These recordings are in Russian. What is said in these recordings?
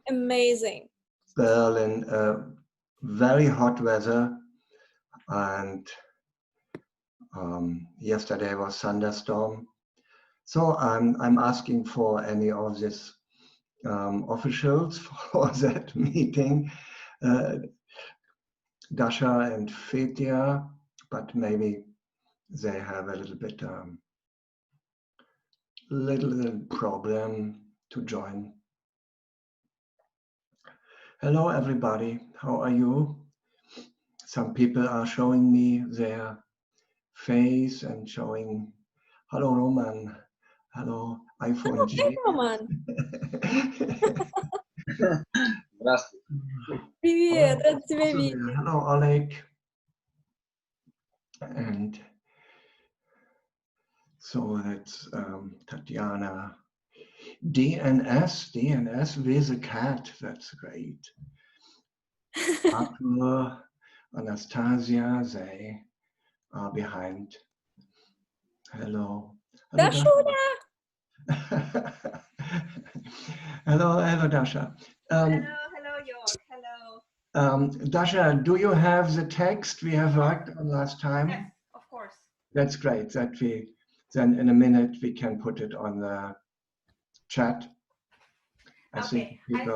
Amazing. Berlin, very hot weather, and yesterday was thunderstorm. So I'm asking for any of these officials for that meeting, Dasha and Tretья, but maybe they have a little bit little problem to join. Hello everybody, how are you? Some people are showing me their face and showing, hello Roman, hello iPhone G. Hey, Roman. Здравствуй. Привет, рад тебя видеть. Hello Oleg. And so that's Tatiana. DNS with a cat, that's great. Arthur, Anastasia, they are behind. Hello. Дашуля! Hello, Dasha. Hello, Jörg. Hello. Dasha, do you have the text we have worked on last time? Yes, of course. That's great. That we then in a minute we can put it on the chat. I think people... I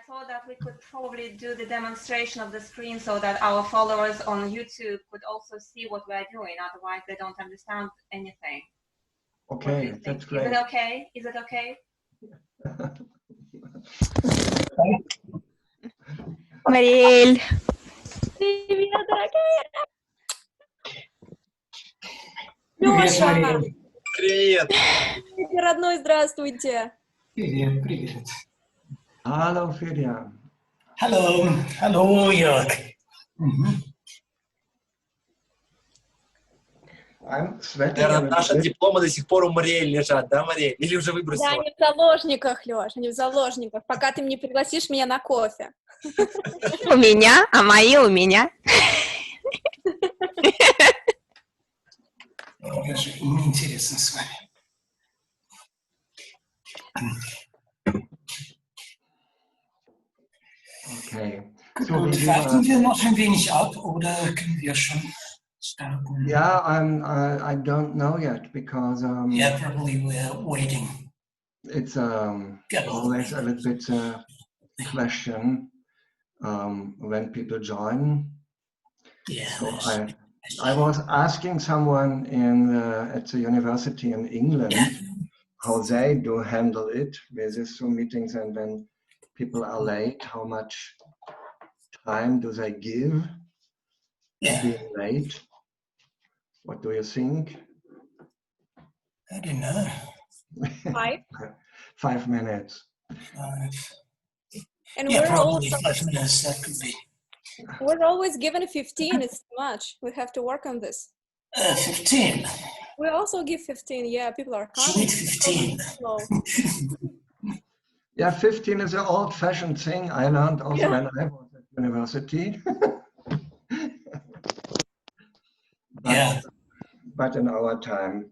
thought that we could probably do the demonstration of the screen so that our followers on YouTube could also see what we're doing. Otherwise, they don't understand anything. Okay, that's great. Is it okay? Is it okay? Марель. Привет, дорогая! Лёша! Привет. Родной, здравствуйте! Привет, привет. Hello, Fedja. Hello, hello, Jörg. I'm sweating. Наверное, наши дипломы до сих пор у Мариэль лежат, да, Мариэль? Или уже Да, выбросила? они в заложниках, Лёш, они в заложниках, пока ты мне пригласишь меня на кофе. У меня, а мои у меня. Даже неинтересно с вами. Okay. Gut, warten wir noch ein wenig ab oder können wir schon starten? Yeah, I don't know yet because Yeah, probably we're waiting. it's always a little bit question when people join. Yeah. So I was asking someone at the university in England how they do handle it with these Zoom meetings, and when people are late, how much time do they give being late? What do you think? I don't know. 5? 5 minutes. And Yeah, we're probably 5 minutes, that could be. We're always given 15, it's too much. We have to work on this. 15. We also give 15, yeah, people are You coming. need 15. Yeah, 15 is an old-fashioned thing. I learned also when I was at university. But in our time.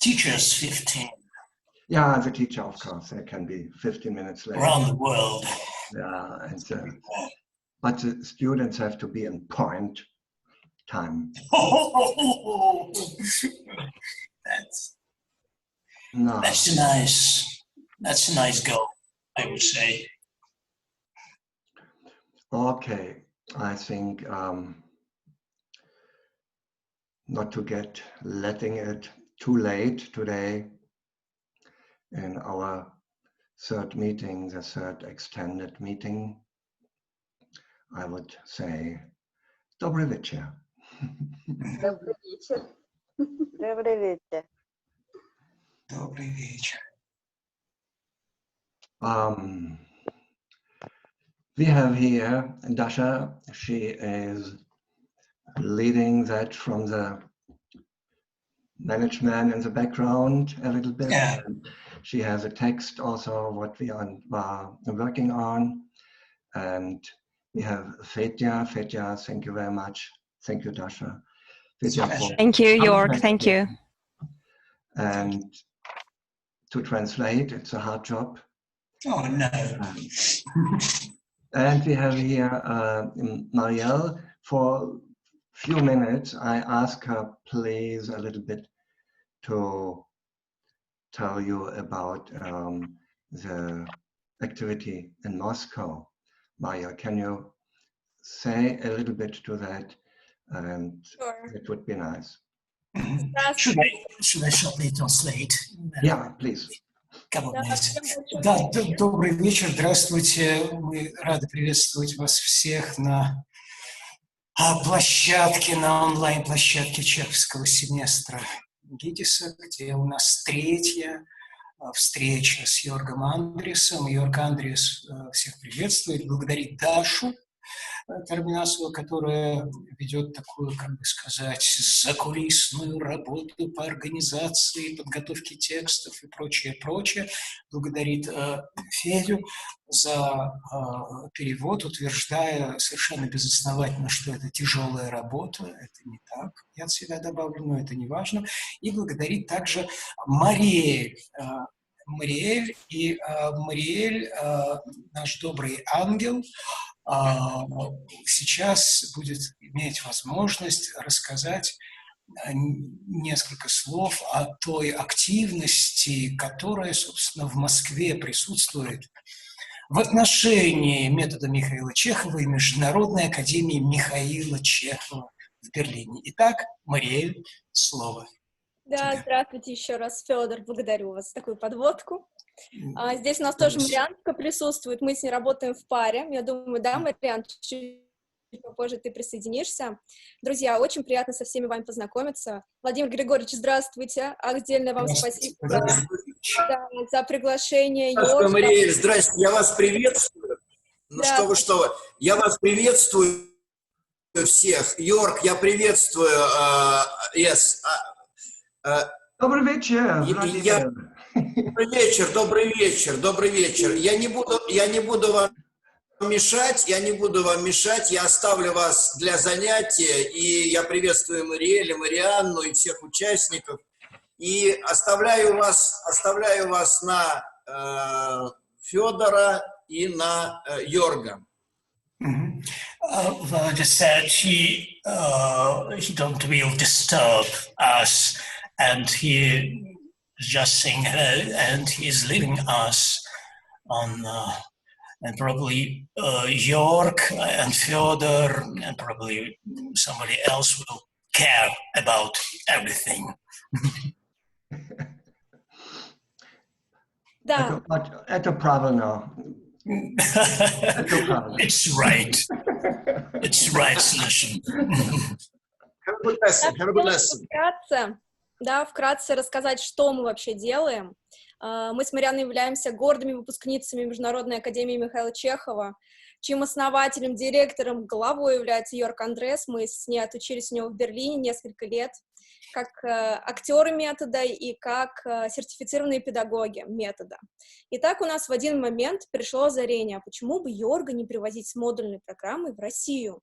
Teachers 15. Yeah, the teacher, of course, they can be 15 minutes late. Around the world. Yeah, and, but the students have to be in point time. That's a nice goal, I would say. Okay, I think not to letting it too late today in our third meeting, the third extended meeting, I would say, Dobry wieczór. Добрый вечер. Добрый вечер. Добрый вечер. We have here Dasha. She is leading that from the management in the background a little bit. Yeah. She has a text also what we are working on, and we have Tretья. Tretьya, thank you very much. Thank you, Dasha. Thank you, Jörg. Thank you. And to translate, it's a hard job. Oh, no. And we have here Marielle. For a few minutes, I ask her, please, a little bit to tell you about the activity in Moscow. Maya, can you say a little bit to that? And Sure. it would be nice. Should I shortly translate? Yeah, please. Да, добрый вечер, здравствуйте. Мы рады приветствовать вас всех на площадке, на онлайн-площадке чеховского семестра ГИТИСа, где у нас третья встреча с Йоргом Андреесом. Йорг Андреес всех приветствует, благодарит Дашу Тарбинасова, которая ведет такую, как бы сказать, закулисную работу по организации, подготовке текстов и прочее, прочее. Благодарит Федю за перевод, утверждая совершенно безосновательно, что это тяжелая работа. Это не так, я от себя добавлю, но это не важно. И благодарит также Мариэль. Мариэль, наш добрый ангел, сейчас будет иметь возможность рассказать несколько слов о той активности, которая, собственно, в Москве присутствует в отношении метода Михаила Чехова и Международной академии Михаила Чехова в Берлине. Итак, Мариэль, слово. Да, здравствуйте еще раз, Федор, благодарю вас за такую подводку. Здесь у нас тоже Марианка присутствует, мы с ней работаем в паре. Я думаю, да, Мариан, чуть попозже ты присоединишься. Друзья, очень приятно со всеми вами познакомиться. Владимир Григорьевич, здравствуйте. Отдельно вам спасибо за приглашение. Здравствуй, Мариэль, здрасте, я вас приветствую. Ну что вы, я вас приветствую всех. Йорг, я приветствую. Добрый вечер. Добрый вечер. Я не буду вам мешать, я оставлю вас для занятия, и я приветствую Мариэль, Марианну и всех участников, и оставляю вас на Федора и на Йорга. Володя said he don't will disturb us, and he just saying hello, and he's leaving us on, and probably York and Fyodor, and probably somebody else will care about everything. Да. Это правильно. It's right. It's right solution. Вкратце рассказать, что мы вообще делаем. Мы с Марианной являемся гордыми выпускницами Международной академии Михаила Чехова, чьим основателем, директором, главой является Йорг Андреес. Мы с ней отучились у него в Берлине несколько лет, как актеры метода и как сертифицированные педагоги метода. И так у нас в один момент пришло озарение, почему бы Йорга не привозить с модульной программой в Россию.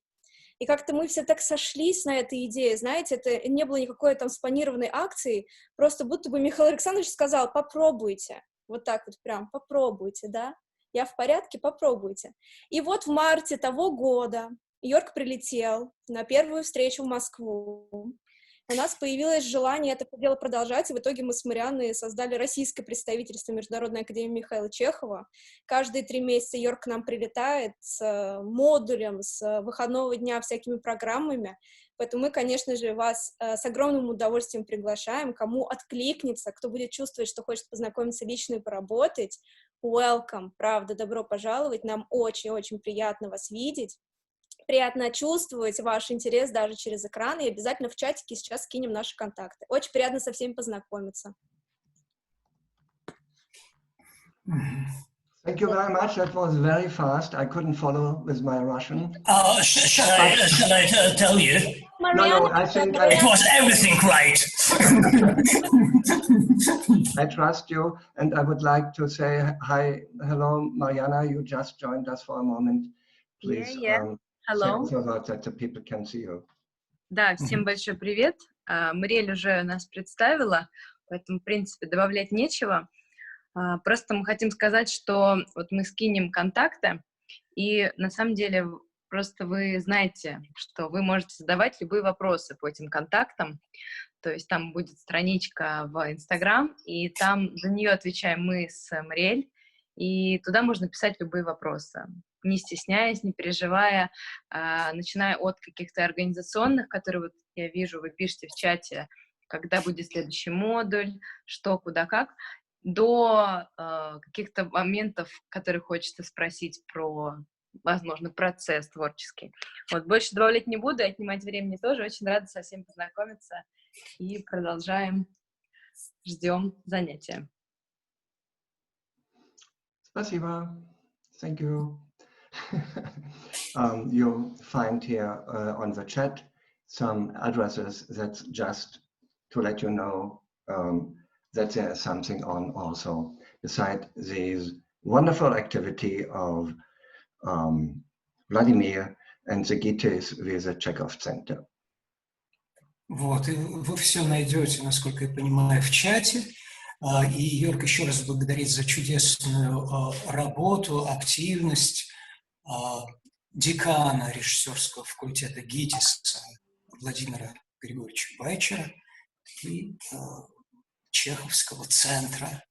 И как-то мы все так сошлись на этой идее, знаете, это не было никакой там спланированной акции, просто будто бы Михаил Александрович сказал: попробуйте, вот так вот прям, попробуйте, да, я в порядке, попробуйте. И вот в марте того года Йорг прилетел на первую встречу в Москву. У нас появилось желание это дело продолжать, и в итоге мы с Марианной создали российское представительство Международной академии Михаила Чехова. Каждые 3 месяца Йорг к нам прилетает с модулем, с выходного дня, всякими программами, поэтому мы, конечно же, вас с огромным удовольствием приглашаем, кому откликнется, кто будет чувствовать, что хочет познакомиться лично и поработать. Welcome, правда, добро пожаловать, нам очень-очень приятно вас видеть. Приятно чувствовать ваш интерес даже через экран, и обязательно в чатике сейчас скинем наши контакты. Очень приятно со всеми познакомиться. Thank you very much. That was very fast. I couldn't follow with my Russian. Shall I tell you? No, I think it was everything right. I trust you, and I would like to say hello, Mariana. You just joined us for a moment. Please. Yeah. Hello. So that the people can see you. Да, всем большой привет. Мариэль уже нас представила, поэтому, в принципе, добавлять нечего. Просто мы хотим сказать, что вот мы скинем контакты, и на самом деле просто вы знаете, что вы можете задавать любые вопросы по этим контактам. То есть там будет страничка в Инстаграм, и там за нее отвечаем мы с Мариэль, и туда можно писать любые вопросы, не стесняясь, не переживая, начиная от каких-то организационных, которые вот я вижу, вы пишете в чате, когда будет следующий модуль, что, куда, как, до каких-то моментов, которые хочется спросить про, возможно, процесс творческий. Вот, больше добавлять не буду, отнимать времени тоже. Очень рада со всеми познакомиться. И продолжаем, ждем занятия. Спасибо. Thank you. You'll find here on the chat some addresses. That's just to let you know that there is something on also beside this wonderful activity of Vladimir and the Gites with the Chekhov Center. Вот, и вы все найдете, насколько я понимаю, в чате. И Йорг еще раз благодарит за чудесную работу, активность декана режиссерского факультета ГИТИСа Владимира Григорьевича Байчера и Чеховского центра,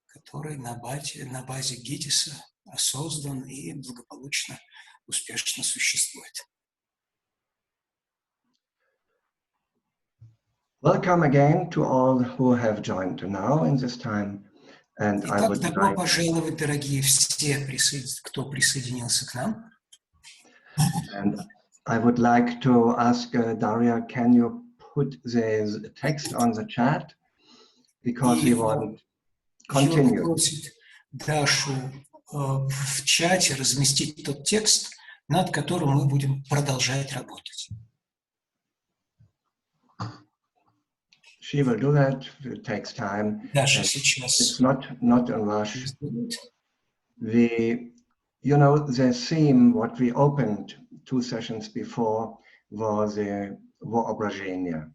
который на базе ГИТИСа создан и благополучно, успешно существует. Welcome again to all who have joined now in this time. And I would добро like... пожаловать, дорогие все, кто присоединился к нам. And I would like to ask Daria, can you put this text on the chat? Because we want to continue. Йорг просит Дашу в чате разместить тот текст, над которым мы будем продолжать работать. She will do that. It takes time. Даша сейчас. It's not a rush. You know, the theme, what we opened 2 sessions before, was the воображения.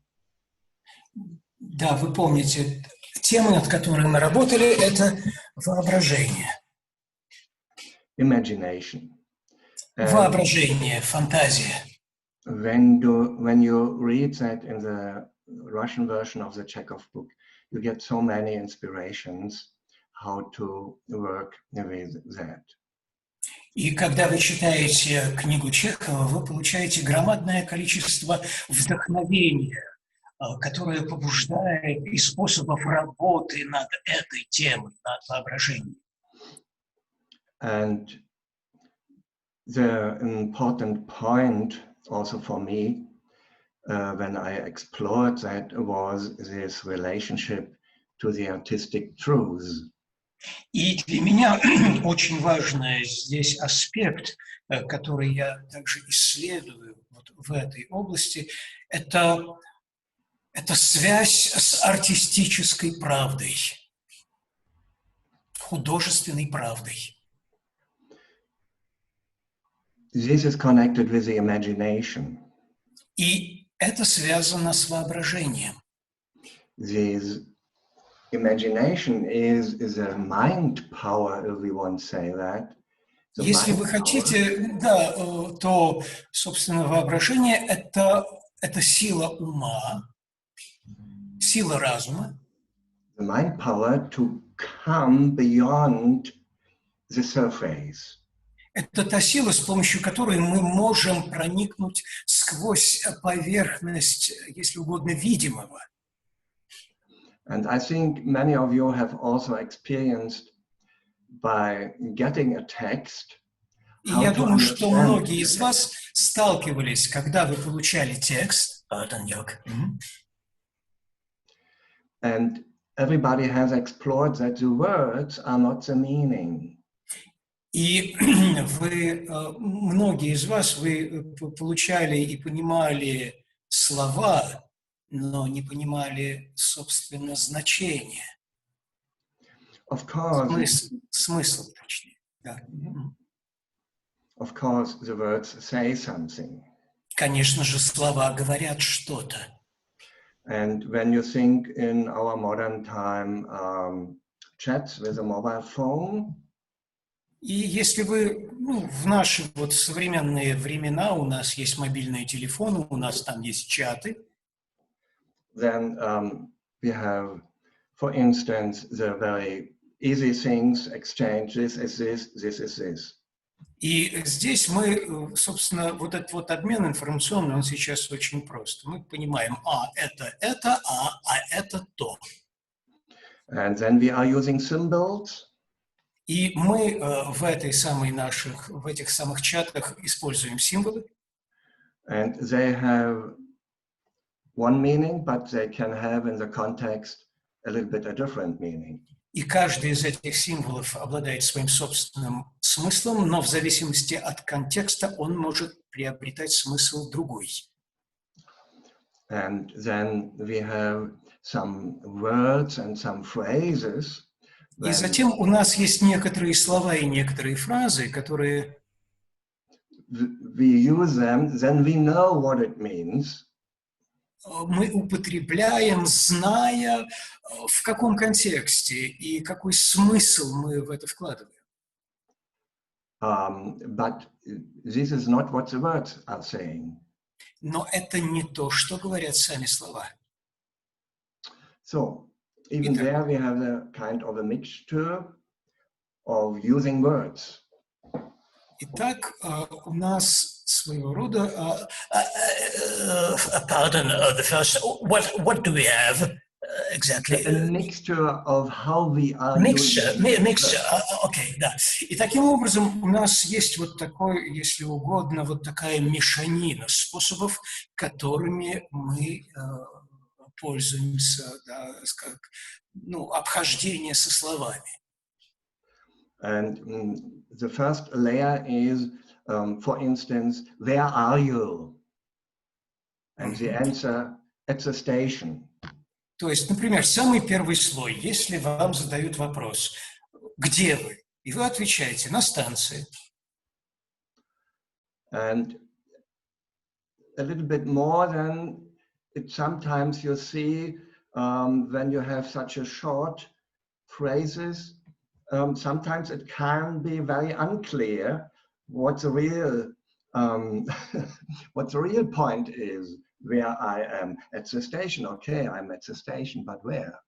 Да, вы помните, тема, над которой мы работали, это воображение. Imagination. Воображение, фантазия. When you read that in the Russian version of the Chekhov book, you get so many inspirations how to work with that. И когда вы читаете книгу Чехова, вы получаете громадное количество вдохновения, которое побуждает и способов работы над этой темой, над воображением. And the important point also for me when I explored that was this relationship to the artistic truths. И для меня очень важный здесь аспект, который я также исследую вот в этой области, это связь с артистической правдой, художественной правдой. This is connected with the imagination. И это связано с воображением. This imagination is a mind power, if we want to say that. Если вы хотите, да, то, собственно, воображение – это сила ума, сила разума. The mind power to come beyond the surface. Это та сила, с помощью которой мы можем проникнуть сквозь поверхность, если угодно, видимого. And I think many of you have also experienced by getting a text. И я думаю, что многие из вас сталкивались, когда вы получали текст. And everybody has explored that the words are not the meaning. И многие из вас, вы получали и понимали слова, но не понимали, собственно, значение. Of course. Смысл, точнее. Да. Of course, the words say something. Конечно же, слова говорят что-то. And when you think in our modern time, chats with a mobile phone. И если вы, в наши вот современные времена, у нас есть мобильные телефоны, у нас там есть чаты. Then we have, for instance, the very easy things, exchange, this is this, this is this. И здесь мы, собственно, вот этот вот обмен информационный, он сейчас очень прост. Мы понимаем, это, это то. And then we are using symbols. И мы в этих самых чатах используем символы. And they have one meaning, but they can have in the context a little bit a different meaning. И каждый из этих символов обладает своим собственным смыслом, но в зависимости от контекста он может приобретать смысл другой. And then we have some words and some phrases. И затем у нас есть некоторые слова и некоторые фразы, которые we use them, then we know what it means. Мы употребляем, зная, в каком контексте и какой смысл мы в это вкладываем. But this is not what the words are saying. Но это не то, что говорят сами слова. So, even there we have a kind of a mixture of using words. Итак, у нас своего рода... Pardon, the first... What do we have exactly? A mixture of how we are Mixture, окей, да. И таким образом у нас есть вот такой, если угодно, вот такая мешанина способов, которыми мы пользуемся, да, как, обхождение со словами. And the first layer is, for instance, where are you? And the answer, at the station. То есть, например, самый первый слой, если вам задают вопрос, где вы? И вы отвечаете, на станции. And a little bit more than it sometimes you see when you have such a short phrases, sometimes it can be very unclear what the real point is. Where I am at the station. Okay, I'm at the station, but where?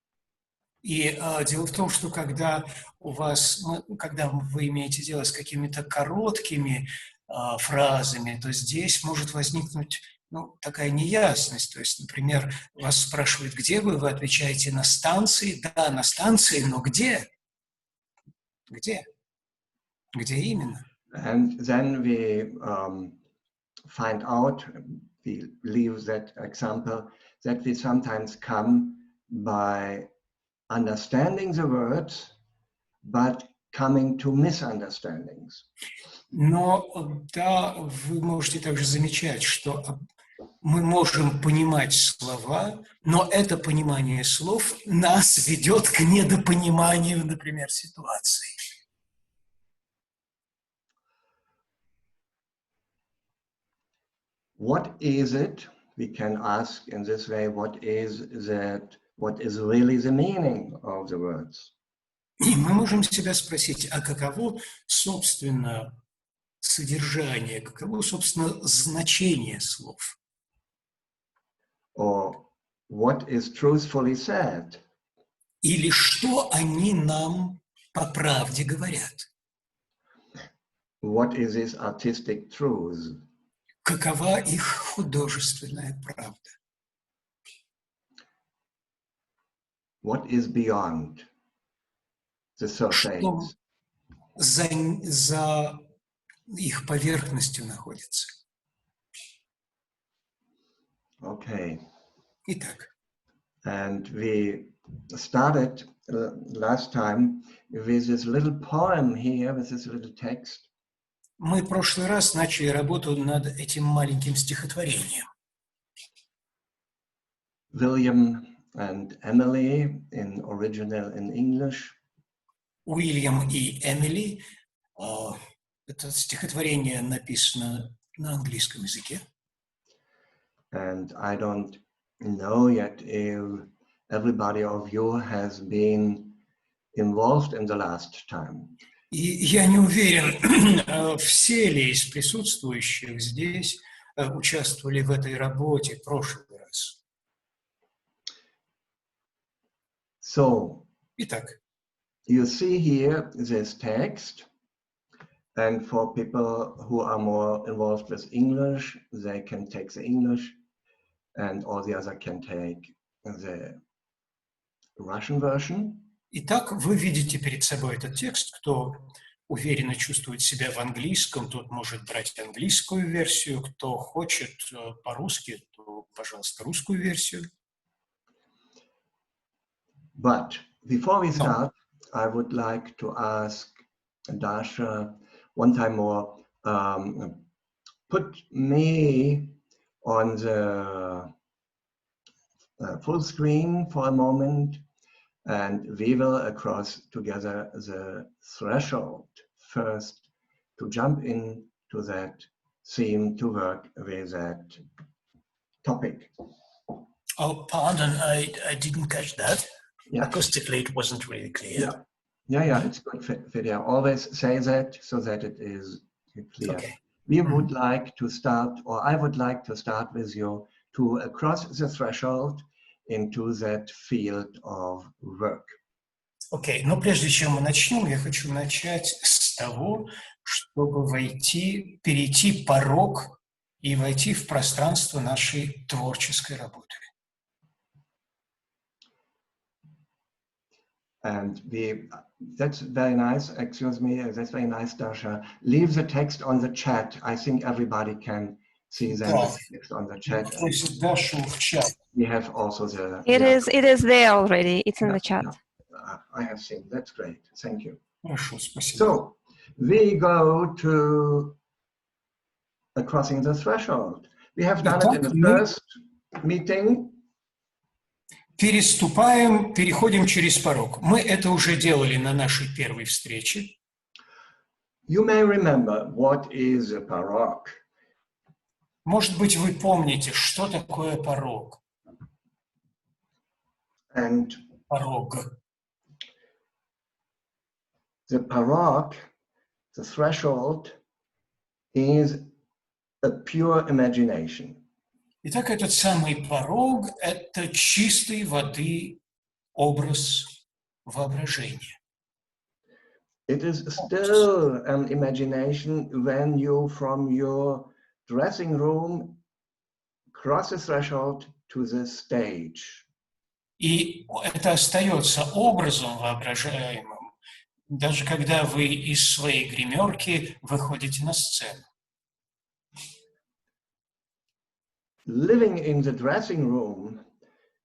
И дело в том, что когда вы имеете дело с какими-то короткими фразами, то здесь может возникнуть такая неясность. То есть, например, вас спрашивают, где вы отвечаете на станции. Да, на станции, но где? Где? Где именно? And then we find out, we leave that example, that we sometimes come by understanding the words, but coming to misunderstandings. Но да, вы можете также замечать, что мы можем понимать слова, но это понимание слов нас ведет к недопониманию, например, ситуации. What is it? We can ask in this way, what is really the meaning of the words? И мы можем себя спросить, а каково, собственно, содержание, каково, собственно, значение слов? Or what is truthfully said? Или что они нам по правде говорят? What is this artistic truth? Какова их художественная правда? What is beyond the surface? Что за их поверхностью находится? Okay. Итак. And we started last time with this little poem here, with this little text. Мы в прошлый раз начали работу над этим маленьким стихотворением. William and Emily, in original in English. Уильям и Эмили. Это стихотворение написано на английском языке. And I don't know yet if everybody of you has been involved in the last time. И я не уверен, все ли из присутствующих здесь участвовали в этой работе в прошлый раз. So, Итак, you see here this text, and for people who are more involved with English, they can take the English, and all the other can take the Russian version. итак, вы видите перед собой этот текст. Кто уверенно чувствует себя в английском, тот может брать английскую версию. Кто хочет по-русски, то, пожалуйста, русскую версию. But before we start, I would like to ask Dasha one time more, put me on the full screen for a moment, and we will cross together the threshold first to jump into that theme, to work with that topic. Oh, pardon, I didn't catch that. Yeah. Acoustically, it wasn't really clear. Yeah, it's good, Fedya. Always say that so that it is clear. Okay. We would like to start, or I would like to start with you to cross the threshold into that field of work. Окей, но прежде чем мы начнем, я хочу начать с того, чтобы перейти порог и войти в пространство нашей творческой работы. And that's very nice, excuse me, that's very nice, Dasha. Leave the text on the chat. I think everybody can see that text on the chat. We have also the... It is there already, it's in the chat. I have seen, that's great, thank you. Хорошо, спасибо. So, we go to crossing the threshold. We have done it in the first meeting. Переходим через порог. Мы это уже делали на нашей первой встрече. You may remember what is a порог. Может быть, вы помните, что такое порог. And порог. The порог, the threshold, is a pure imagination. Итак, этот самый порог – это чистой воды образ воображения. It is still an imagination when you, from your dressing room, cross the threshold to the stage. И это остается образом воображаемым, даже когда вы из своей гримерки выходите на сцену. Living in the dressing room,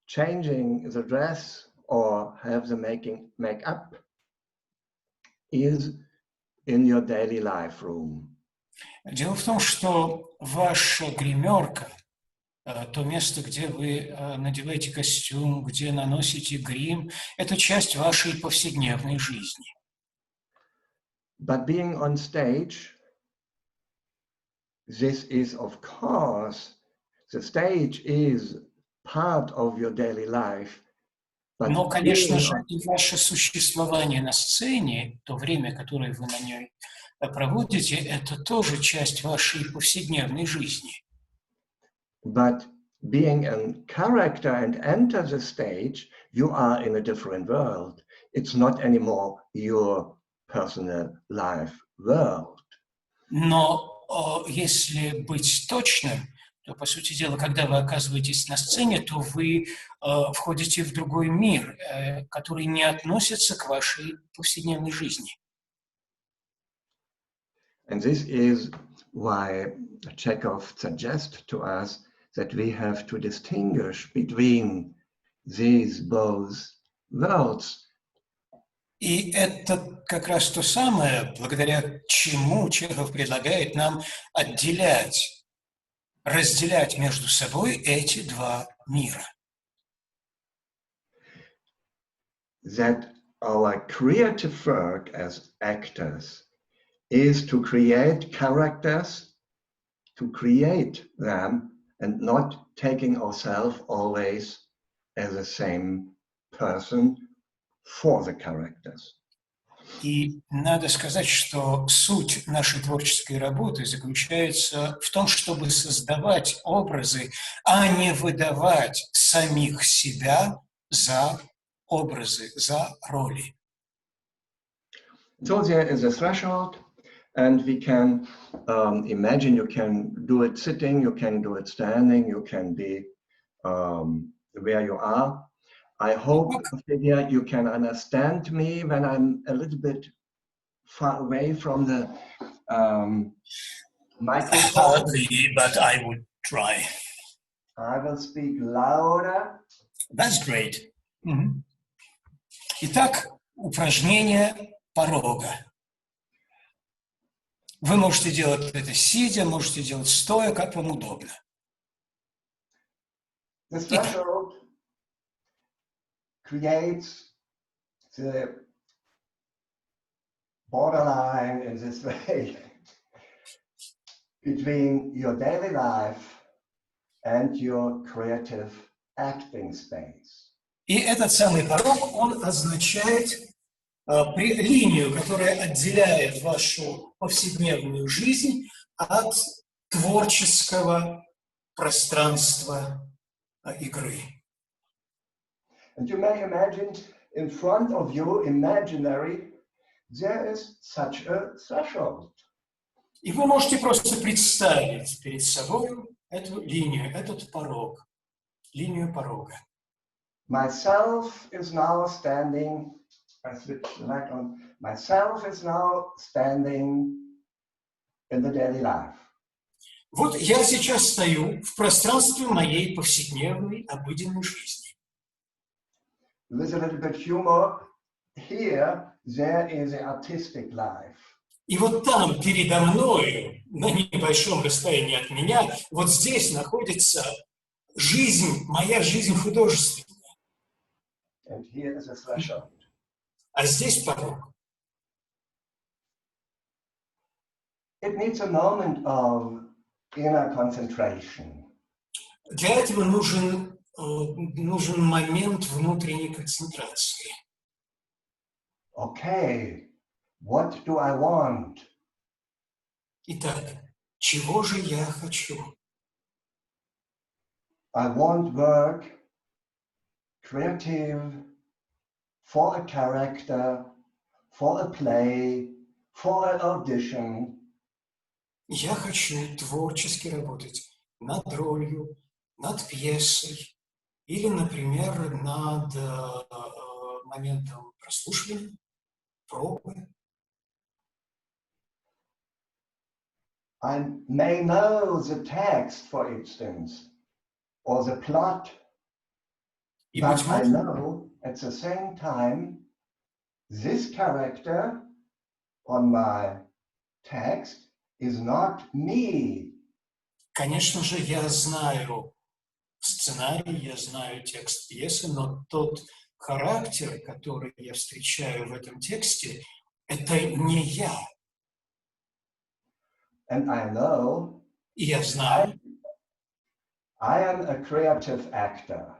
changing the dress or have the makeup is in your daily life room. Дело в том, что ваша гримерка, то место, где вы надеваете костюм, где наносите грим, это часть вашей повседневной жизни. But being on stage, this is of course, the stage is part of your daily life. Но, конечно же, и ваше существование на сцене, то время, которое вы на ней проводите, это тоже часть вашей повседневной жизни. But being a character and enter the stage, you are in a different world. It's not anymore your personal life world. Но если быть точным, то, по сути дела, когда вы оказываетесь на сцене, то вы входите в другой мир, который не относится к вашей повседневной жизни. And this is why Chekov suggests to us that we have to distinguish between these both worlds. И это как раз то самое, благодаря чему Чехов предлагает нам разделять между собой эти два мира. That our creative work as actors is to create characters, to create them, and not taking ourselves always as the same person for the characters. И надо сказать, что суть нашей творческой работы заключается в том, чтобы создавать образы, а не выдавать самих себя за образы, за роли. So there is a threshold, and we can imagine you can do it sitting, you can do it standing, you can be where you are. I hope, Ophelia, you can understand me when I'm a little bit far away from the microphone. Hardly, but I would try. I will speak louder. That's great. Итак, упражнение порога. Вы можете делать это сидя, можете делать стоя, как вам удобно. The threshold creates the borderline in this way between your daily life and your creative acting space. И этот самый порог, он означает линию, которая отделяет вашу повседневную жизнь от творческого пространства игры. And you may imagine in front of you, imaginary, there is such a threshold. И вы можете просто представить перед собой эту линию, этот порог, линию порога. Myself is now standing, I switch the light on, myself is now standing in the daily life. Вот я сейчас стою в пространстве моей повседневной, обыденной жизни. With a little bit humor, here there is the artistic life. И вот там, передо мною, на небольшом расстоянии от меня, вот здесь находится жизнь, моя жизнь художественная. And here is a threshold. А здесь порог. It needs a moment of inner concentration. Для этого нужен момент внутренней концентрации. Okay, what do I want? Итак, чего же я хочу? I want work, creative, for a character, for a play, for an audition. Я хочу творчески работать над ролью, над пьесой или, например, над моментом прослушивания, пробы. I may know the text, for instance, or the plot, but I know at the same time this character on my text is not me. Конечно же, я знаю сценарий, я знаю текст пьесы, но тот характер, который я встречаю в этом тексте, это не я. And I know И я знаю, I am a creative actor.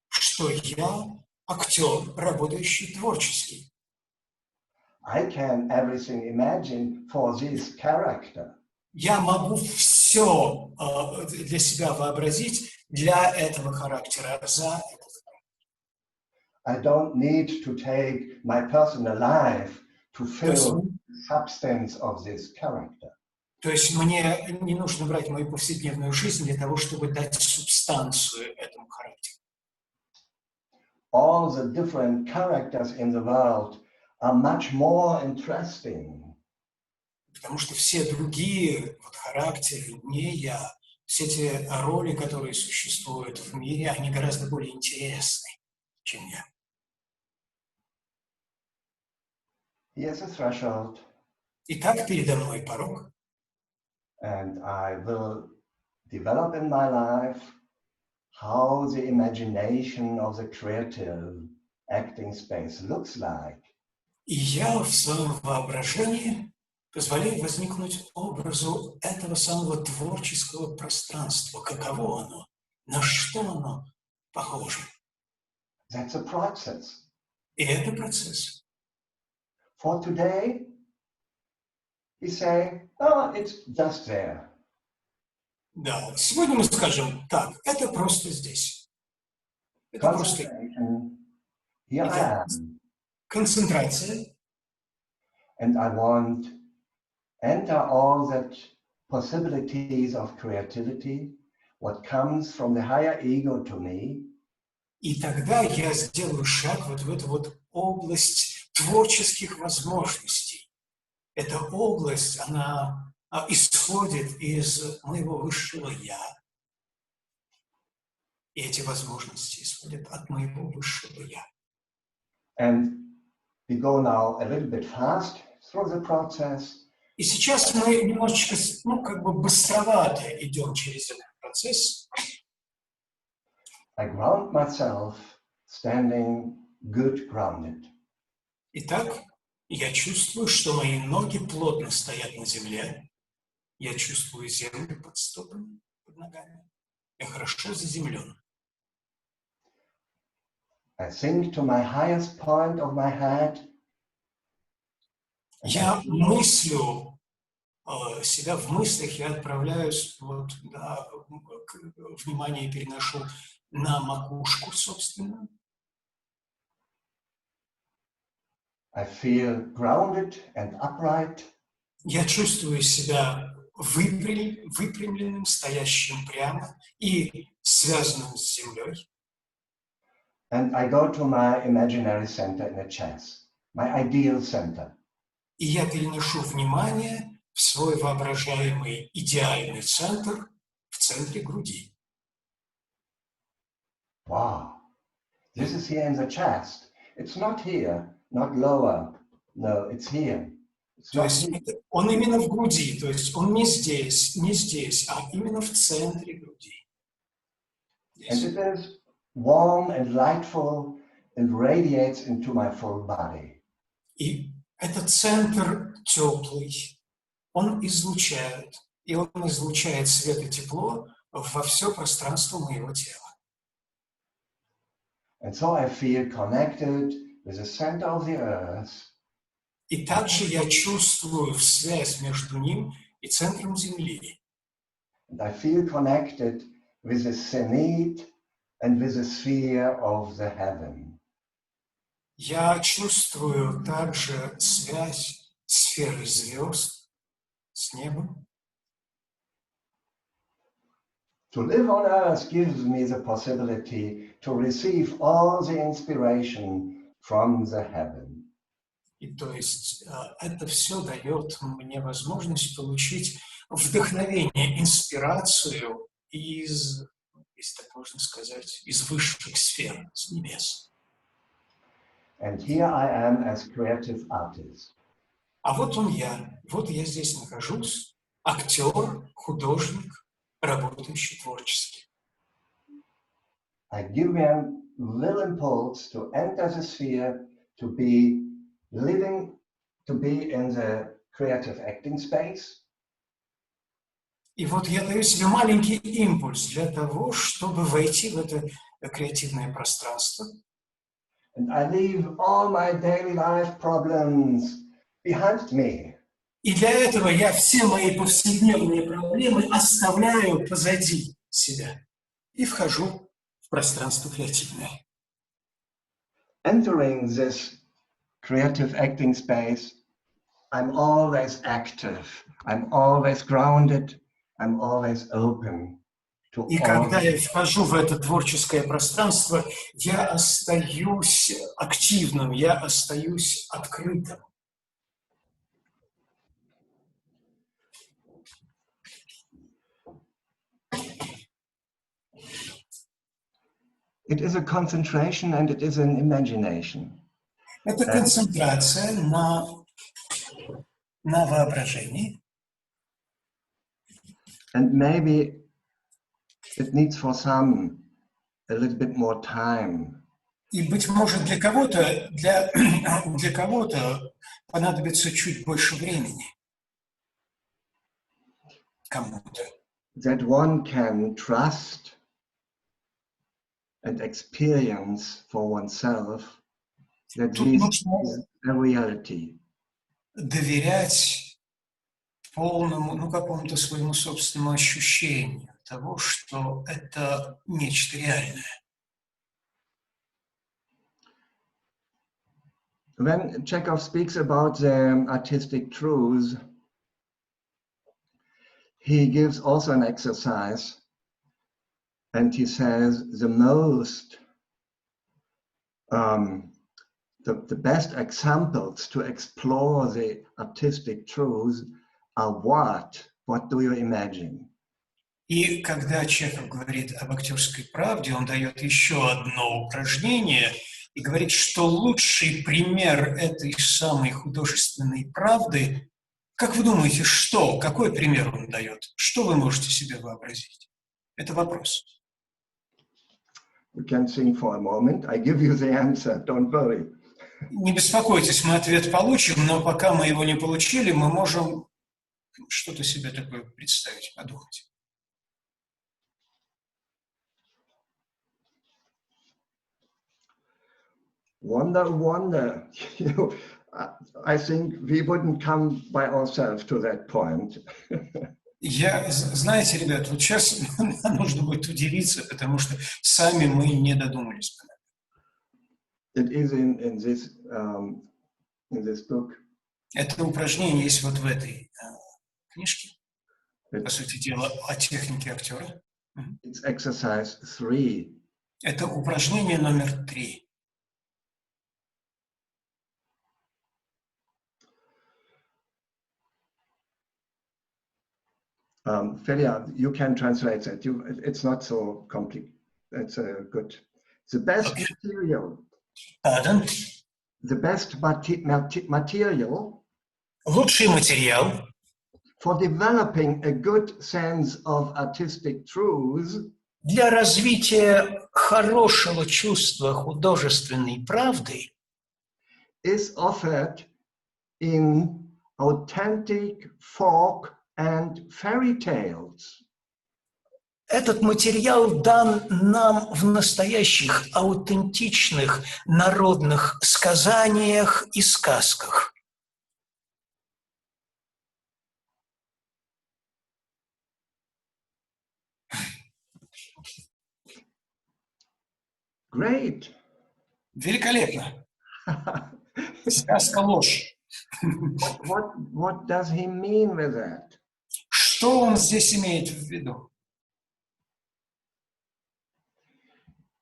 что я актер, работающий творчески. I can everything imagine for this character. Я могу все для себя вообразить для этого характера, за этот характер. I don't need to take my personal life to fill the substance of this character. То есть мне не нужно брать мою повседневную жизнь для того, чтобы дать субстанцию этому характеру. All the different characters in the world are much more interesting. Потому что все другие характеры, не я, все те роли, которые существуют в мире, они гораздо более интересны, чем я. Here's a threshold. Итак, передо мной порог. And I will develop in my life how the imagination of the creative acting space looks like. И я в своем воображении позволяю возникнуть образу этого самого творческого пространства. Каково оно? На что оно похоже? That's a process. И это процесс. For today, we say, oh, it's just there. Да, сегодня мы скажем, так, это просто здесь. Это просто... Concentration, here I Итак, am. концентрация. And I want to enter all that possibilities of creativity, what comes from the higher ego to me. И тогда я сделаю шаг вот в эту вот область творческих возможностей. Эта область, она исходит из моего высшего «я». И эти возможности исходят от моего высшего «я». And we go now a little bit fast through the process. И сейчас мы немножечко, ну, как бы быстровато идем через этот процесс. I ground myself standing good grounded. Итак, я чувствую, что мои ноги плотно стоят на земле. Я чувствую землю под стопами, под ногами. Я хорошо заземлен. I think to my highest point of my head. Я мыслю себя в мыслях, я отправляюсь, вот, да, внимание переношу на макушку, собственно. I feel grounded and upright. Я чувствую себя выпрямленным, стоящим прямо и связанным с землей. And I go to my imaginary center in the chest, my ideal center. И я переношу внимание в свой воображаемый идеальный центр в центре груди. Wow, this is here in the chest. It's not here, not lower. No, it's here. It's То not есть here. он именно в груди, то есть он не здесь, а именно в центре груди. And it is warm and lightful and radiates into my full body. И этот центр теплый, он излучает, и он излучает свет и тепло во все пространство моего тела. And so I feel connected with the center of the earth. И также я чувствую связь между ним и центром Земли. And I feel connected with the zenith and with the sphere of the heaven. Я чувствую также связь сферы звезд с небом. To live on earth gives me the possibility to receive all the inspiration from the heaven. И то есть это все дает мне возможность получить вдохновение, инспирацию из, если так можно сказать, из высших сфер, с небес. And here I am as creative artist. А вот я здесь нахожусь, актер, художник, работающий творчески. I give him little impulse to enter the sphere, to be living, to be in the creative acting space. И вот я даю себе маленький импульс для того, чтобы войти в это креативное пространство. And I leave all my daily life problems behind me. И для этого я все мои повседневные проблемы оставляю позади себя и вхожу в пространство креативное. Entering this creative acting space, I'm always active. I'm always grounded. I'm always open to И когда я вхожу в это творческое пространство, я остаюсь активным, я остаюсь открытым. It is a concentration and it is an imagination. Это концентрация на воображении. And maybe it needs for some a little bit more time. И, быть может, для кого-то понадобится чуть больше времени. Кому-то. That one can trust and experience for oneself that Тут this нужно is a reality. доверять полному, ну, какому-то своему собственному ощущению того, что это нечто реальное. When Chekov speaks about the artistic truths, he gives also an exercise, and he says the best examples to explore the artistic truths are what? What do you imagine? И когда Чехов говорит об актерской правде, он дает еще одно упражнение и говорит, что лучший пример этой самой художественной правды, как вы думаете, что? Какой пример он дает? Что вы можете себе вообразить? Это вопрос. You can think for a moment. I give you the answer. Don't worry. Не беспокойтесь, мы ответ получим, но пока мы его не получили, мы можем что-то себе такое представить, подумать. Wonder, wonder. You know, I think we wouldn't come by ourselves to that point. Знаете, ребят, вот сейчас нужно будет удивиться, потому что сами мы не додумались. It is in this book. Это упражнение есть вот в этой книжке, по сути дела, о технике актера. It's exercise 3. Это упражнение номер 3. Felia, you can translate that. It's not so complicated. It's good. The best material. Pardon? The best material. Лучший материал For developing a good sense of artistic truths. Для развития хорошего чувства художественной правды is offered in authentic folk and fairy tales. Этот материал дан нам в настоящих, аутентичных народных сказаниях и сказках. Great. Великолепно. Сказка ложь. What does he mean with that? Что он здесь имеет в виду?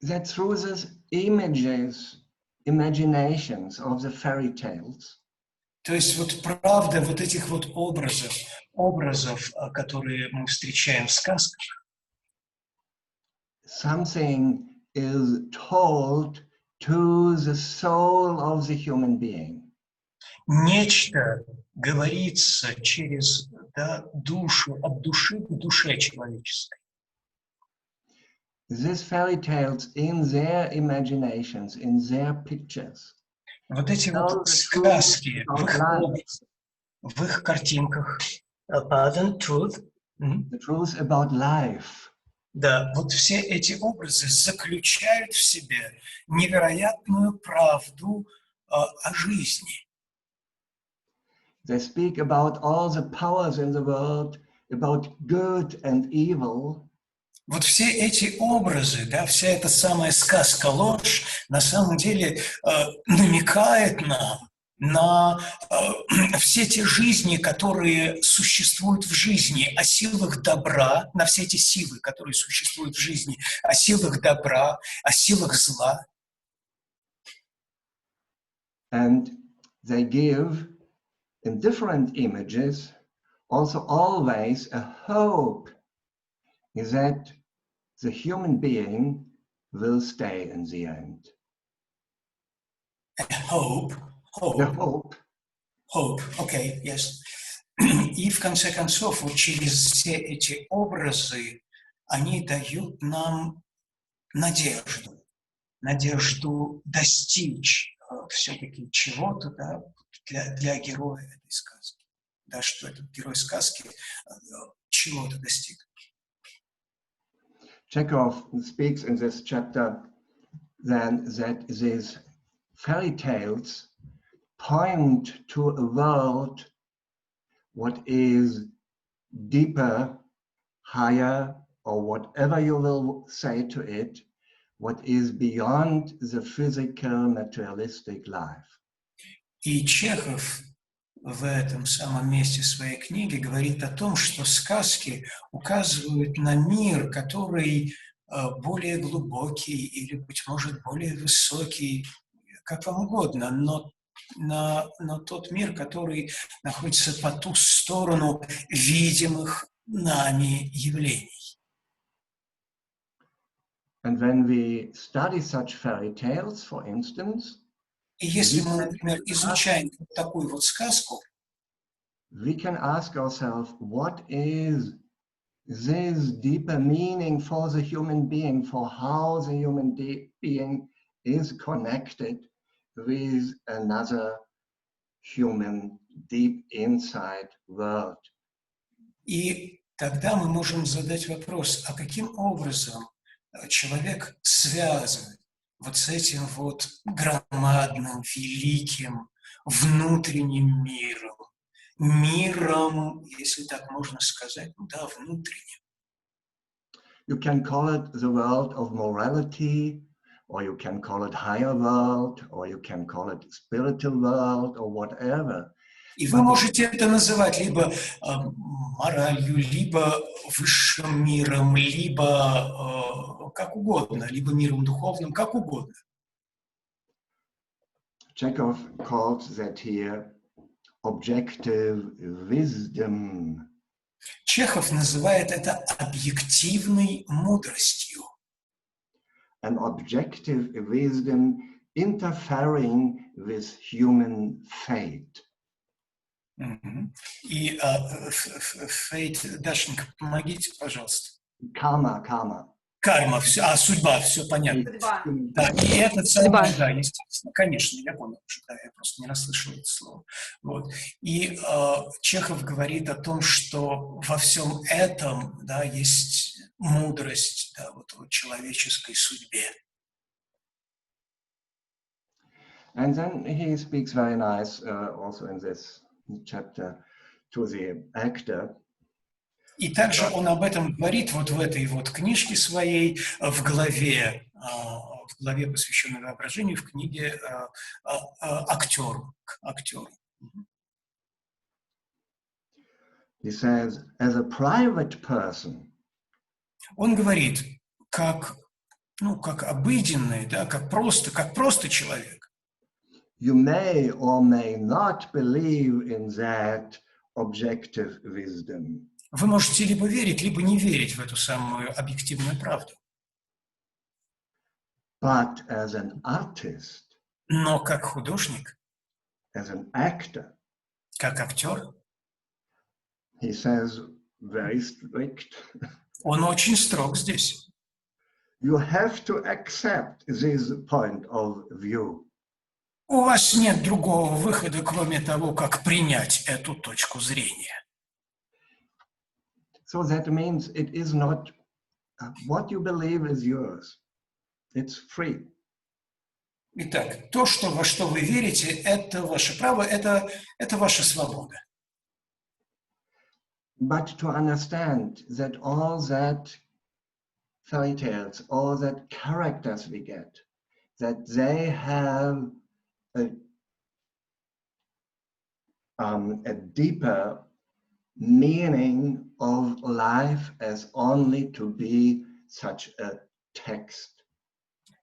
That through these imaginations of the fairy tales, то есть вот правда вот этих вот образов, которые мы встречаем в сказках, something is told to the soul of the human being. Нечто говорится через душу, от души к душе человеческой. These fairy tales in their imaginations, in their pictures. Вот эти вот сказки в их картинках. Pardon, truth. The truth about life. Да, вот все эти образы заключают в себе невероятную правду о жизни. They speak about all the powers in the world, about good and evil. Вот все эти образы, да, вся эта самая сказка ложь, на самом деле намекает нам на все те жизни, которые существуют в жизни, о силах добра, на все эти силы, которые существуют в жизни, о силах добра, о силах зла. And they give in different images also always a hope that the human being will stay in the end. Hope. The hope. Hope, okay, yes. И в конце концов, вот через все эти образы они дают нам надежду. Надежду достичь все-таки чего-то, да, для героя этой сказки. Да, что этот герой сказки чего-то достиг. Chekov speaks in this chapter then that these fairy tales point to a world what is deeper, higher, or whatever you will say to it, what is beyond the physical, materialistic life. И Чехов в этом самом месте своей книги говорит о том, что сказки указывают на мир, который более глубокий или, быть может, более высокий, как вам угодно, но тот мир, который находится по ту сторону видимых нами явлений. And when we study such fairy tales, for instance, И если мы, например, изучаем такую вот сказку, we can ask ourselves, what is this deeper meaning for the human being, for how the human being is connected with another human deep inside world. и тогда мы можем задать вопрос, а каким образом человек связан вот с этим вот громадным, великим, внутренним миром, если так можно сказать, да, внутренним. You can call it the world of morality, or you can call it higher world, or you can call it spiritual world, or whatever. И вы можете это называть либо моралью, либо высшим миром, либо как угодно, либо миром духовным, как угодно. Chekov calls that here objective wisdom. Чехов называет это объективной мудростью. An objective wisdom interfering with human fate. И fate, Дашенька, помогите, пожалуйста. Karma. Карма, судьба, все понятно. Судьба. Да, и это самое, да, естественно, конечно, я понял, да, я просто не расслышал это слово. Вот. И Чехов говорит о том, что во всем этом, да, есть мудрость, да, вот человеческой судьбе. And then he speaks very nice also in this chapter to the actor. И также он об этом говорит вот в этой вот книжке своей, в главе, посвященной воображению, в книге «Актёру». He says, as a private person, Он говорит, как обыденный, да, как просто человек. you may or may not believe in that objective wisdom. Вы можете либо верить, либо не верить в эту самую объективную правду. But as an artist, Но как художник, as an actor, как актер, he says, very strict, он очень строг здесь. you have to accept this point of view. У вас нет другого выхода, кроме того, как принять эту точку зрения. So that means it is not what you believe is yours. It's free. Итак, то, во что вы верите, это ваше право, это ваша свобода. But to understand that all that fairy tales, all that characters we get, that they have a deeper meaning of life as only to be such a text.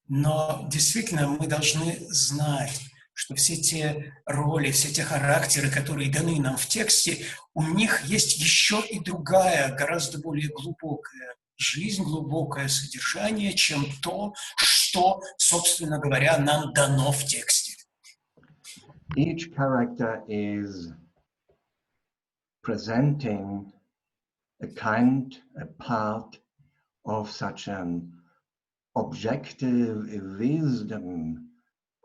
Но действительно мы должны знать, что все те роли, все те характеры, которые даны нам в тексте, у них есть еще и другая, гораздо более глубокая жизнь, глубокое содержание, чем то, что, собственно говоря, нам дано в тексте. Each character is presenting a part of such an objective wisdom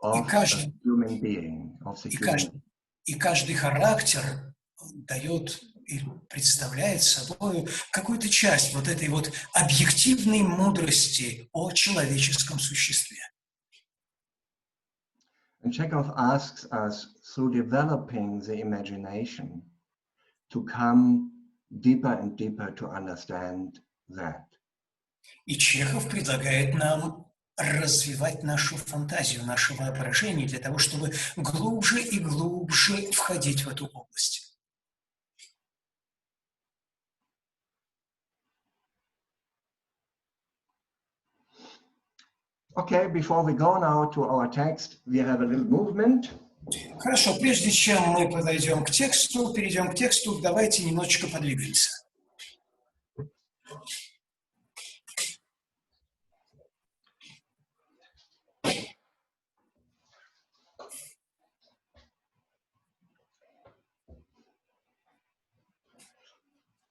of a human being, of the human. И каждый характер дает и представляет собой какую-то часть вот этой вот объективной мудрости о человеческом существе. And Chekhov asks us, through developing the imagination, to come deeper and deeper to understand that. И Чехов предлагает нам развивать нашу фантазию, наше воображение для того, чтобы глубже и глубже входить в эту область. Okay, before we go now to our text, we have a little movement. Хорошо, прежде чем мы перейдем к тексту, давайте немножечко подвигаемся.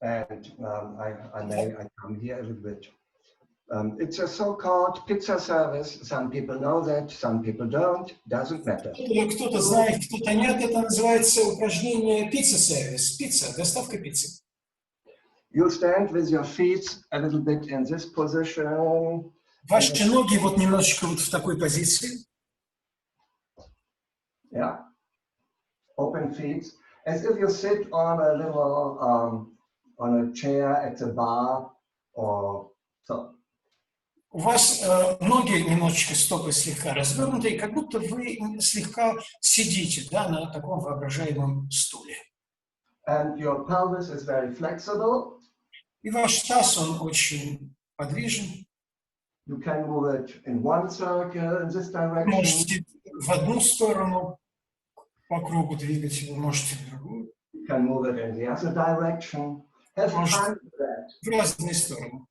And I come here a little bit. It's a so-called pizza service. Some people know that, some people don't. Doesn't matter. Кто-то знает, кто-то нет. Это называется упражнение пицца-сервис. Пицца, доставка пиццы. You stand with your feet a little bit in this position. Ваши ноги вот немножечко вот в такой позиции. Yeah. Open feet. As if you sit on a little on a chair at the bar or so. У вас ноги немножечко, стопы слегка развернуты, как будто вы слегка сидите, да, на таком воображаемом стуле. And your pelvis is very flexible. И ваш таз, он очень подвижен. You can move it in one circle in this direction. Можете в одну сторону по кругу двигать его, можете в другую. You can move it in the other direction. Have fun with that. В разные стороны.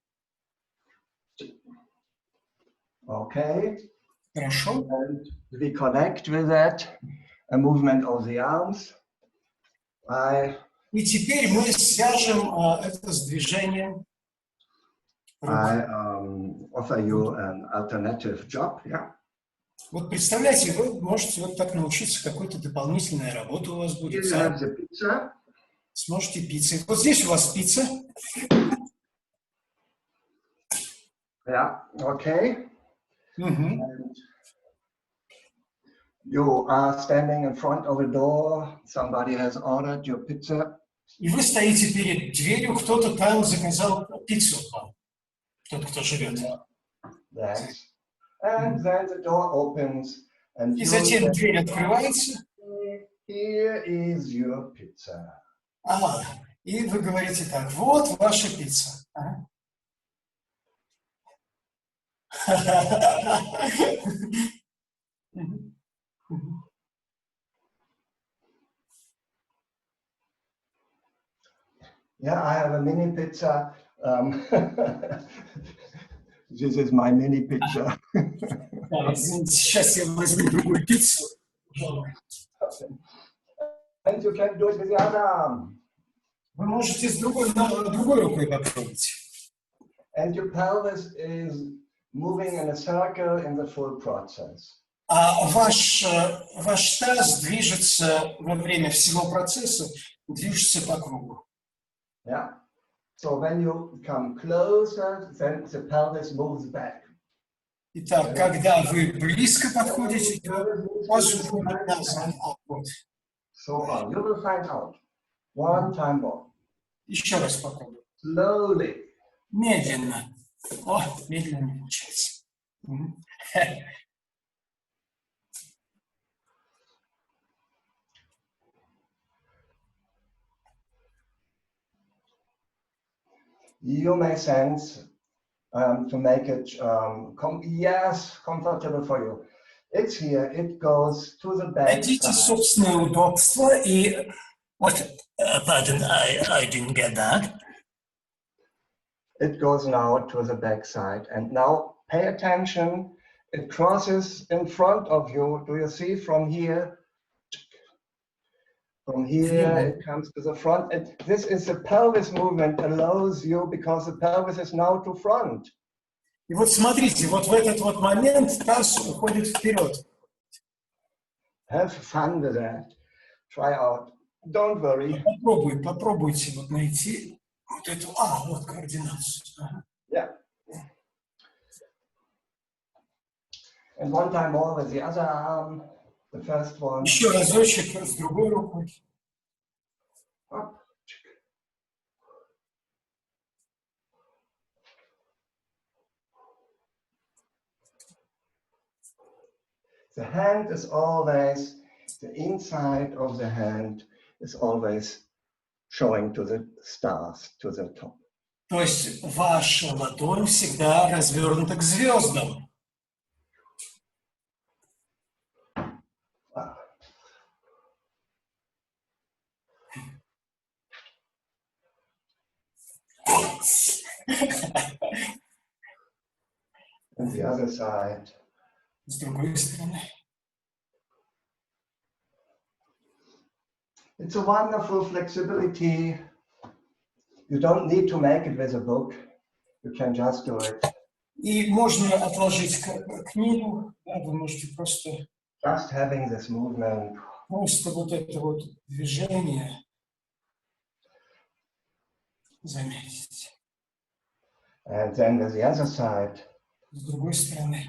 Okay. Хорошо. And we connect with that. A movement of the arms. И теперь мы свяжем это с движением. I offer you an alternative job. Yeah. Вот представляете, вы можете вот так научиться, какой-то дополнительная работа у вас будет. Here you have the pizza. Сможете пиццей. Вот здесь у вас пицца. Yeah, okay. And you are standing in front of a door. Somebody has ordered your pizza. И вы стоите перед дверью, кто-то там заказал пиццу вам. Тот, кто живет. Yes. And then the door opens. And И затем дверь открывается. Here is your pizza. И вы говорите так, вот ваша пицца. Yeah, I have a mini pizza. This is my mini pizza. Сейчас я возьму другую пиццу. And you can do it with the other arm. Вы можете с другой рукой попробовать. And your pelvis is moving in a circle in the full process. А ваш таз движется во время всего процесса, движется по кругу. Yeah. So when you come closer, then the pelvis moves back. Итак, когда вы близко подходите, то таз уходит назад. So on. You will find out. One time more. Еще раз попробуем. Slowly. Медленно. О, медленно получается. You may sense to make it comfortable for you. It's here. It goes to the back. Найдите собственное удобство и вот, pardon, I didn't get that. It goes now to the back side, and now pay attention. It crosses in front of you. Do you see from here? From here, it comes to the front. And this is the pelvis movement allows you because the pelvis is now to front. И вот смотрите, вот в этот вот момент таз уходит вперед. Have fun with that. Try out. Don't worry. Попробуйте вот найти вот эту, вот координацию. Yeah. And one time more with the other arm. The first one. Еще разочек с другой рукой. Up. The hand is always, the inside of the hand is always showing to the stars, to the top. То есть ваша ладонь всегда развернута к звездам. And the other side. С другой стороны. It's a wonderful flexibility. You don't need to make it with a book. You can just do it. И можно отложить книгу, да, вы можете просто... Just having this movement. Просто вот это вот движение заметить. And then with the other side. С другой стороны.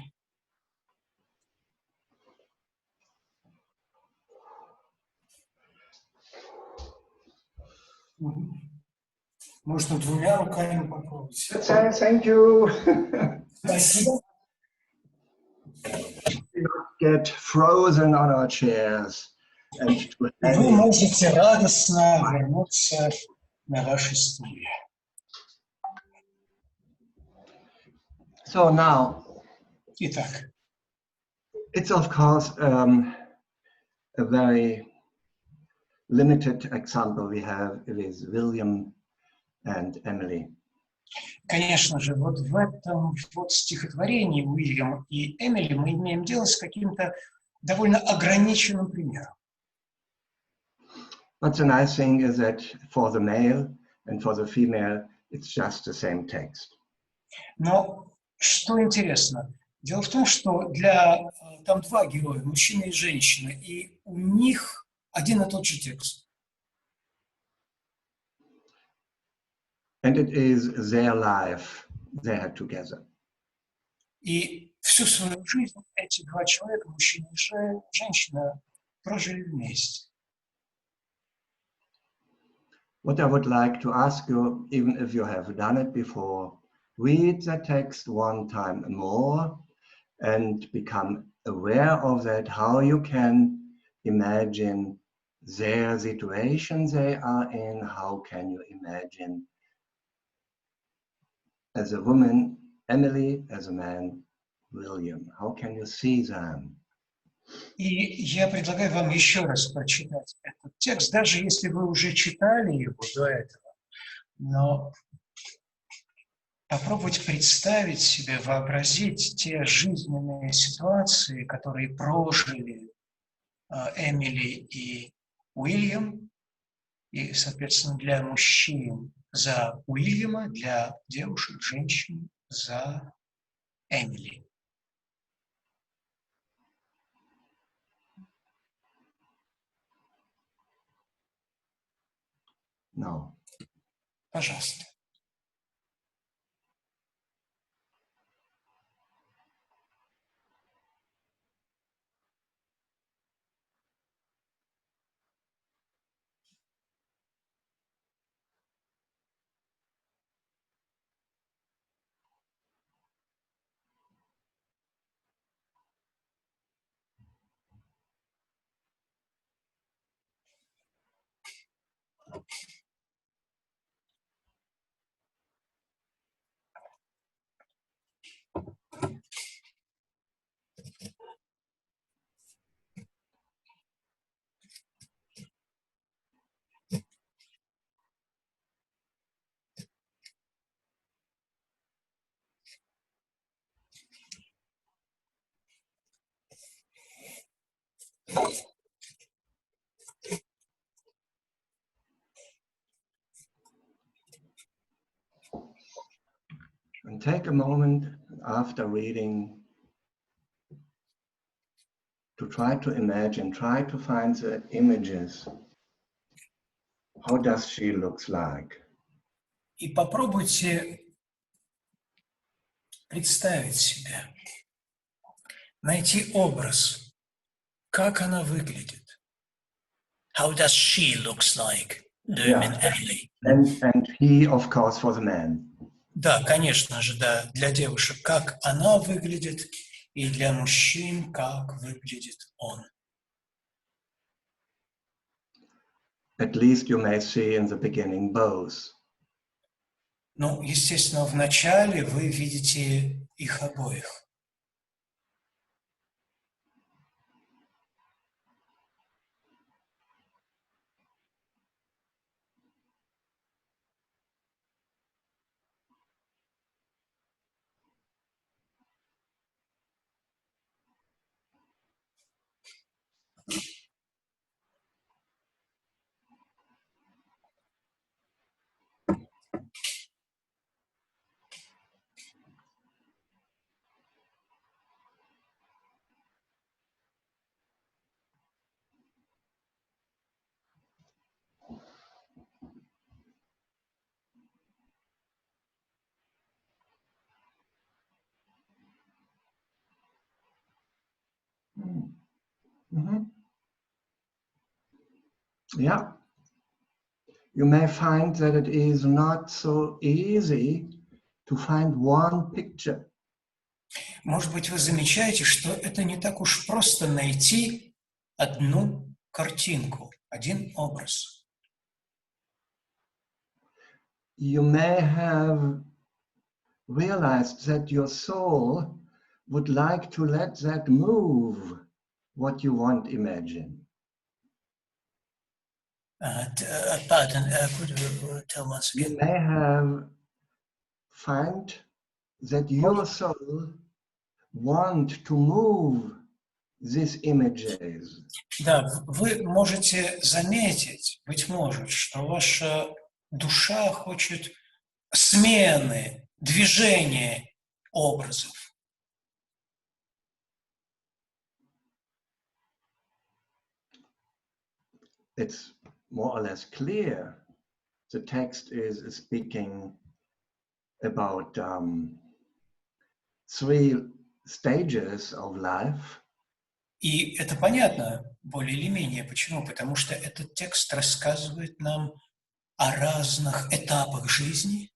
Можно двумя руками попробовать. Thank you. Спасибо. Get frozen on our chairs. Вы можете радостно вернуться на ваши стулья. So now, Итак, it's of course a very limited example we have with William and Emily. конечно же, вот в этом вот стихотворении Уильям и Эмили мы имеем дело с каким-то довольно ограниченным примером. But the nice thing is that for the male and for the female, it's just the same text. Но что интересно, дело в том, что для там два героя, мужчина и женщина, и у них один и тот же текст. And it is their life they had together. И всю свою жизнь эти два человека, мужчина и женщина, прожили вместе. What I would like to ask you, even if you have done it before, read the text one time more and become aware of that, how you can imagine their situation they are in, how can you imagine as a woman, Emily, as a man, William. How can you see them? И я предлагаю вам еще раз прочитать этот текст, даже если вы уже читали его до этого, но попробовать представить себе, вообразить те жизненные ситуации, которые прожили Эмили и Уильям, и, соответственно, для мужчин за Уильяма, для девушек, женщин за Эмили. No. Пожалуйста. And take a moment after reading to try to imagine, try to find the images. How does she look like? И попробуйте представить себе, найти образ, как она выглядит. How does she looks like? Do you Yeah. mean Emily? And he, of course, for the man. Да, конечно же, да. Для девушек, как она выглядит, и для мужчин, как выглядит он. At least you may see in the beginning both. Ну, естественно, в начале вы видите их обоих. Mm-hmm. Yeah. You may find that it is not so easy to find one picture. Может быть, вы замечаете, что это не так уж просто найти одну картинку, один образ. You may have realized that your soul would like to let that move what you want imagine. Pardon, could you tell once You again? may have find that your soul want to move these images. Да, вы можете заметить, быть может, что ваша душа хочет смены, движения образов. It's more or less clear. The text is speaking about three stages of life. И это понятно, более или менее. Почему? Потому что этот текст рассказывает нам о разных этапах жизни.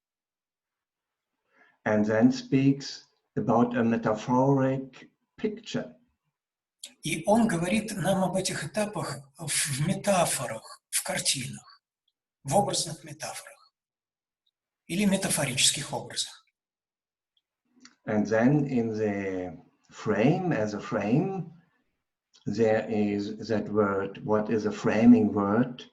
And then speaks about a metaphoric picture. И он говорит нам об этих этапах в метафорах, в картинах, в образных метафорах или метафорических образах. And then in the frame, as a frame, there is that word. What is a framing word?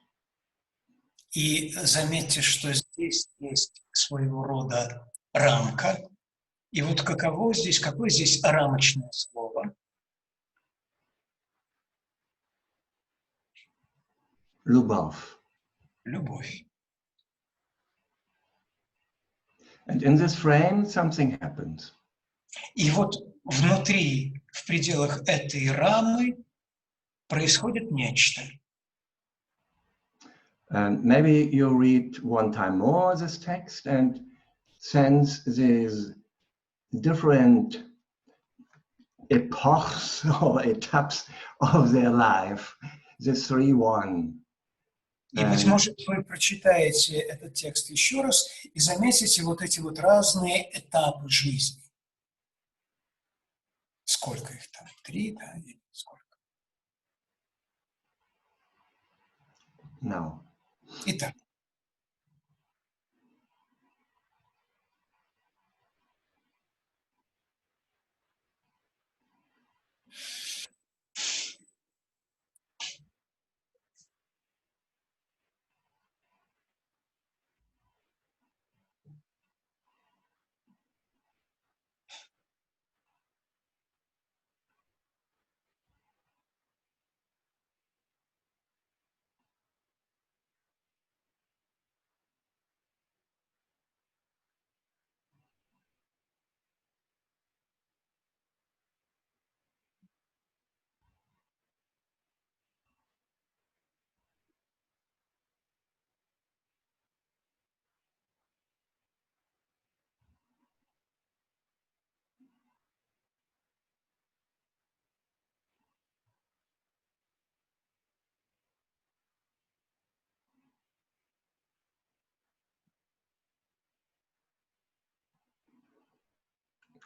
И заметьте, что здесь есть своего рода рамка. И вот каково здесь, какое здесь рамочное слово? Любовь. Любовь. And in this frame, something happens. И вот внутри, в пределах этой рамы происходит нечто. And maybe you read one time more this text and sense these different epochs or etaps of their life, the 3-1. И, быть может, вы прочитаете этот текст еще раз и заметите вот эти вот разные этапы жизни. Сколько их там? 3, да? Или сколько? No. Итак.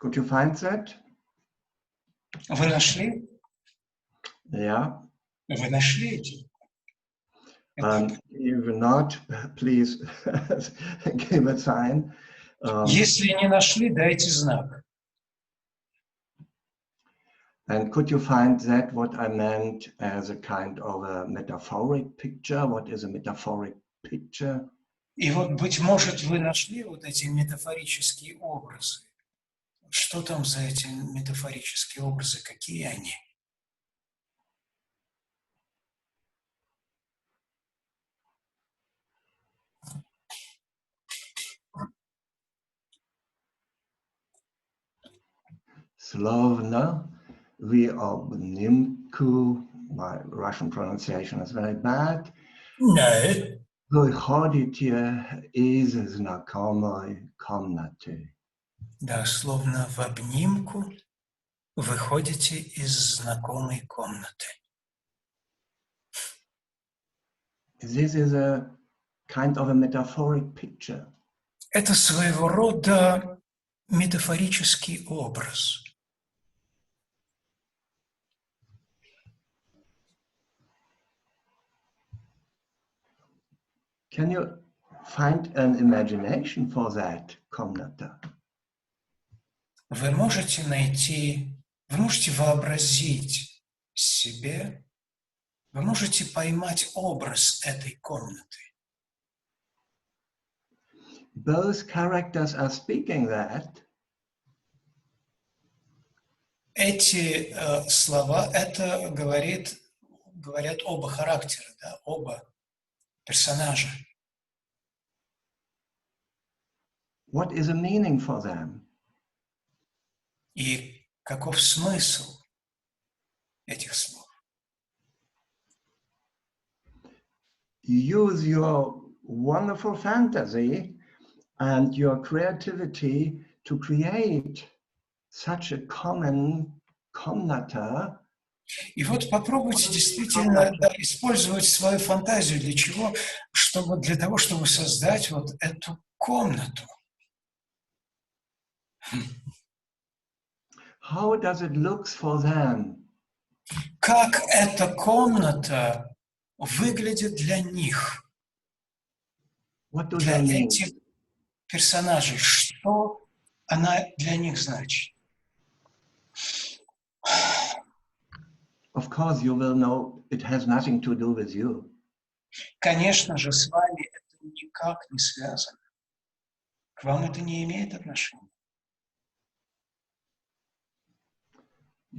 Could you find that? Вы нашли? Yeah. Вы нашли? If not, please give a sign. Если не нашли, дайте знак. And could you find that what I meant as a kind of a metaphoric picture? What is a metaphoric picture? И вот, быть может, вы нашли вот эти метафорические образы. Что там за эти метафорические образы? Какие они? Slovna, we obnimku, my Russian pronunciation is very bad. No. Выходите из знакомой комнаты. Да, словно в обнимку выходите из знакомой комнаты. This is a kind of a metaphoric picture. Это своего рода метафорический образ. Can you find an imagination for that комната? Вы можете вообразить себе, вы можете поймать образ этой комнаты. Both characters are speaking that. Эти слова, это говорят оба характера, да, оба персонажа. What is the meaning for them? И каков смысл этих слов? Use your wonderful fantasy and your creativity to create such a common комната. И вот попробуйте действительно использовать свою фантазию для чего? Для того, чтобы создать вот эту комнату. How does it look for them? Как эта комната выглядит для них? What do Для they mean? этих персонажей. Что она для них значит? Of course, you will know it has nothing to do with you. Конечно же, с вами это никак не связано. К вам это не имеет отношения.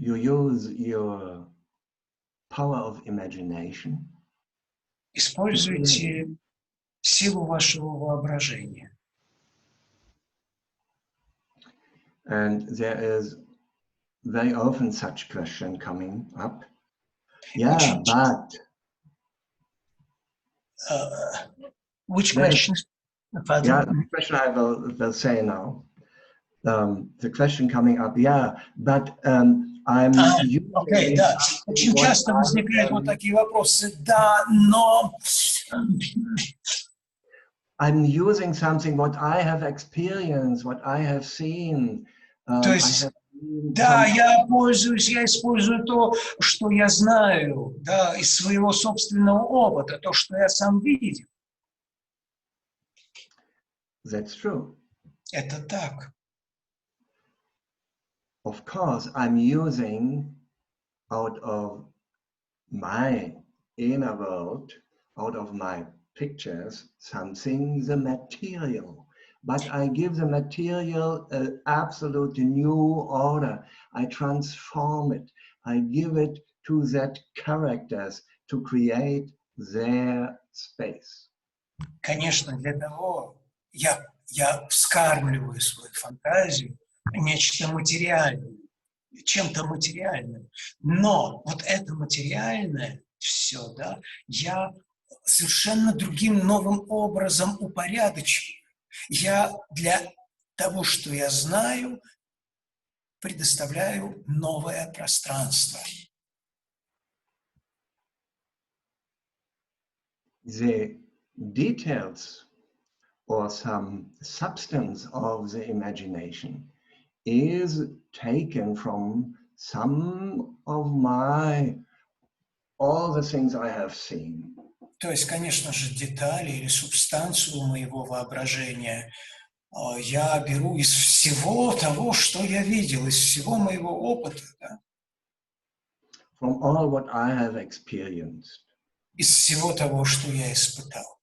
You use your power of imagination. Используйте силу вашего воображения. And there is very often such question coming up. Yeah, but... Which question? Yeah, the question I will say now. The question coming up, yeah, but I'm... Окей, да. Очень часто возникают вот такие вопросы. Да, но... I'm using something what I have experienced, what I have seen. То есть, да, я использую то, что я знаю, да, из своего собственного опыта, то, что я сам видел. That's true. Это так. Of course, I'm using out of my inner world, out of my pictures, something, the material. But I give the material an absolute new order. I transform it. I give it to that characters to create their space. Конечно, для того я вскармливаю свою фантазию нечто материальное, чем-то материальным. Но вот это материальное все, да, я совершенно другим новым образом упорядочиваю. Я для того, что я знаю, предоставляю новое пространство. The details or some substance of the imagination is taken from some of all the things I have seen. То есть, конечно же, детали или субстанцию моего воображения я беру из всего того, что я видел, из всего моего опыта, да? From all what I have experienced. Из всего того, что я испытал.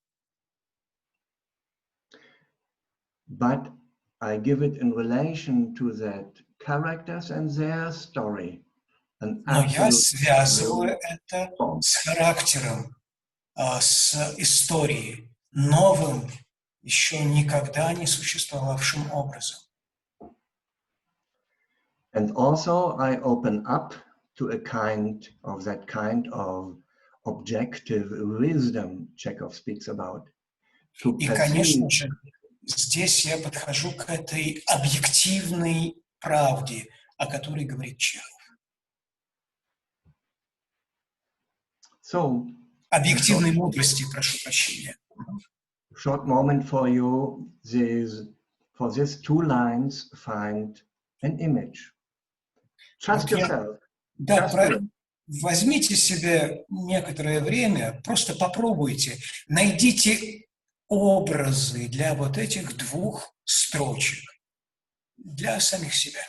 But I give it in relation to that characters and their story. Но я связываю это с характером, с историей, новым, еще никогда не существовавшим образом. And also I open up to a kind of objective wisdom Chekhov speaks about. И, конечно же, здесь я подхожу к этой объективной правде, о которой говорит Чехов. So, объективной мудрости, прошу прощения. Short moment for you. For these two lines, find an image. Trust yourself. Да, возьмите себе некоторое время, просто попробуйте, найдите образы для вот этих двух строчек, для самих себя.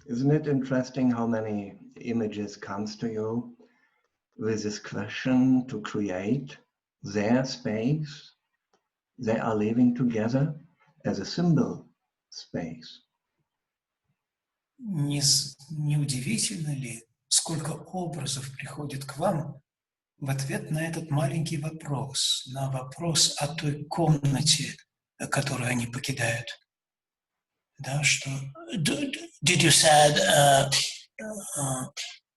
Isn't it interesting how many images comes to you with this question to create their space they are living together as a symbol space? Не удивительно ли, сколько образов приходит к вам в ответ на этот маленький вопрос, на вопрос о той комнате, которую они покидают? Да, что... Did you said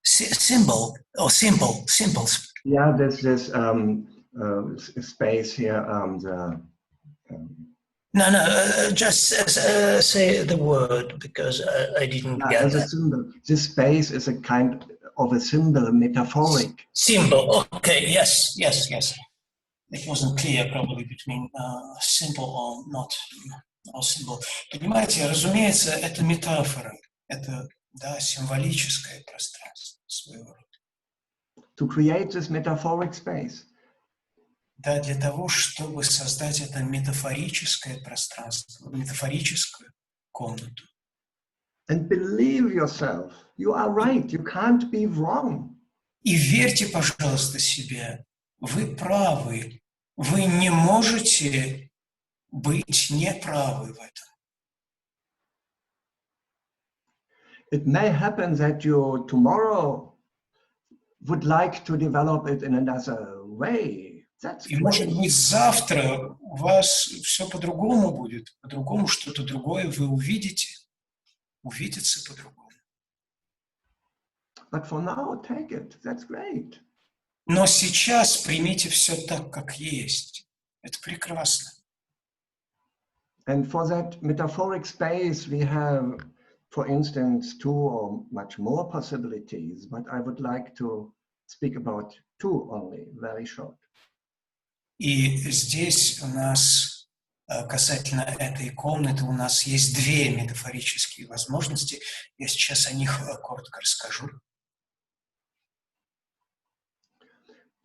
symbol or symbols? Yeah, there's this space here. No, just say the word because I didn't get as that. a symbol. This space is a kind of a symbol, metaphoric. Symbol. Okay. Yes. It wasn't clear probably between symbol or not. Symbol. Понимаете, разумеется, это метафора, это, да, символическое пространство своего рода. To create this metaphoric space. Да, для того, чтобы создать это метафорическое пространство, метафорическую комнату. And believe yourself, you are right, you can't be wrong. И верьте, пожалуйста, себе, вы правы, вы не можете быть неправы в этом. It may happen that you tomorrow would like to develop it in another way. That's И может быть завтра у вас все по-другому будет, по-другому что-то другое вы увидите, увидится по-другому. But for now, take it. That's great. Но сейчас примите все так, как есть. Это прекрасно. And for that metaphoric space, we have for instance, 2 or much more possibilities, but I would like to speak about 2 only, very short. И здесь у нас, касательно этой комнаты, у нас есть 2 метафорические возможности. Я сейчас о них коротко расскажу.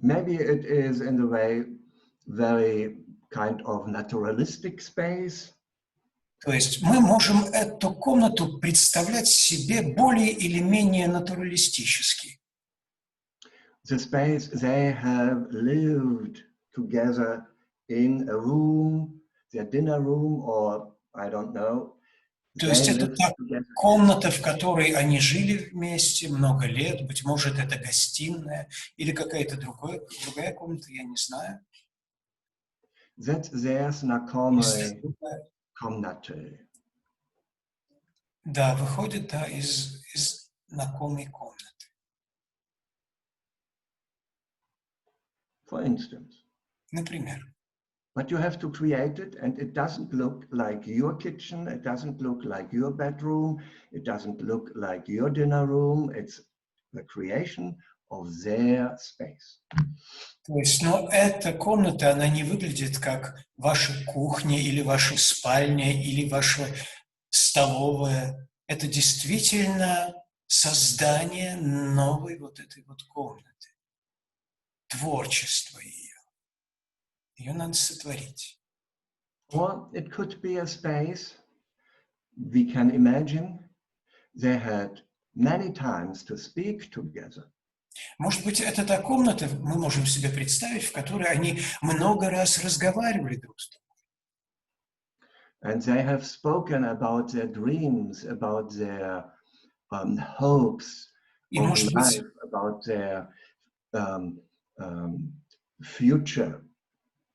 Maybe it is in the way very kind of naturalistic space. То есть мы можем эту комнату представлять себе более или менее натуралистически. The space they have lived together in a room, their dinner room, or I don't know. То есть это та комната, в которой они жили вместе много лет, быть может, это гостиная или какая-то другая комната, я не знаю. That's their знакомая комната. Да, выходит, да, из знакомой комнаты. For instance. Например. But you have to create it, and it doesn't look like your kitchen, it doesn't look like your bedroom, it doesn't look like your dinner room, it's the creation of their space. То есть, но эта комната, она не выглядит как ваша кухня или ваша спальня или ваша столовая. Это действительно создание новой вот этой вот комнаты, творчество ее. Ее надо сотворить. Or it could be a space we can imagine they had many times to speak together. Может быть, это та комната, мы можем себе представить, в которой они много раз разговаривали друг с другом. And they have spoken about their dreams, about their hopes of life, about their future.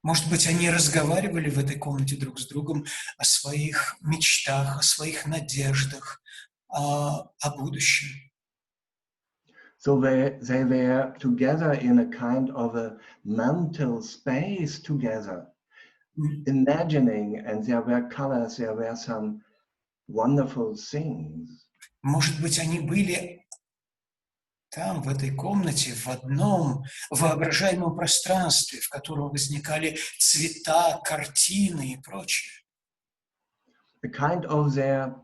Может быть, они разговаривали в этой комнате друг с другом о своих мечтах, о своих надеждах, о будущем. So they were together in a kind of a mental space together, imagining, and there were colors, there were some wonderful things. Может быть, они были там, в этой комнате, в одном воображаемом пространстве, в котором возникали цвета, картины и прочее. A kind of their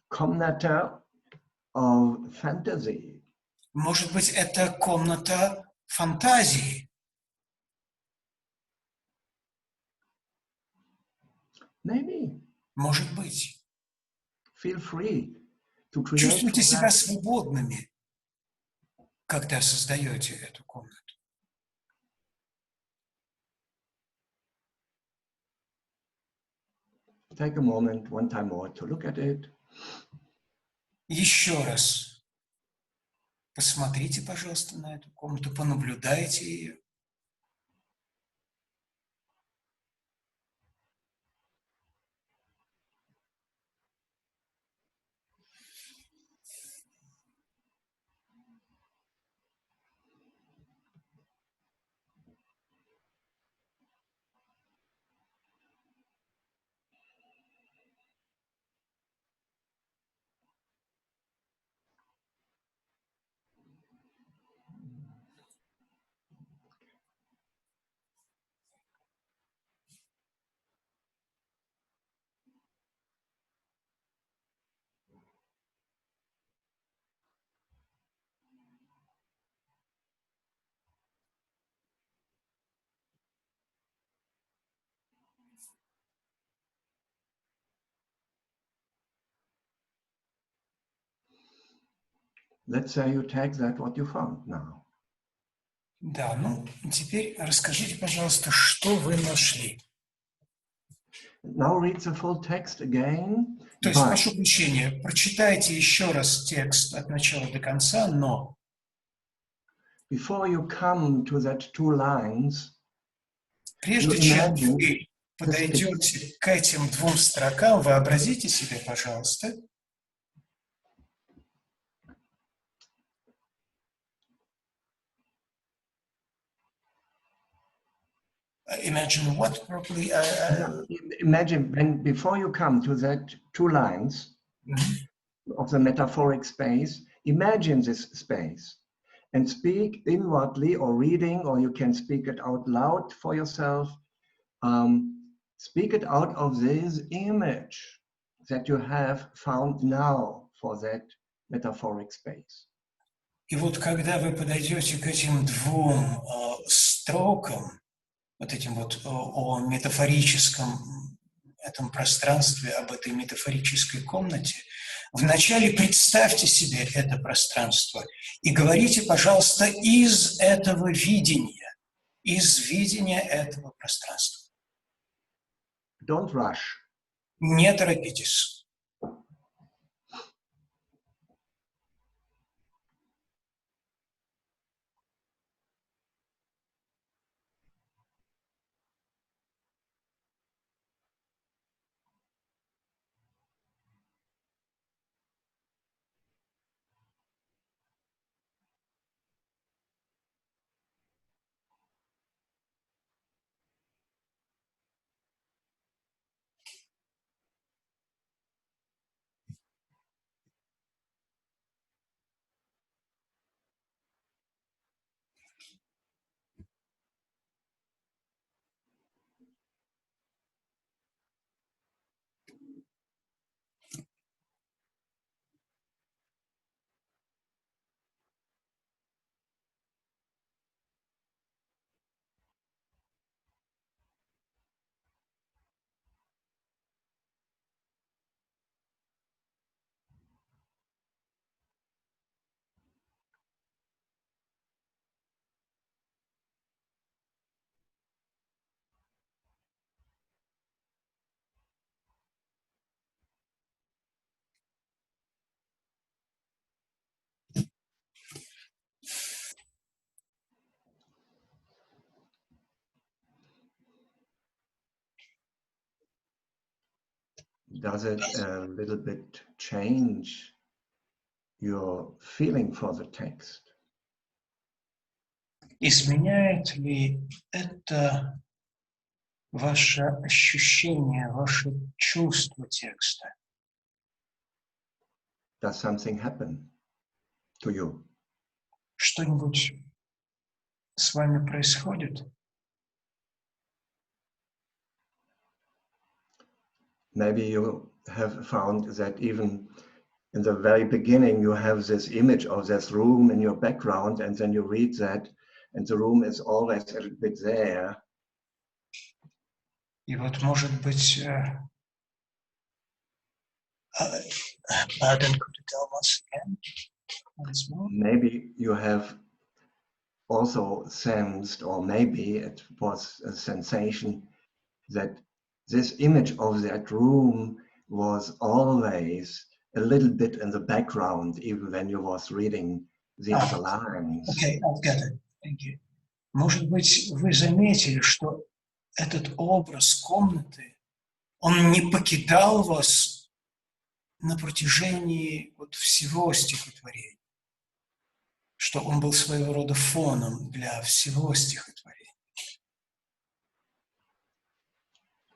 комната of fantasy. Может быть, это комната фантазии. Maybe. Может быть. Feel free to create. Чувствуйте себя свободными, когда создаете эту комнату. Take a moment, one time more, to look at it. Еще раз посмотрите, пожалуйста, на эту комнату, понаблюдайте ее. Let's say you take that what you found now. Да, ну, теперь расскажите, пожалуйста, что вы нашли. Now read the full text again. То есть, прошу прощения, прочитайте еще раз текст от начала до конца, но before you come to that 2 lines, прежде чем вы подойдете к этим 2 строкам, вообразите себе, пожалуйста, imagine what properly? Imagine when before you come to that 2 lines. of the metaphoric space, imagine this space and speak inwardly or reading, or you can speak it out loud for yourself. Speak it out of this image that you have found now for that metaphoric space. И вот когда вы подойдете к этим двум строкам, вот этим вот о метафорическом этом пространстве, об этой метафорической комнате, вначале представьте себе это пространство и говорите, пожалуйста, из этого видения этого пространства. Don't rush. Не торопитесь. Does it a little bit change your feeling for the text? Изменяет ли это ваше ощущение, ваше чувство текста? Does something happen to you? Что-нибудь с вами происходит? Maybe you have found that even in the very beginning you have this image of this room in your background, and then you read that and the room is always a little bit there. И вот, может быть, Pardon, could you tell us again? Once more? Maybe you have also sensed, or maybe it was a sensation, that this image of that room was always a little bit in the background, even when you was reading the other lines. Okay, I've got it. Thank you. Может быть, вы заметили, что этот образ комнаты, он не покидал вас на протяжении вот всего стихотворения, что он был своего рода фоном для всего стихотворения.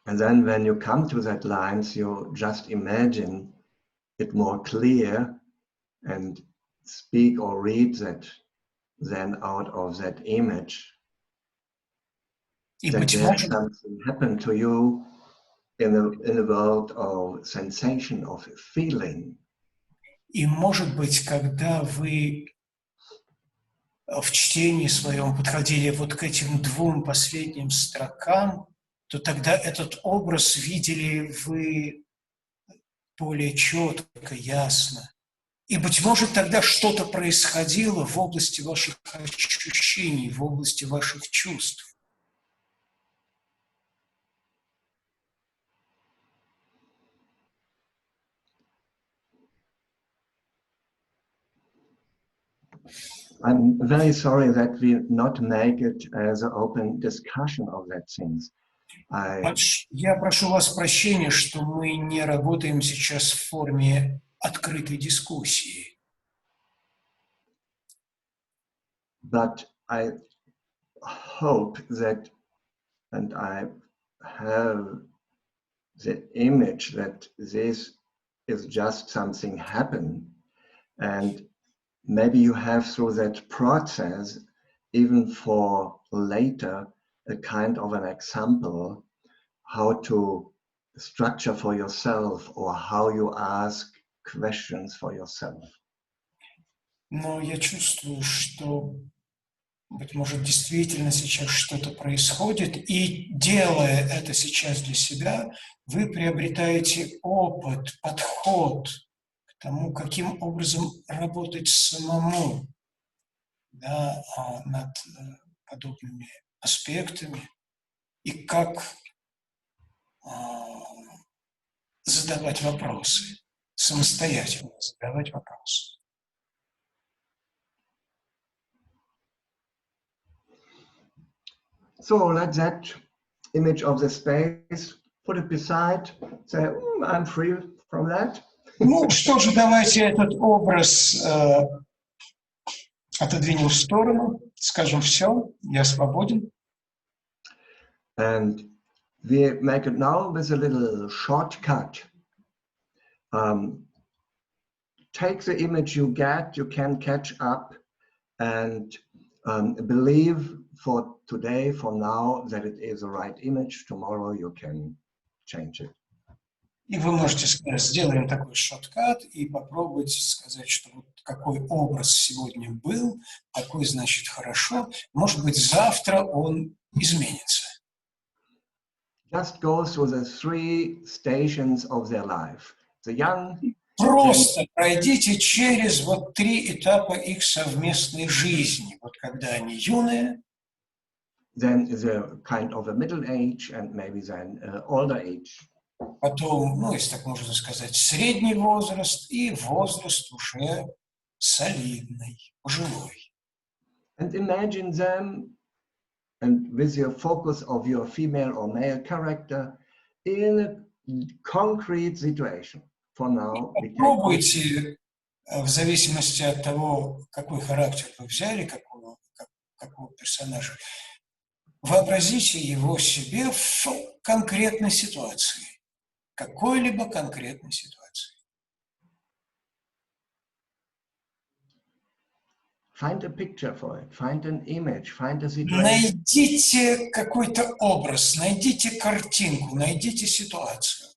And then when you come to that lines, you just imagine it more clear and speak or read that then out of that image. И That быть there's может, something happened to you in the world of sensation, of feeling. и может быть, когда вы в чтении своем подходили вот к этим двум последним строкам, то тогда этот образ видели вы более четко, ясно. И, быть может, тогда что-то происходило в области ваших ощущений, в области ваших чувств. I'm very sorry that we not make it as an open discussion of that things. Я прошу вас прощения, что мы не работаем сейчас в форме открытой дискуссии. But I hope that, and I have the image that this is just something happen. And maybe you have through that process, even for later, a kind of an example how to structure for yourself or how you ask questions for yourself. Но я чувствую, что, быть может, действительно сейчас что-то происходит, и делая это сейчас для себя, вы приобретаете опыт, подход к тому, каким образом работать самому, да, над подобными аспектами, и как задавать вопросы, самостоятельно задавать вопросы. So let that image of the space, put it beside, say, I'm free from that. Ну что же, давайте этот образ отодвинем в сторону, скажем, все, я свободен. And we make it now with a little shortcut. Take the image you get, you can catch up and believe for today, for now, that it is the right image. Tomorrow you can change it. И вы можете сказать, сделаем такой шорткат и попробуйте сказать, что вот какой образ сегодня был, такой значит хорошо. Может быть, завтра он изменится. Just go through the 3 stations of their life. The young. Просто пройдите через вот 3 этапа их совместной жизни. Вот когда они юные. Then the kind of a middle age and maybe then older age. Потом, ну, если так можно сказать, средний возраст и возраст уже солидный, пожилой. And imagine them, and with your focus of your female or male character, in a concrete situation. For now, Попробуйте, в зависимости от того, какой характер вы взяли, какого персонажа, вообразите его себе в конкретной ситуации. Какой-либо конкретной ситуации. Find a picture for it, find an image, find a situation. Найдите какой-то образ, найдите картинку, найдите ситуацию.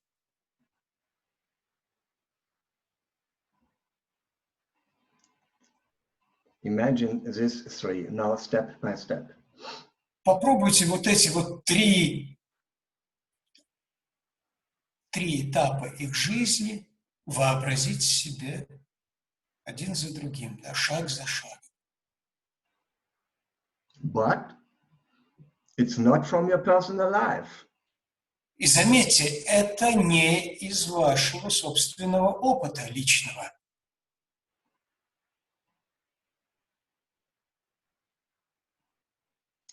Imagine this 3, now step by step. Попробуйте вот эти вот 3 этапа их жизни вообразить себе один за другим, да, шаг за шагом. But it's not from your personal life. И заметьте, это не из вашего собственного опыта личного.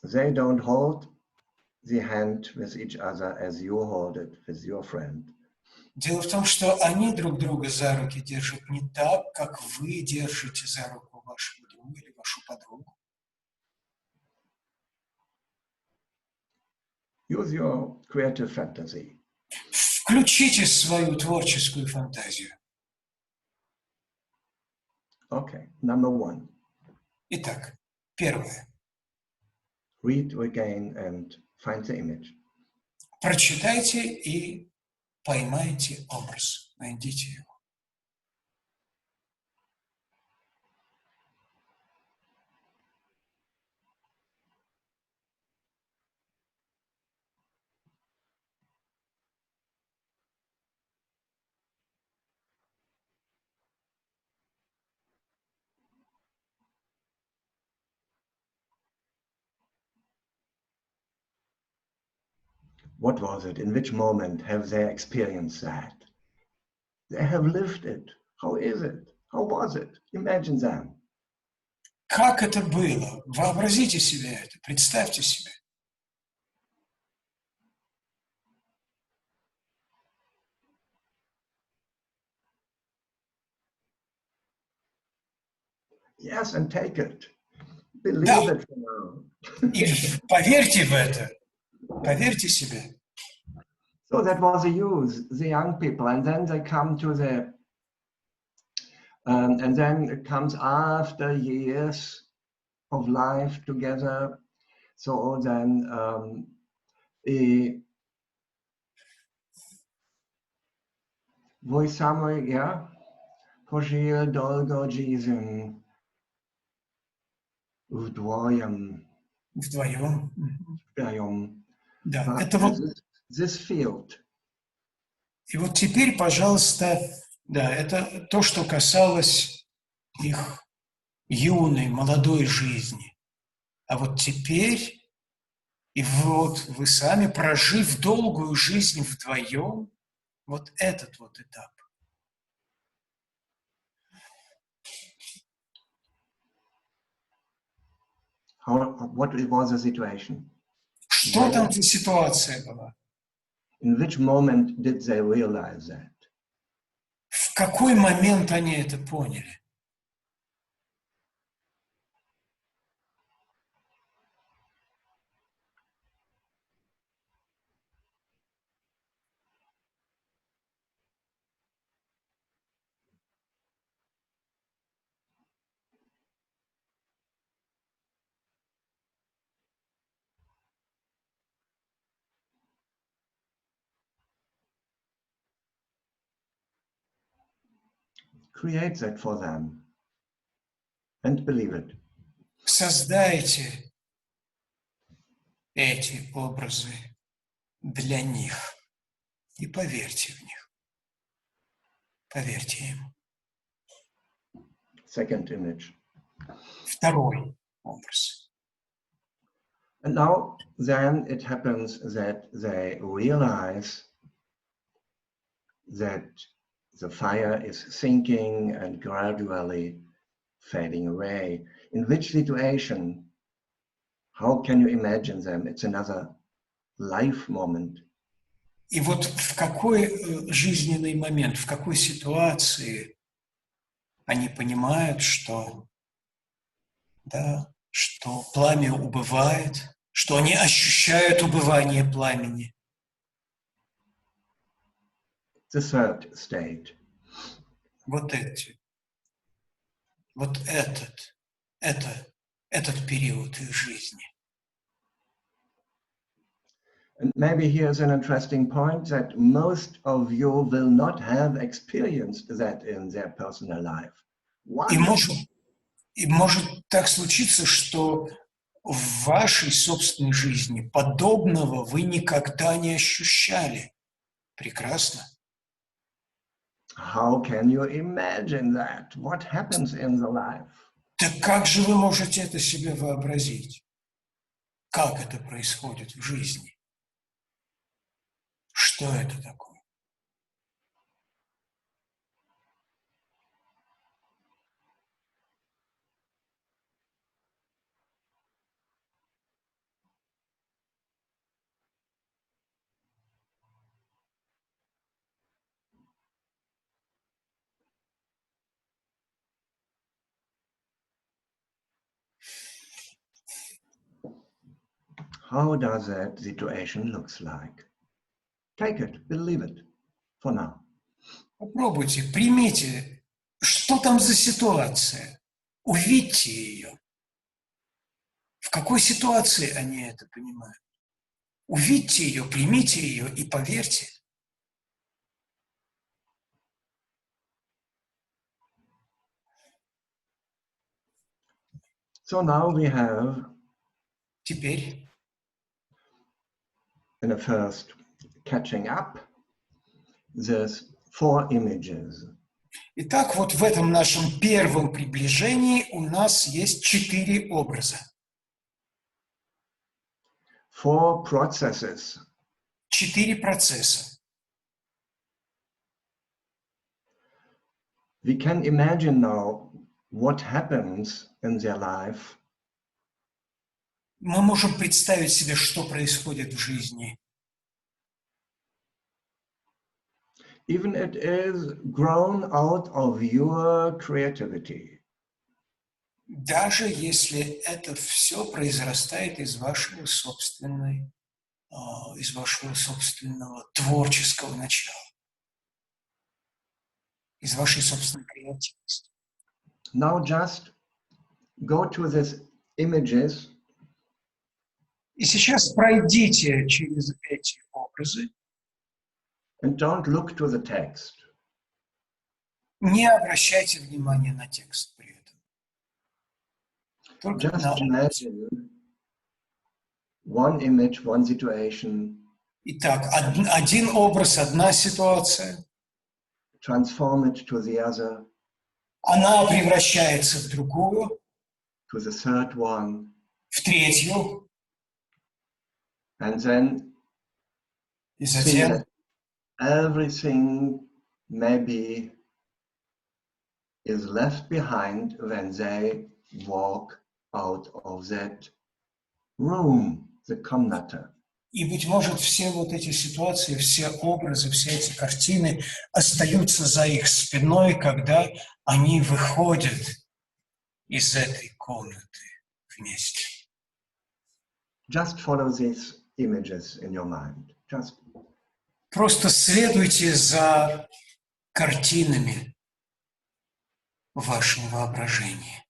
They don't hold the hand with each other as you hold it with your friend. Дело в том, что они друг друга за руки держат не так, как вы держите за руку вашего друга или вашу подругу. Use your creative fantasy. Включите свою творческую фантазию. Okay, number 1. Итак, первое. Read again and find the image. Прочитайте и поймайте образ, найдите его. What was it? In which moment have they experienced that? They have lived it. How is it? How was it? Imagine them. Как это было? Вообразите себе это, представьте себе. Yes, and take it. Believe it for now. И поверьте в это. Поверьте себе. So that was the youth, the young people, and then they come to the, and then it comes after years of life together. So then voi sami, ja, požil dolgo жизнь вдвоем. Вдвоем. Вдвоем. Да, это вот... This field. И вот теперь, пожалуйста, да, это то, что касалось их юной, молодой жизни. А вот теперь, и вот вы сами, прожив долгую жизнь вдвоем, вот этот вот этап. What was the situation? Что там за ситуация была? In which moment did they realize that? В какой момент они это поняли? Create that for them and believe it. Создайте эти образы для них и поверьте в них. Поверьте им. Second image. Второй образ. And now then it happens that they realize that the fire is sinking and gradually fading away. In which situation, how can you imagine them? It's another life moment. И вот в какой жизненный момент, в какой ситуации они понимают, что, да, что пламя убывает, что они ощущают убывание пламени. The third state. Вот этот период их жизни. And maybe here's an interesting point that most of you will not have experienced that in their personal life. И может так случиться, что в вашей собственной жизни подобного вы никогда не ощущали. Прекрасно. How can you imagine that? What happens in the life? Так как же вы можете это себе вообразить? Как это происходит в жизни? Что это такое? How does that situation looks like? Take it, believe it, for now. Попробуйте, примите, что там за ситуация. Увидьте ее. В какой ситуации они это понимают? Увидьте ее, примите ее и поверьте. So now we have Теперь in the first catching up, there's 4 images. Итак, вот в этом нашем первом приближении у нас есть 4 образа. 4 processes. 4 процесса. We can imagine now what happens in their life Мы можем представить себе, что происходит в жизни. even it is grown out of your creativity. Даже если это все произрастает из вашей собственной из вашего собственного творческого начала, из вашей собственной креативности. Now just go to these images. И сейчас пройдите через эти образы, And don't look to the text. не обращайте внимания на текст при этом. Только Just на образ. imagine one image, one situation. Итак, один образ, одна ситуация, Transform it to the other, она превращается в другую, to the third one, в третью, and then и see затем that everything maybe is left behind when they walk out of that room, the komnata. И, быть может, все вот эти ситуации, все образы, все эти картины остаются за их спиной, когда они выходят из этой комнаты вместе. Just follow these images in your mind. Just Просто следуйте за картинами в вашем воображении.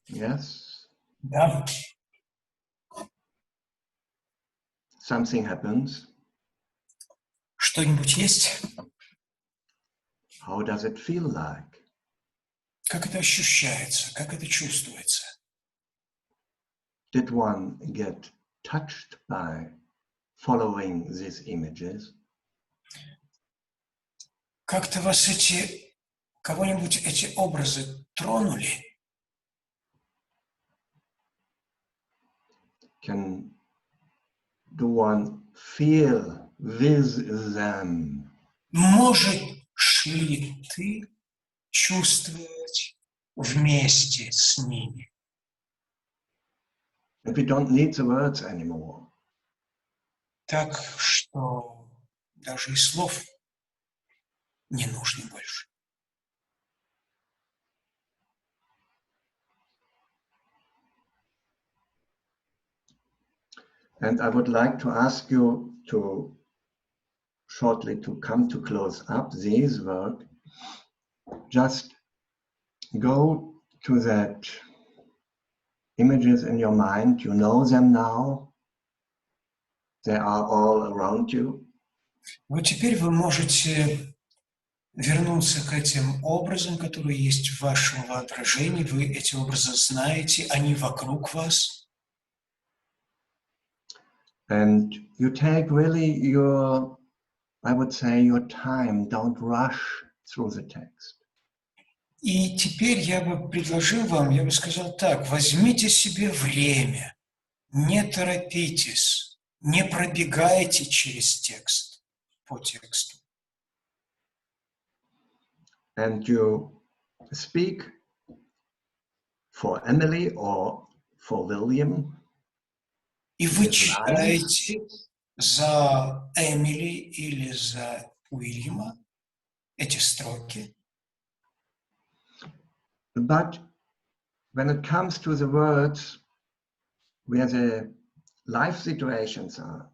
yes, Да? something happens. Что-нибудь есть? How does it feel like? Как это ощущается? Как это чувствуется? Did one get touched by following these images? Как-то вас кого-нибудь эти образы тронули? Do one feel with them? Можешь ли ты чувствовать вместе с ними? And we don't need the words anymore. Так что даже и слов не нужно больше. And I would like to ask you to shortly to come to close up this work. Just go to that images in your mind. You know them now. They are all around you. Вот теперь вы можете вернуться к этим образам, которые есть в вашем воображении. Вы эти образы знаете, они вокруг вас. And you take really your, I would say, your time. Don't rush through the text. И теперь я бы предложил вам, я бы сказал так, возьмите себе время, не торопитесь, не пробегайте через текст, по тексту. And you speak for Emily or for William. И вы читаете за Эмили или за Уильяма эти строки. But when it comes to the words where the life situations are,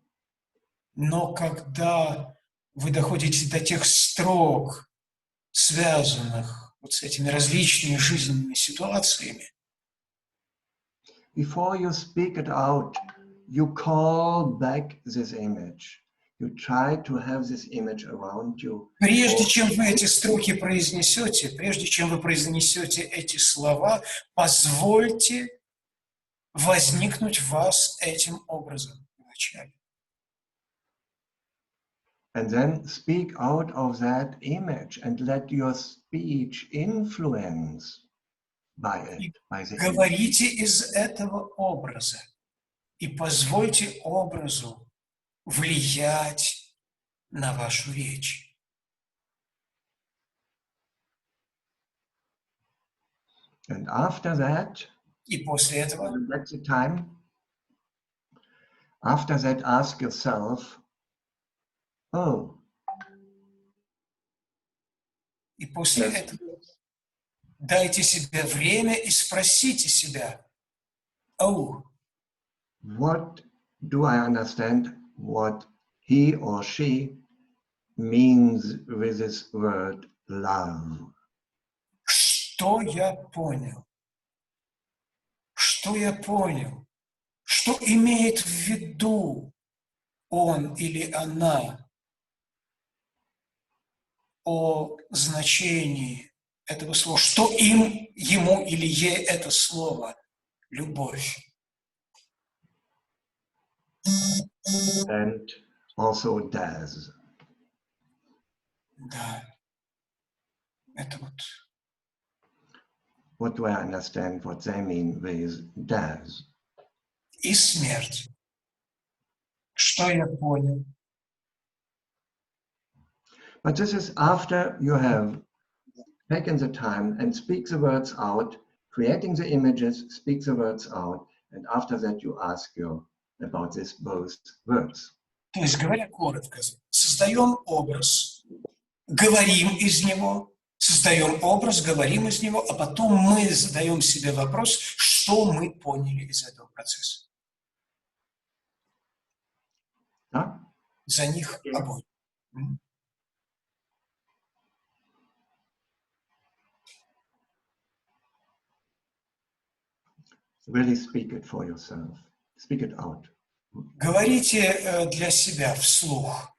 Но когда вы доходите до тех строк, связанных вот с этими различными жизненными ситуациями, before you speak it out, you call back this image. You try to have this image around you. прежде чем вы эти строки произнесете, прежде чем вы произнесете эти слова, позвольте возникнуть в вас этим образом вначале. And then speak out of that image and let your speech influence by it, by the image. Говорите из этого образа и позвольте образу влиять на вашу речь. And after that, И после этого, that's the time. After that, ask yourself, oh, и после этого дайте себе время и спросите себя, what do I understand what he or she means with this word love? что я понял? Что я понял? Что имеет в виду он или она о значении этого слова? Что ему или ей это слово? Любовь. And also does. Да. Это вот. What do I understand what they mean with does? И смерть. Что я понял? But this is after you have taken the time and speak the words out, creating the images, speak the words out, and after that you ask you about these both words. То есть, говоря коротко, создаем образ, говорим из него, создаем образ, говорим из него, а потом мы задаем себе вопрос, что мы поняли из этого процесса. Да? За них обоих. Really speak it for yourself. Speak it out. Говорите для себя вслух.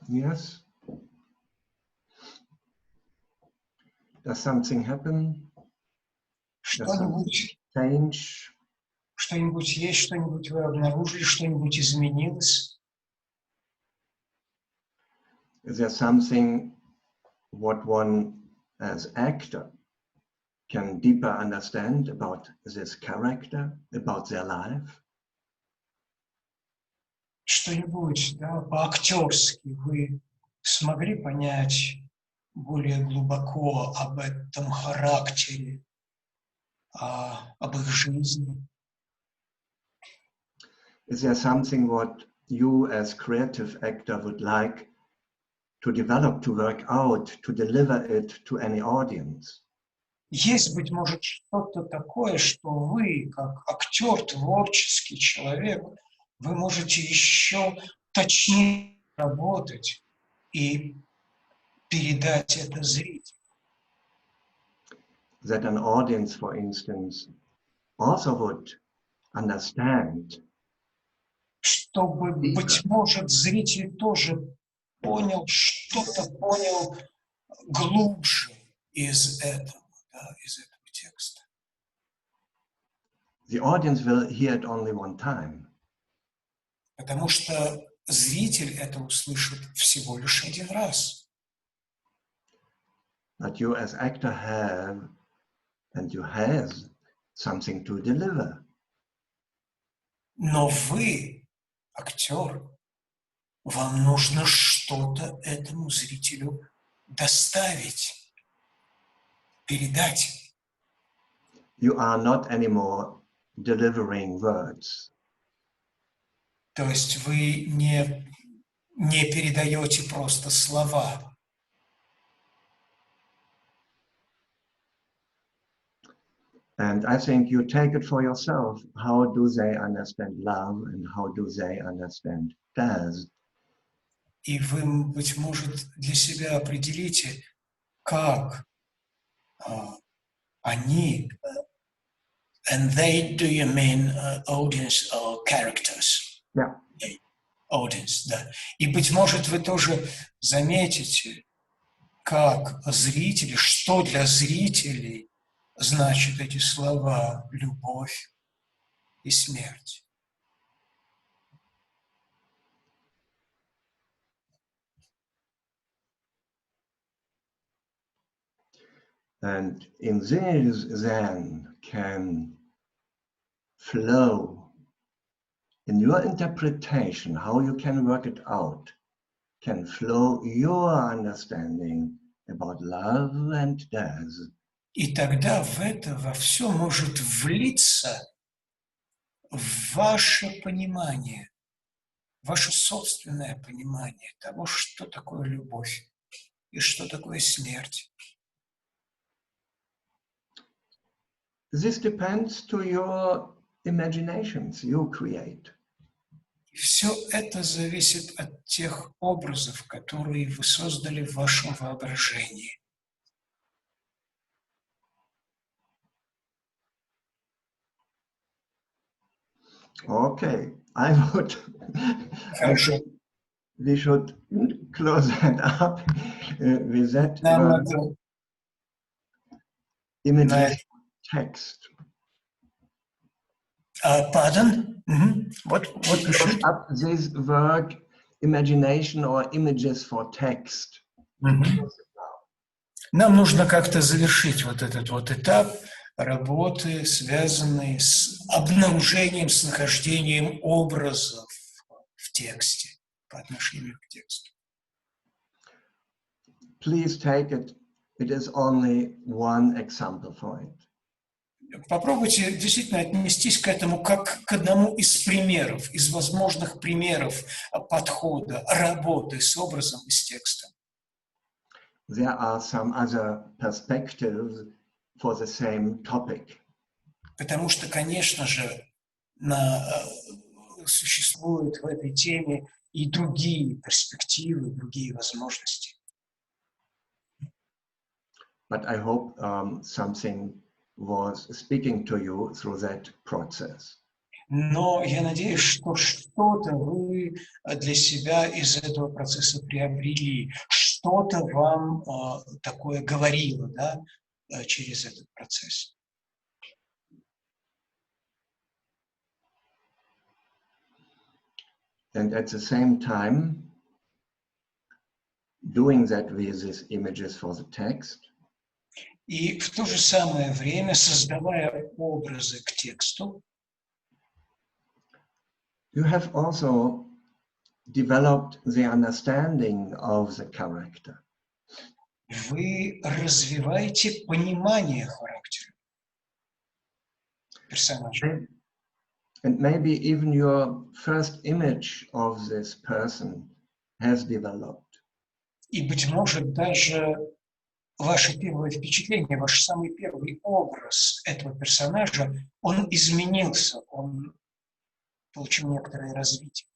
Yes? Does something happen? Does something change? Что-нибудь есть, что-нибудь вы обнаружили, что-нибудь изменилось? Is there something what one as actor can deeper understand about this character, about their life? Что-нибудь, да, по-актерски вы смогли понять более глубоко об этом характере, об их жизни? Is there something what you as creative actor would like to develop, to work out, to deliver it to any audience? Есть, быть может, что-то такое, что вы, как актер, творческий человек, вы можете еще точнее работать и передать это зрителю. That an audience, for instance, also would understand. Чтобы, быть может, зритель тоже понял, что-то понял глубже из этого, да, из этого текста. The audience will hear it only one time. Потому что зритель это услышит всего лишь один раз. But you as actor have, and you has, something to deliver. Но вы, актер, вам нужно что-то этому зрителю доставить, передать. You are not anymore delivering words. То есть вы не передаете просто слова. And I think you take it for yourself. How do they understand love and how do they understand does? И вы, быть может, для себя определите, как они, and they, do you mean audience or characters? Yeah. Audience, да. И, быть может, вы тоже заметите, как зрители, что для зрителей значат эти слова «любовь» и «смерть». And in this then can flow in your interpretation, how you can work it out, can flow your understanding about love and death. И тогда в это во все может влиться ваше понимание, ваше собственное понимание того, что такое любовь и что такое смерть. This depends to your imaginations you create. И все это зависит от тех образов, которые вы создали в вашем воображении. Okay, I think we should close that up with that images text. Pardon? What we should? Up this work, imagination or images for text. Нам нужно как-то завершить вот этот вот этап работы, связанный с обнаружением, с нахождением образов в тексте, по отношению к тексту. Please take it. It is only one example for it. Попробуйте действительно отнестись к этому как к одному из примеров, из возможных примеров подхода, работы с образом и с текстом. There are some other perspectives for the same topic. Потому что, конечно же, существуют в этой теме и другие перспективы, другие возможности. But I hope something was speaking to you through that process. Но я надеюсь, что что-то вы для себя из этого процесса приобрели, что-то вам такое говорило, да, через этот процесс. And at the same time, doing that with these images for the text, и в то же самое время, создавая образы к тексту, you have also developed the understanding of the character. вы развиваете понимание характера персонажа. And maybe even your first image of this person has developed. И, быть может, даже ваше первое впечатление, ваш самый первый образ этого персонажа, он изменился, он получил некоторое развитие.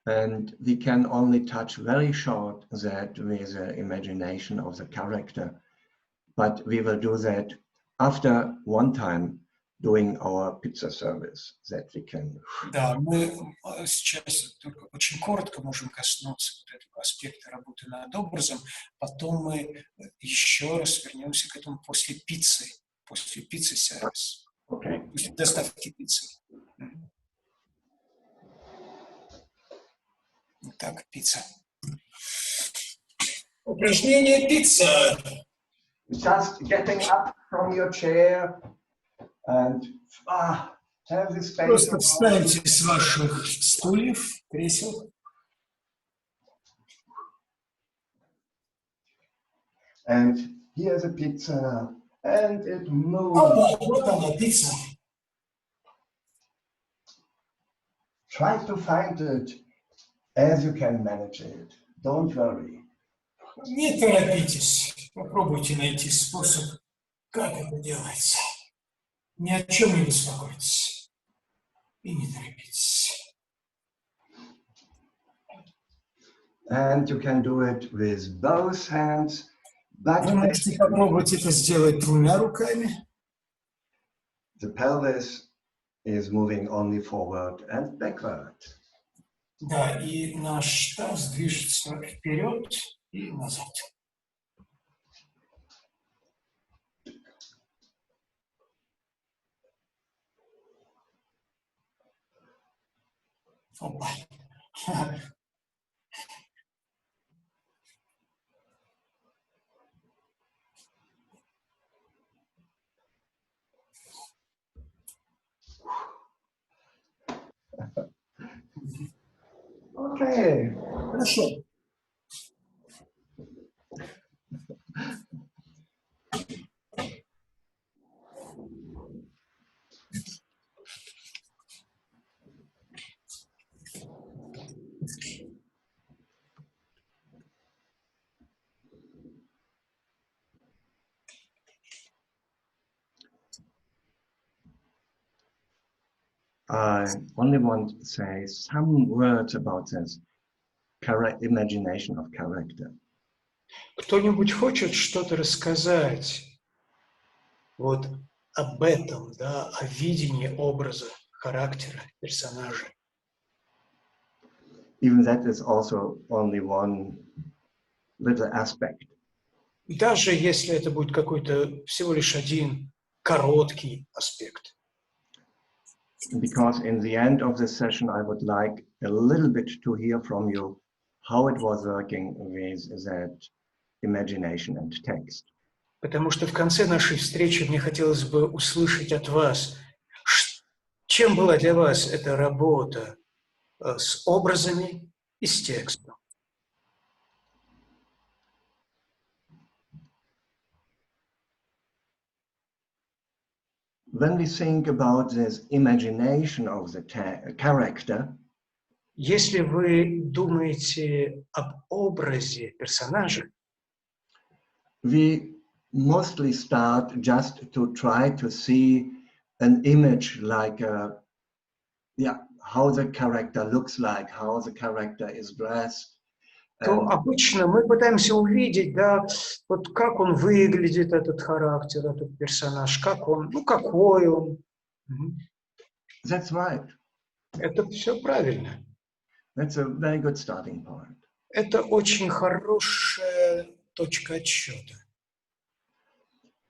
And we can only touch very short that with the imagination of the character, but we will do that after one time doing our pizza service, that we can. Да, мы сейчас только очень коротко можем коснуться вот этого аспекта работы над образом, потом мы еще раз вернемся к этому после пиццы сервис, после доставки пиццы. Итак, пицца. Упражнение пицца. Just getting up from your chair and have this space. Просто встаньте с ваших стульев, кресел. And here's a pizza, and it moves. Вот она, пицца. Try to find it as you can manage it. Don't worry. Не торопитесь. Попробуйте найти способ, как это делается. Ни о чем не беспокойтесь. И не торопитесь. And you can do it with both hands. But вы можете попробовать это сделать двумя руками. The pelvis is moving only forward and backward. Да, и наш таз движется вперед и назад. Опа. Okay. Хорошо. I only want to say some words about this imagination of character. Кто-нибудь хочет что-то рассказать вот об этом, да, о видении образа, характера, персонажа? Even that is also only one little aspect. Даже если это будет какой-то всего лишь один короткий аспект. Because in the end of this session, I would like a little bit to hear from you how it was working with that imagination and text. Потому что в конце нашей встречи мне хотелось бы услышать от вас, чем была для вас эта работа с образами и с текстом. When we think about this imagination of the character, если вы думаете об образе персонажа, we mostly start just to try to see an image like how the character looks like, how the character is dressed. то обычно мы пытаемся увидеть, да, вот как он выглядит, этот характер, этот персонаж, как он, ну какой он, That's right. Это все правильно. That's a very good starting point. Это очень хорошая точка отсчета.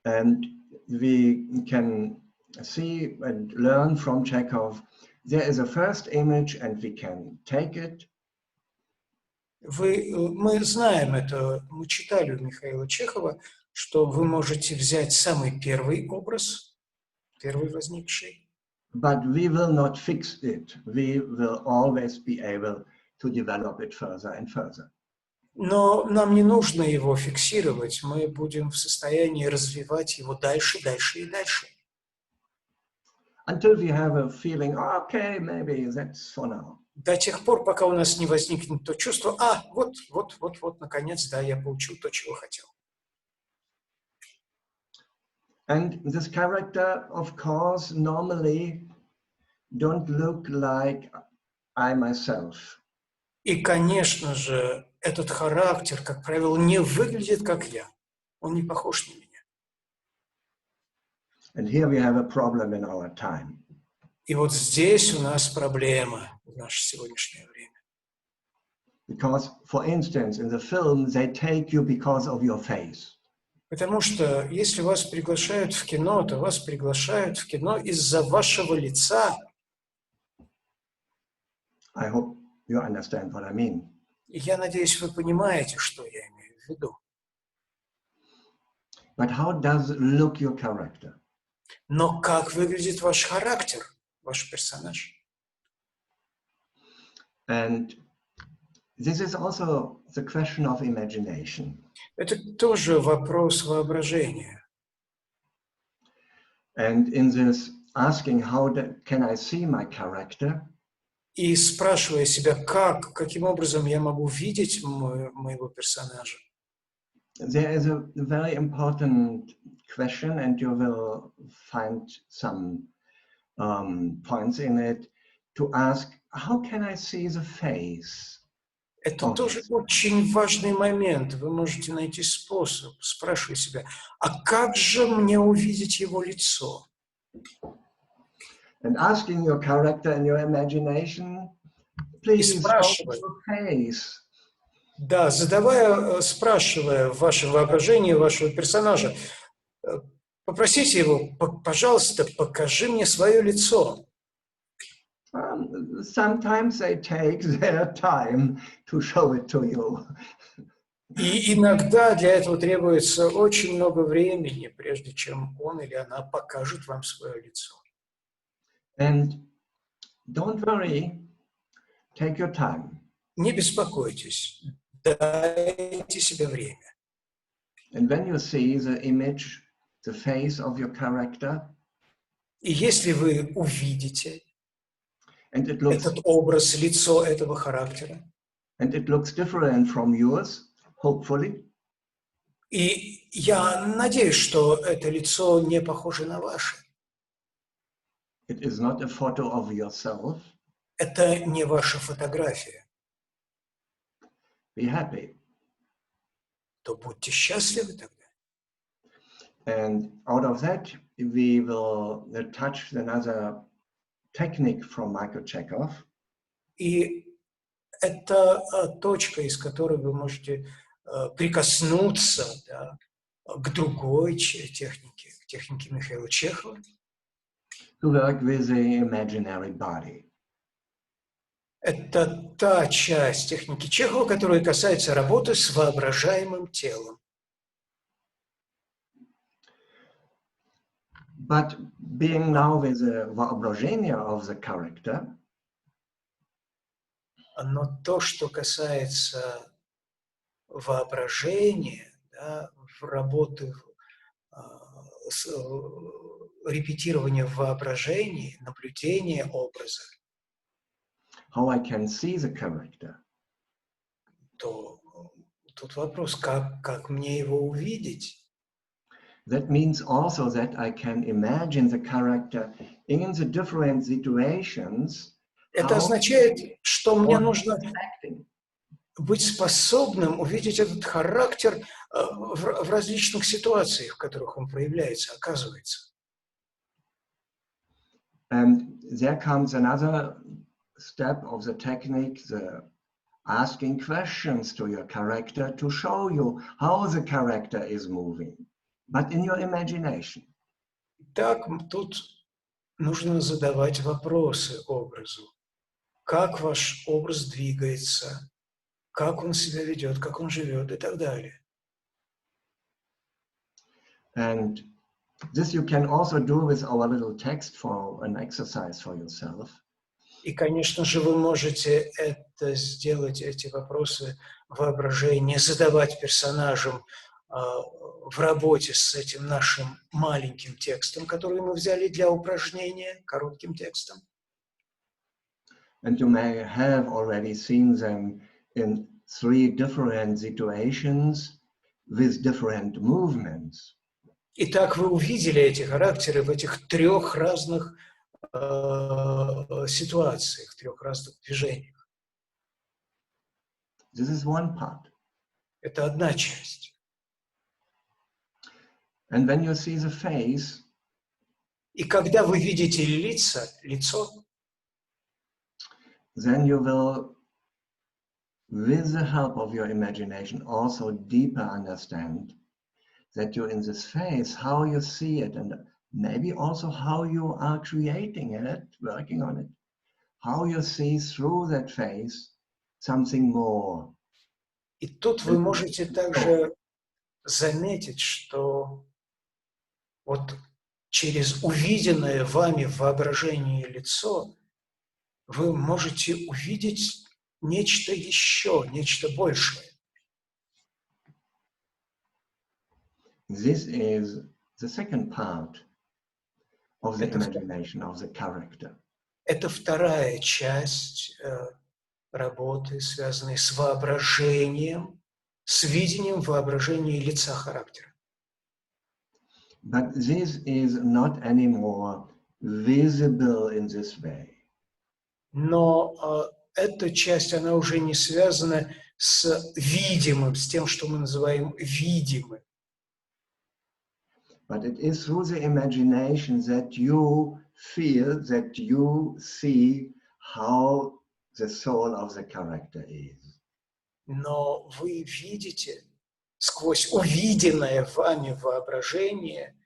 And we can see and learn from Chekhov, there is a first image and we can take it. Мы знаем это, мы читали у Михаила Чехова, что вы можете взять самый первый образ, первый возникший. But we will not fix it. We will always be able to develop it further and further. Но нам не нужно его фиксировать, мы будем в состоянии развивать его дальше, дальше и дальше. Until we have a feeling, oh, okay, maybe that's for now. До тех пор, пока у нас не возникнет то чувство, вот, наконец, да, я получил то, чего хотел. And this character, of course, normally don't look like I myself. И, конечно же, этот характер, как правило, не выглядит как я. Он не похож на меня. And here we have a problem in our time. И вот здесь у нас проблема в наше сегодняшнее время. Because, for instance, in the film, they take you because of your face. Потому что если вас приглашают в кино, то вас приглашают в кино из-за вашего лица. I hope you understand what I mean. И я надеюсь, вы понимаете, что я имею в виду. But how does look your character? Но как выглядит ваш характер, ваш персонаж? And this is also the question of imagination. Это тоже вопрос воображения. And in this asking, can I see my character? И спрашивая себя, каким образом я могу видеть моего персонажа? There is a very important question, and you will find some points in it to ask, how can I see the face? Это тоже очень важный момент. Вы можете найти способ, спрашивая себя, а как же мне увидеть его лицо? And asking your character and your imagination, please focus on your face. Да, спрашивая в вашем воображении вашего персонажа, попросите его, пожалуйста, покажи мне свое лицо. Sometimes they take their time to show it to you. И иногда для этого требуется очень много времени, прежде чем он или она покажет вам свое лицо. And don't worry, take your time. Не беспокойтесь, дайте себе время. And when you see the image, the face of your character, и если вы увидите and it looks, этот образ, лицо этого характера, and it looks different from yours, hopefully, и я надеюсь, что это лицо не похоже на ваше. It is not a photo of yourself. Это не ваша фотография. Be happy. То будьте счастливы тогда. And out of that, we will touch another technique from Michael Chekov. И это точка, из которой вы можете прикоснуться, да, к другой технике, к технике Михаила Чехова. To work with the imaginary body. Это та часть техники Чехова, которая касается работы с воображаемым телом. But being now with the воображения of the character, но то, что касается воображения, да, работы, репетирования в воображении, наблюдения образа, how I can see the character. То тут вопрос, как мне его увидеть? That means also that I can imagine the character in the different situations. Это означает, что мне нужно быть способным увидеть этот характер в различных ситуациях, в которых он проявляется, оказывается. And there comes another step of the technique, the asking questions to your character to show you how the character is moving, but in your imagination. Так, тут нужно задавать вопросы образу. Как ваш образ двигается, как он себя ведет, как он живет и так далее. And this you can also do with our little text for an exercise for yourself. И, конечно же, вы можете это сделать, эти вопросы воображения, задавать персонажам в работе с этим нашим маленьким текстом, который мы взяли для упражнения, коротким текстом. And you may have already seen them in 3 different situations with different movements. Итак, вы увидели эти характеры в этих 3 разных ситуациях, 3 разных движениях. This is one part. Это одна часть. And when you see the face, И когда вы видите лицо, then you will, with the help of your imagination, also deeper understand that you in this face, how you see it, and maybe also how you are creating it, working on it, how you see through that face something more. и тут вы можете также заметить, что вот через увиденное вами в воображении лицо вы можете увидеть нечто еще, нечто большее. This is the second part of the imagination of the character. Это вторая часть работы, связанной с воображением, с видением воображения лица характера. But this is not anymore visible in this way. Но эта часть, она уже не связана с видимым, с тем, что мы называем видимым. But it is through the imagination that you feel, that you see how the soul of the character is. Но вы видите, сквозь увиденное вами воображение,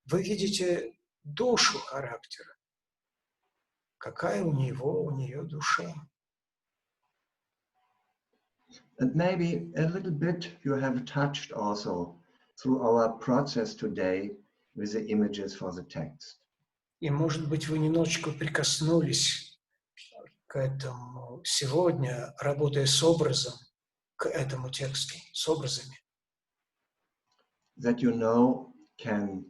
вы видите душу характера. Какая у нее душа. And maybe a little bit you have touched also through our process today with the images for the text. И, может быть, вы немножечко прикоснулись к этому сегодня, работая с образом, к этому тексту, с образами. That you know can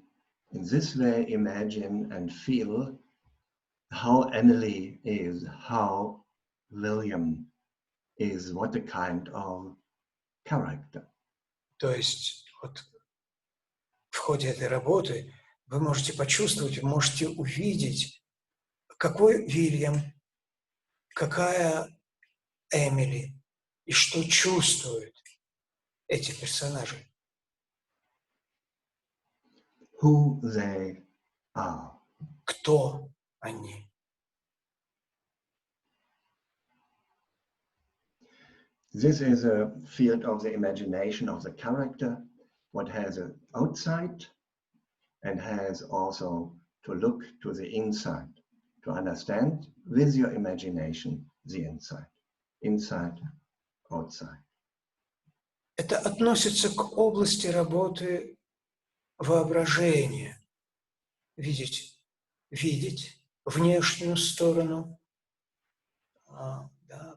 in this way imagine and feel how Emily is, how William is, what a kind of character. То есть вот в ходе этой работы вы можете почувствовать, вы можете увидеть, какой Вильям, какая Эмили и что чувствуют эти персонажи. Who they are. Кто они. This is a field of the imagination of the character, what has an outside and has also to look to the inside, to understand with your imagination the inside. Inside, outside. Это относится к области работы воображения. Видеть внешнюю сторону,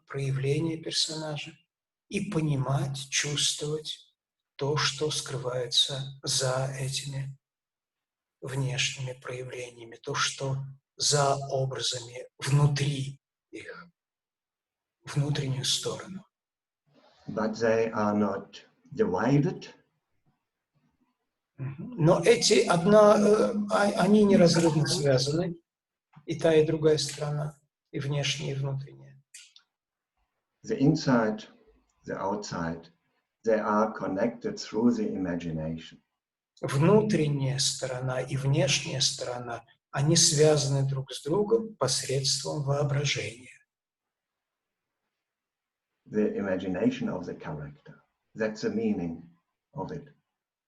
проявление персонажа и понимать, чувствовать то, что скрывается за этими внешними проявлениями, то, что за образами внутри их, внутреннюю сторону. But they are not divided. Но они неразрывно связаны, и та, и другая сторона, и внешняя, и внутренняя. The inside, the outside, they are connected through the imagination. Внутренняя сторона и внешняя сторона, Они связаны друг с другом посредством воображения. The imagination of the character. That's the meaning of it.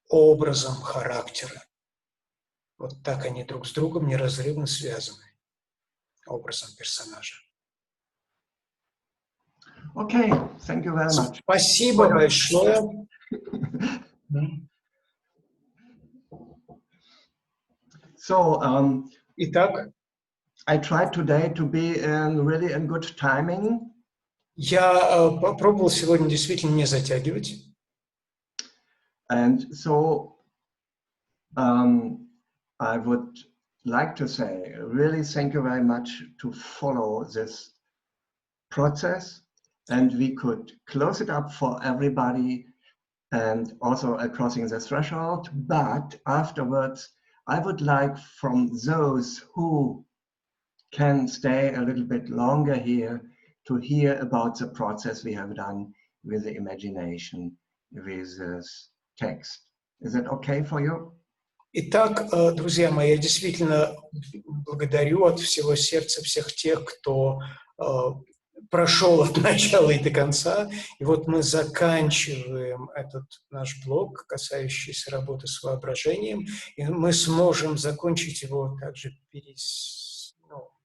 Образом характера. Вот так они друг с другом неразрывно связаны. Образом персонажа. Okay, thank you very much. Спасибо большое. So, Итак, I tried today to be really in good timing. я попробовал сегодня действительно не затягивать. And so, I would like to say, really thank you very much to follow this process, and we could close it up for everybody and also crossing the threshold. But afterwards, I would like from those who can stay a little bit longer here to hear about the process we have done with the imagination, with this text. Is that okay for you? Итак, друзья мои, я действительно благодарю от всего сердца всех тех, кто прошел от начала и до конца. И вот мы заканчиваем этот наш блок, касающийся работы с воображением, и мы сможем закончить его также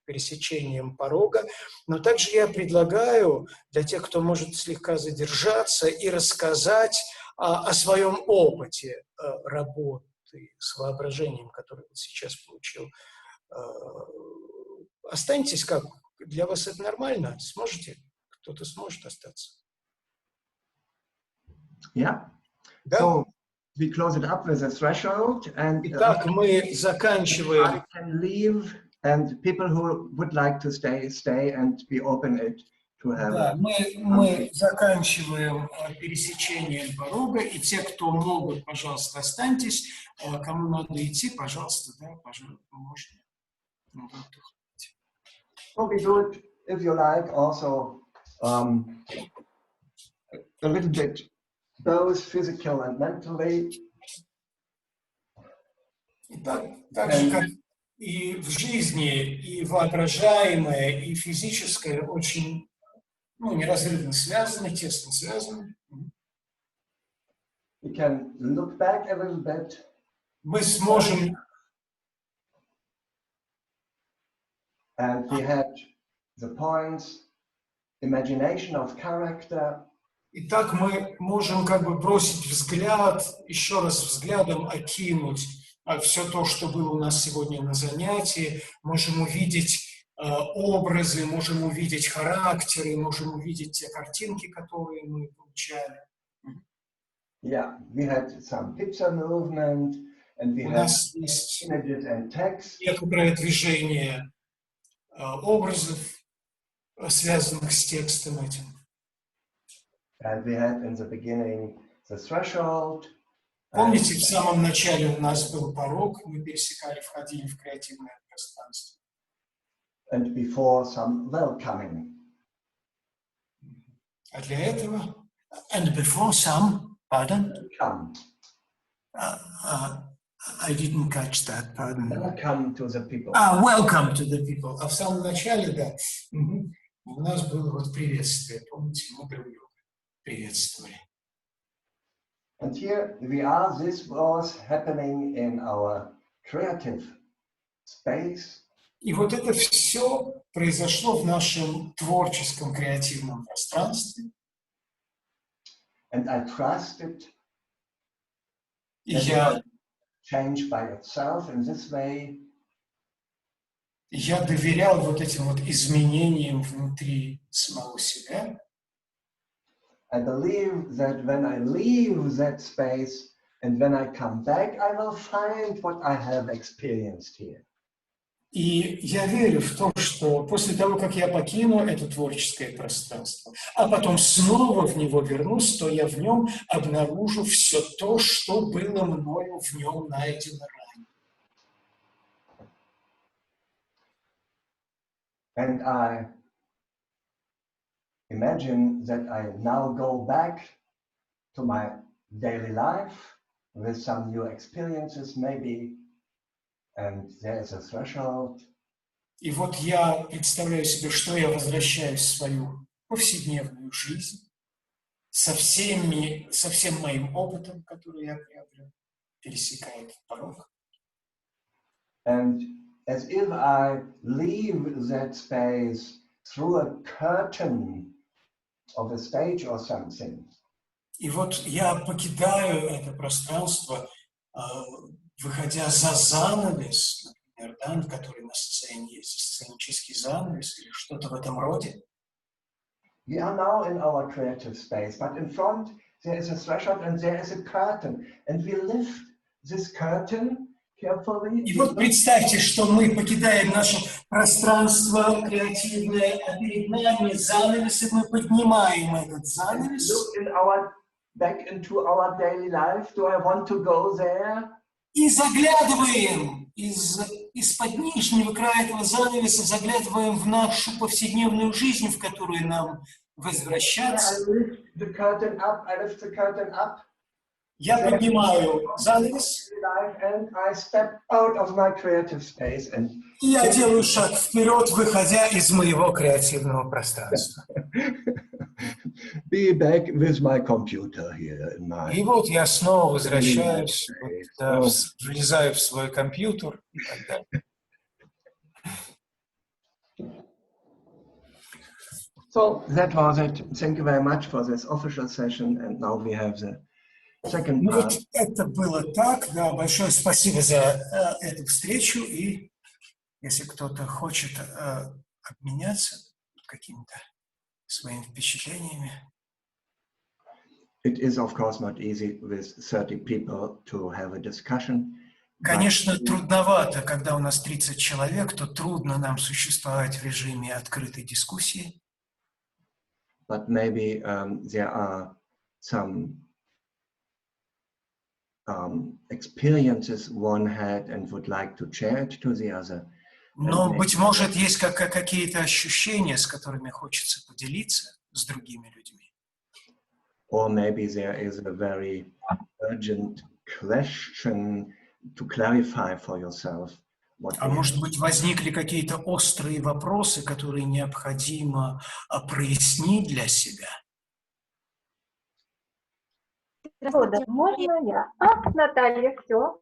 пересечением порога. Но также я предлагаю для тех, кто может слегка задержаться и рассказать о своем опыте работы с воображением, который я сейчас получил. Останьтесь как? Для вас это нормально? Сможете? Кто-то сможет остаться? Yeah. Да? So we close it up with a threshold, and Итак, мы заканчиваем. I can leave, and people who would like to stay and be open it to have. Да, мы заканчиваем пересечением порога, и те, кто могут, пожалуйста, останьтесь. Кому надо идти, пожалуйста, да, пожалуйста, можно. So we do it, if you like, also a little bit both physical and mentally. Так же, как и в жизни, и воображаемое, и физическое очень неразрывно связаны, тесно связаны. We can look back a little bit. Мы сможем. And we had the points, imagination of character. Итак, мы можем как бы бросить взгляд, еще раз взглядом окинуть все то, что было у нас сегодня на занятии. Можем увидеть образы, можем увидеть характеры, можем увидеть те картинки, которые мы получали. Yeah, we had some picture movement, and we had images and text. Некоторое движение образов, связанных с текстом этим. And we had in the beginning the threshold. Помните, в самом начале у нас был порог, мы пересекали, входили в креативное пространство. And before some welcoming. А для этого, and before some, pardon? Come. I didn't catch that, pardon. Welcome to the people. Welcome to the people. А в самом начале, да, у нас было вот приветствие, помните, мы друг друга приветствовали. And here we are, this was happening in our creative space. И вот это все произошло в нашем творческом креативном пространстве. And I trusted И я change by itself in this way. Я доверял вот этим вот изменениям внутри самого себя. I believe that when I leave that space and when I come back, I will find what I have experienced here. И я верю в то, что после того, как я покину это творческое пространство, а потом снова в него вернусь, то я в нем обнаружу все то, что было мною в нем найдено ранее. And I imagine that I now go back to my daily life with some new experiences, maybe. And there is a threshold. И вот я представляю себе, что я возвращаюсь в свою повседневную жизнь со всем моим опытом, который я приобрел, пересекает порог. And as if I leave that space through a curtain of a stage or something. И вот я покидаю это пространство, выходя за занавес, например, да, который на сцене есть, сценический занавес или что-то в этом роде. We are now in our creative space, but in front there is a threshold and there is a curtain. And we lift this curtain carefully. И вот представьте, что мы покидаем наше пространство креативное, а перед нами занавес, и мы поднимаем этот занавес. Look back into our daily life. Do I want to go there? И заглядываем из-под нижнего края этого занавеса, заглядываем в нашу повседневную жизнь, в которую нам возвращаться. Я поднимаю занавес, и я делаю шаг вперед, выходя из моего креативного пространства. Be back with my computer here in my... И вот я снова возвращаюсь, влезаю в свой компьютер и так далее. So that was it. Thank you very much for this official session, and now we have the second part. Вот это было так, да, большое спасибо за эту встречу, и если кто-то хочет обменяться какими-то своими впечатлениями. It is, of course, not easy with 30 people to have a discussion. Конечно, трудновато, когда у нас 30 человек, то трудно нам существовать в режиме открытой дискуссии. But maybe there are some experiences one had and would like to share it to the other. Но, быть может, есть какие-то ощущения, с которыми хочется поделиться с другими людьми. Or maybe there is a very urgent question to clarify for yourself. А может быть, возникли какие-то острые вопросы, которые необходимо прояснить для себя? Здравствуйте, можно я? Наталья, все.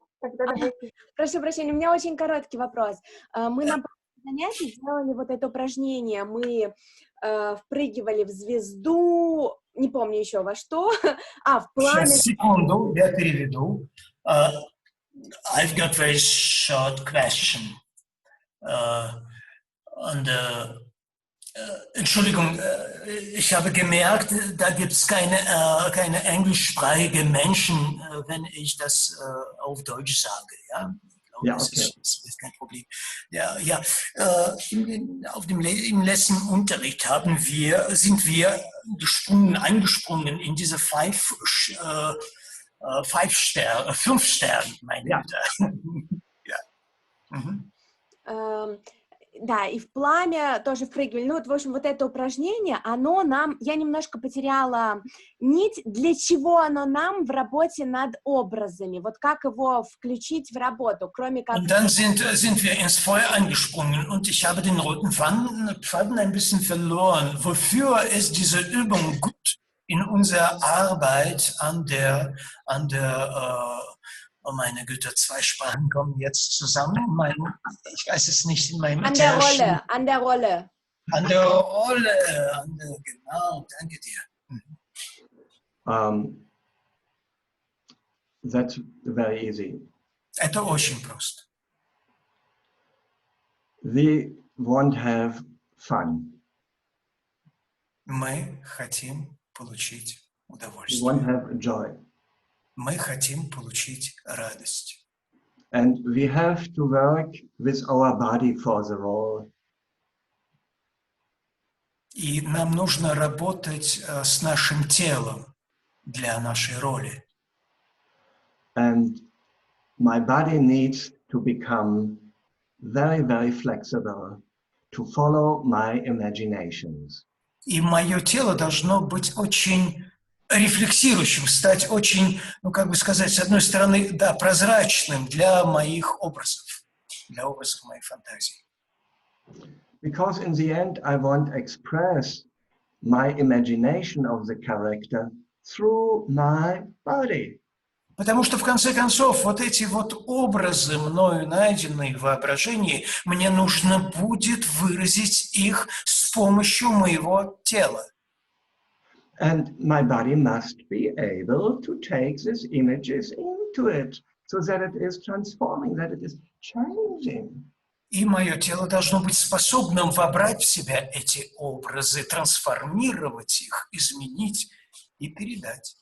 Прошу прощения, у меня очень короткий вопрос. Мы на занятии делали вот это упражнение. Мы впрыгивали в звезду, не помню еще во что, в пламя. Сейчас, секунду, я переведу. I've got very short question. Entschuldigung, ich habe gemerkt, da gibt es keine englischsprachige Menschen, wenn ich das auf Deutsch sage. Ja, ja, das okay. ist kein Problem. Im letzten Unterricht sind wir eingesprungen in diese 5 Sterne, meine Güte. Ja. Да, и в пламя тоже впрыгивали. Ну, вот, в общем, вот это упражнение, оно нам... Я немножко потеряла нить, для чего оно нам в работе над образами. Вот как его включить в работу, кроме как... Und dann sind wir ins Feuer eingesprungen und ich habe den roten Faden ein bisschen verloren. Wofür ist diese Übung gut in unserer Arbeit an der oh meine Güte, 2 Sprachen kommen jetzt zusammen. Ich weiß es nicht in meinem An der Rolle. Genau, danke dir. That's very easy. Это очень просто. We want to have fun. Мы хотим получить We удовольствие. want to have joy. Мы хотим получить радость. And we have to work with our body for the role. И нам нужно работать с нашим телом для нашей роли. And my body needs to become very, very flexible to follow my imaginations. И мое тело должно быть очень рефлексирующим, стать очень, ну как бы сказать, с одной стороны, да, прозрачным для моих образов. для образов моей фантазии. Because in the end, I want to express my imagination of the character through my body. Потому что, в конце концов, вот эти вот образы, мною найденные в воображении, мне нужно будет выразить их с помощью моего тела. And my body must be able to take these images into it, so that it is transforming, that it is changing. И мое тело должно быть способным вобрать в себя эти образы, трансформировать их, изменить и передать.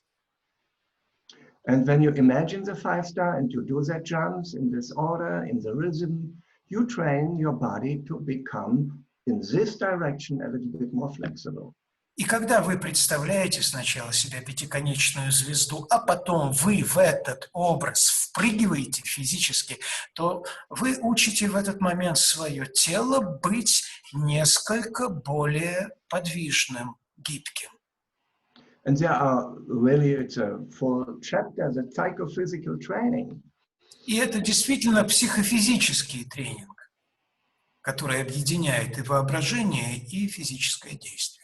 And when you imagine the 5-star and you do the jumps in this order, in the rhythm, you train your body to become, in this direction, a little bit more flexible. И когда вы представляете сначала себе пятиконечную звезду, а потом вы в этот образ впрыгиваете физически, то вы учите в этот момент свое тело быть несколько более подвижным, гибким. And there are really, it's a full chapter, the psychophysical training. И это действительно психофизический тренинг, который объединяет и воображение, и физическое действие.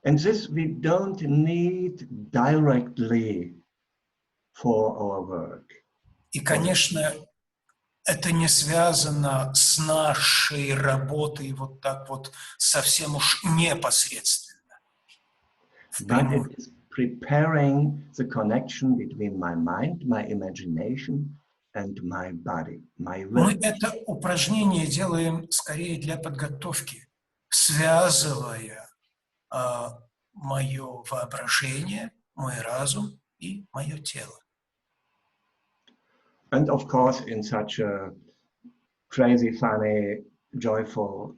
And this we don't need directly for our work. И, конечно, это не связано с нашей работой вот так вот совсем уж непосредственно. But it is preparing the connection between my mind, my imagination, and my body, my will. Мы это упражнение делаем скорее для подготовки, связывая мое воображение, мой разум и мое тело. And of course, in such a crazy, funny, joyful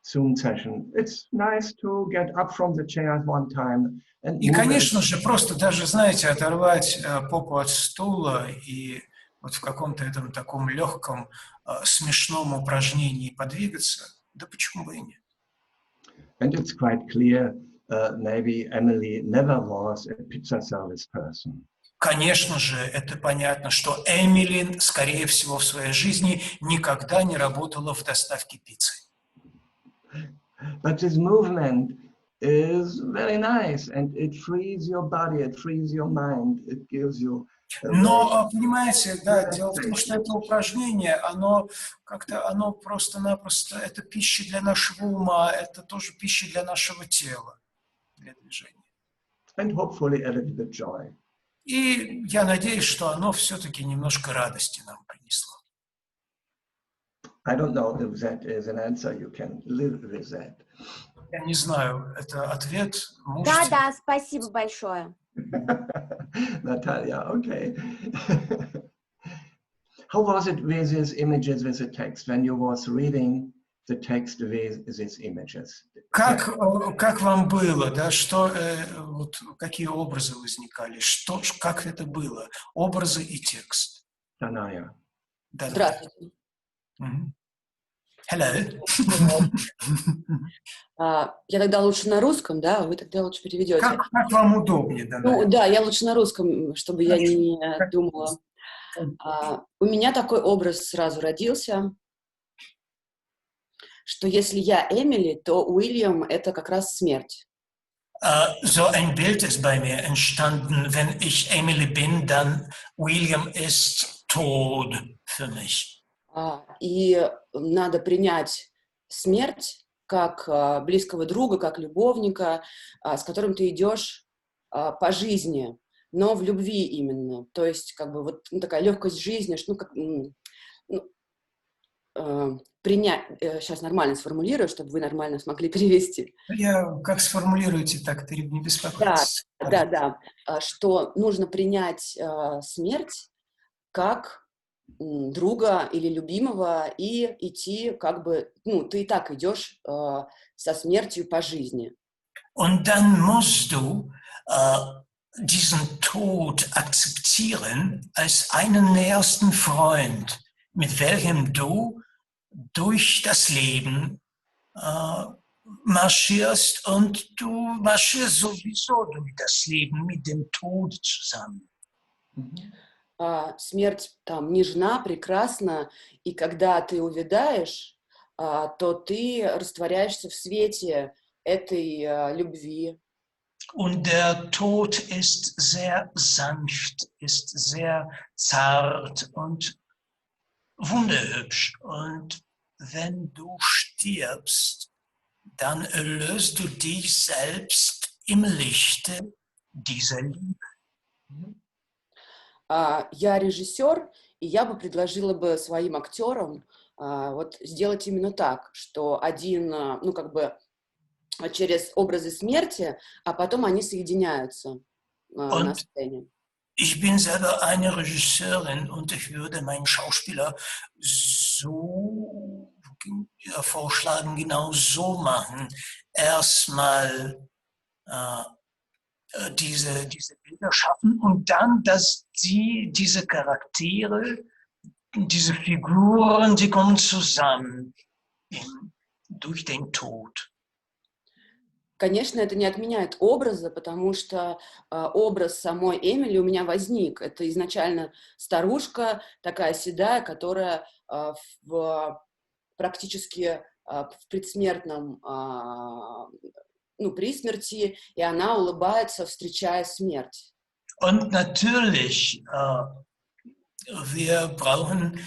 Zoom session, it's nice to get up from the chair one time. И, конечно же, просто даже, знаете, оторвать попу от стула и вот в каком-то этом таком легком, смешном упражнении подвигаться, да почему бы и нет. And it's quite clear, maybe Emily never was a pizza service person. Конечно же, это понятно, что Эмили, скорее всего, в своей жизни никогда не работала в доставке пиццы. But this movement is very nice, and it frees your body, it frees your mind, it gives you... Но, понимаете, да, дело в том, что это упражнение, оно как-то, оно просто-напросто, это пища для нашего ума, это тоже пища для нашего тела, для движения. And hopefully a little bit joy. И я надеюсь, что оно все-таки немножко радости нам принесло. I don't know if that is an answer. You can live with that. Я не знаю, это ответ. Да, спасибо большое. Natalia, okay. How was it with these images, with the text, when you was reading the text with these images? Как вам было, да, что, вот, какие образы возникали, что, как это было, образы и текст? Danaya. Да, Здравствуйте. Hello. Я тогда лучше на русском, да, вы тогда лучше переведете. Как вам удобнее, да? Ну, да, я лучше на русском, чтобы я не думала. У меня такой образ сразу родился, что если я Эмили, то Уильям — это как раз смерть. So ein Bild ist bei mir entstanden, wenn ich Emily bin, dann William ist Tod für mich. И надо принять смерть как близкого друга, как любовника, с которым ты идешь по жизни, но в любви именно. То есть как бы вот такая легкость жизни, что, принять, сейчас нормально сформулирую, чтобы вы нормально смогли перевести. Я как сформулируете, так не беспокойтесь. Да, что нужно принять смерть как друга или любимого и идти как бы, ты и так идешь со смертью по жизни. Und dann musst du diesen Tod akzeptieren als einen nähersten Freund, mit welchem du durch das Leben marschierst und du marschierst sowieso durch das Leben mit dem Tod zusammen. смерть там нежна, прекрасна, и когда ты увядаешь, то ты растворяешься в свете этой любви. Und der Tod ist sehr sanft, ist sehr zart und wunderhübsch. Und wenn du stirbst, dann erlöst du dich selbst im Lichte dieser Liebe. Я режиссер, и я бы предложила бы своим актерам вот сделать именно так, что один, ну как бы через образы смерти, а потом они соединяются на сцене. Ich bin selber eine Regisseurin und ich würde meinen Schauspieler so vorschlagen, genau so machen. Erstmal diese Bilder schaffen und dann, dass diese Charaktere, diese Figuren, die kommen zusammen durch den Tod. Конечно, это не отменяет образа, потому что образ самой Эмили у меня возник. Это изначально старушка, такая седая, которая практически в предсмертном, ну, при смерти, и она улыбается, встречая смерть. Und natürlich, wir brauchen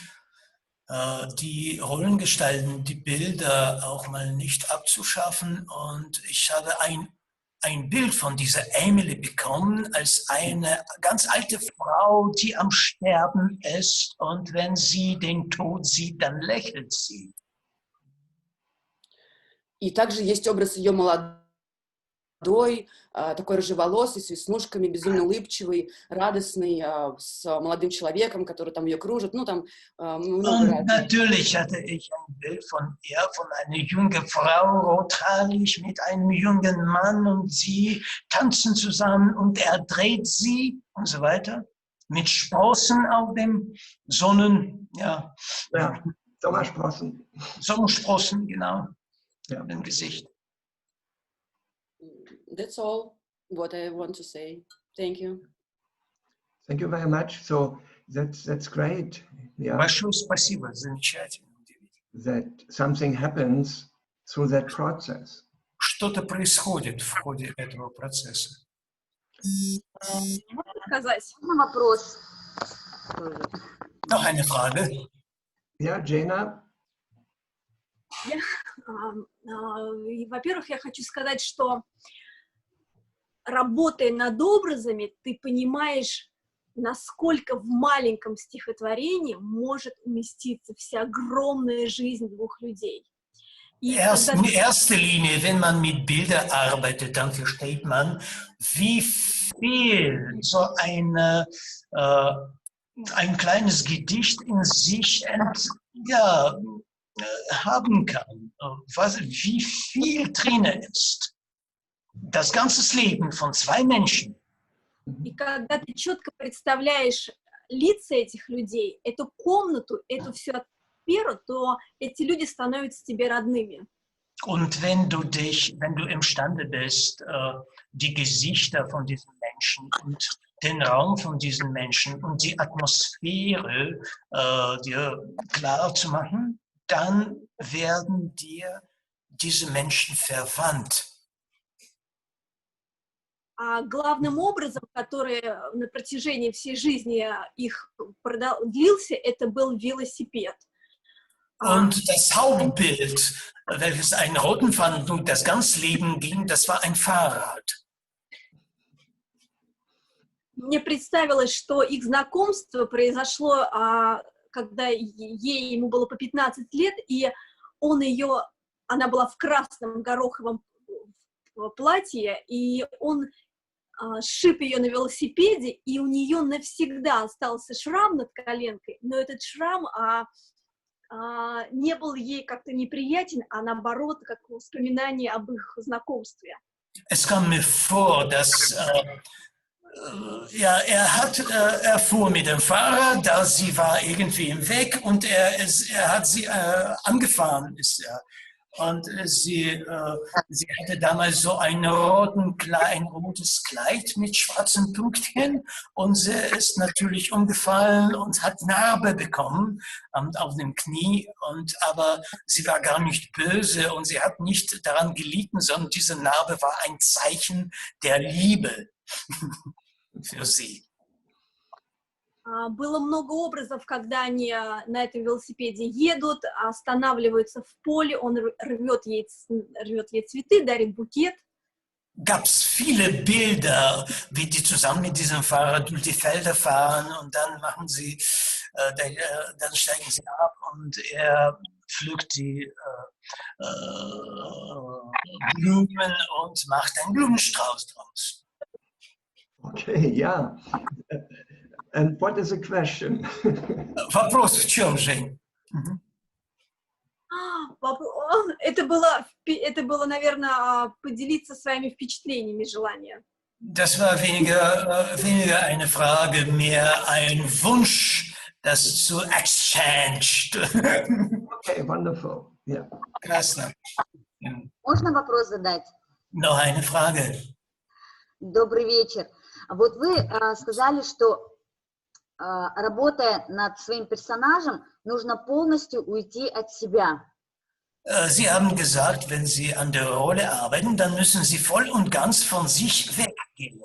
die Rollengestalten, die Bilder auch mal nicht abzuschaffen. Und ich habe ein Bild von dieser Emily bekommen als eine ganz alte Frau, die am Sterben ist. Und wenn sie den Tod sieht, dann lächelt sie. И также есть образ ее молодой, такой рыжеволосый, с веснушками, безумно улыбчивый, радостный, с молодым человеком, который там ее кружит, ну там много Und natürlich hatte ich ein Bild von ihr, von einer jungen Frau, rothaarig, mit einem jungen Mann und sie tanzen zusammen und er dreht sie und so weiter, mit Sprossen auf dem Sommersprossen. Sommersprossen, genau, auf dem Gesicht. That's all what I want to say. Thank you. Thank you very much. So that's great. Yeah. Большое спасибо, замечательно. That something happens through that process. Что-то происходит в ходе этого процесса. Можно сказать? Вопрос. Noch eine Frage? Ja, Jana? Во-первых, я хочу сказать, что работая над образами, ты понимаешь, насколько в маленьком стихотворении может уместиться вся огромная жизнь двух людей. In erster Linie, wenn man mit Bildern arbeitet, dann versteht man, wie viel so ein kleines Gedicht in sich haben kann, wie viel drin ist. Das ganze Leben von zwei Menschen. И когда ты четко представляешь лица этих людей, эту комнату, эту всю атмосферу, то эти люди становятся тебе родными. Und wenn du imstande bist, die Gesichter von diesen Menschen und den Raum von diesen Menschen und die Atmosphäre dir klar zu machen, dann werden dir diese Menschen verwandt. А главным образом, который на протяжении всей жизни их длился, это был велосипед. Und das Hauptbild, welches einen roten Faden durch das ganze Leben ging, das war ein Fahrrad. Мне представилось, что их знакомство произошло, когда ему было по 15 лет, и она была в красном гороховом платье, и он сшиб ее на велосипеде, и у нее навсегда остался шрам над коленкой, но этот шрам не был ей как-то неприятен, а наоборот, как воспоминание об их знакомстве. Es kam mir vor, dass er fuhr mit dem Fahrrad, da sie war irgendwie im Weg und er hat sie angefahren, ist er. Und sie hatte damals so ein rotes Kleid mit schwarzen Pünktchen und sie ist natürlich umgefallen und hat Narbe bekommen auf dem Knie. Aber sie war gar nicht böse und sie hat nicht daran gelitten, sondern diese Narbe war ein Zeichen der Liebe für sie. Было много образов, когда они на этом велосипеде едут, останавливаются в поле, он рвет ей цветы, дарит букет. Gab's viele Bilder, wie die zusammen mit diesem Fahrer durch die Felder fahren und dann machen sie, dann steigen sie ab und er pflückt die Blumen und macht einen Blumenstrauß draus. Okay, yeah. And what is the question? Вопрос в чем, Жень? Это было, наверное, поделиться своими впечатлениями, желание. Das war weniger eine Frage, mehr ein Wunsch, das zu exchange. Okay, wonderful. Yeah. Красно. Можно вопрос задать? Noch eine Frage. Добрый вечер. Вот вы сказали, что работая над своим персонажем, нужно полностью уйти от себя. Sie haben gesagt, wenn Sie an der Rolle arbeiten, dann müssen Sie voll und ganz von sich weggehen.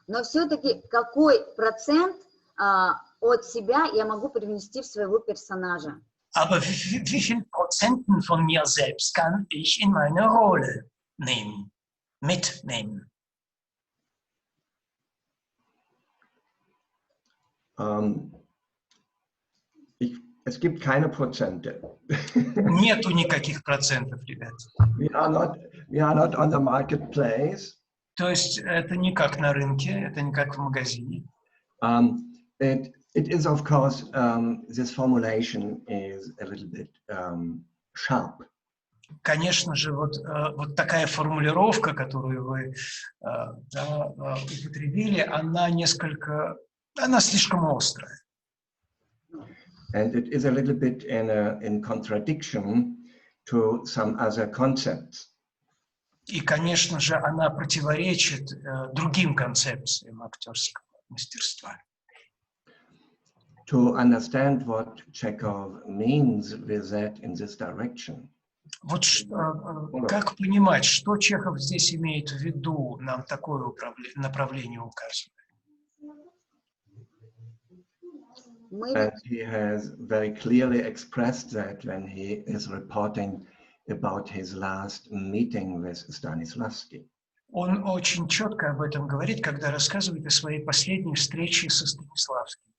Но все-таки какой процент от себя я могу привнести в своего персонажа? Aber wie viel Prozenten von mir selbst kann ich in meine Rolle mitnehmen? Es gibt keine Prozente. Нету никаких процентов, ребят. We are not on the marketplace. То есть это не как на рынке, это не как в магазине. It is, of course, this formulation is a little bit sharp. Конечно же, вот такая формулировка, которую вы употребили, она слишком острая. And it is a little bit in contradiction to some other concepts. И, конечно же, она противоречит другим концепциям актерского мастерства. To understand what Chekhov means with that in this direction. Вот как понимать, что Чехов здесь имеет в виду, нам такое направление указывает? And he has very clearly expressed that when he is reporting about his last meeting with Stanislavski. Он очень четко об этом говорит, когда рассказывает о своей последней встрече со Станиславским.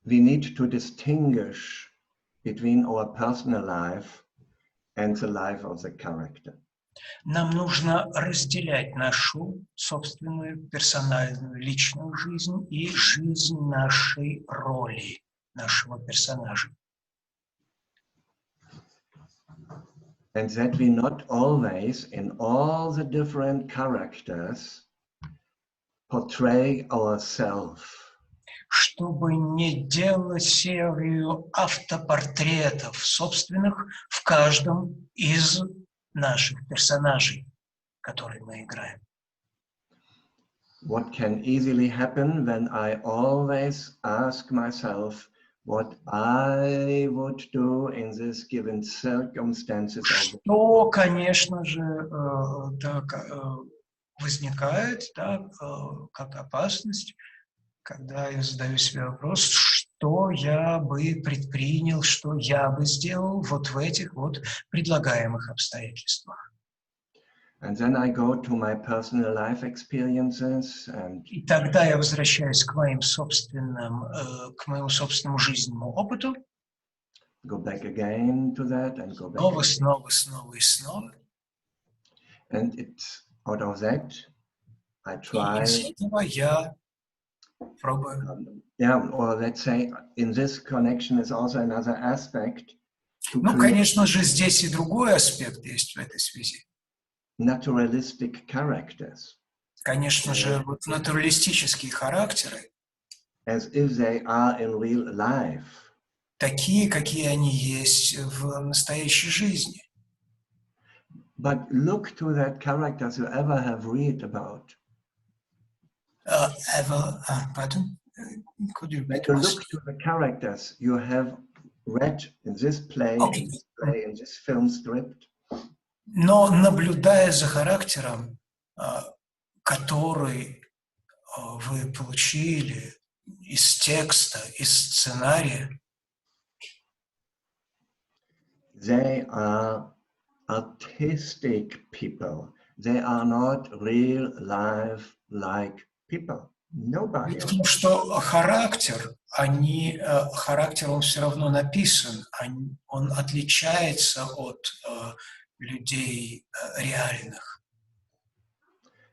We need to distinguish between our personal life and the life of the character. Нам нужно разделять нашу собственную персональную личную жизнь и жизнь нашей роли, нашего персонажа. And that we not always, in all the different characters, portray ourselves. Чтобы не делать серию автопортретов собственных в каждом из наших персонажей, которые мы играем. What can easily happen when I always ask myself what I would do in this given circumstances. Что, конечно же, возникает, как опасность, когда я задаю себе вопрос, что я бы предпринял, что я бы сделал вот в этих вот предлагаемых обстоятельствах. And then I go to my personal life experiences И тогда я возвращаюсь к моему собственному жизненному опыту. Go back again to that and go back. Снова и снова. And it's out of that I try. Из этого я пробую. Yeah, or let's say in this connection is also another aspect. Ну, конечно же, здесь и другой аспект есть в этой связи. Naturalistic characters. Конечно же, вот натуралистические характеры. As if they are in real life. такие, какие они есть в настоящей жизни. But look to that characters you ever have read about. Pardon? Could you When repeat? you look to the characters you have read in this play, Okay. in this play, in this film script. Но наблюдая за характером, который вы получили из текста, из сценария, They are artistic people. They are not real life like people. Nobody. Потому что характер, характер, он все равно написан, он отличается от людей реальных.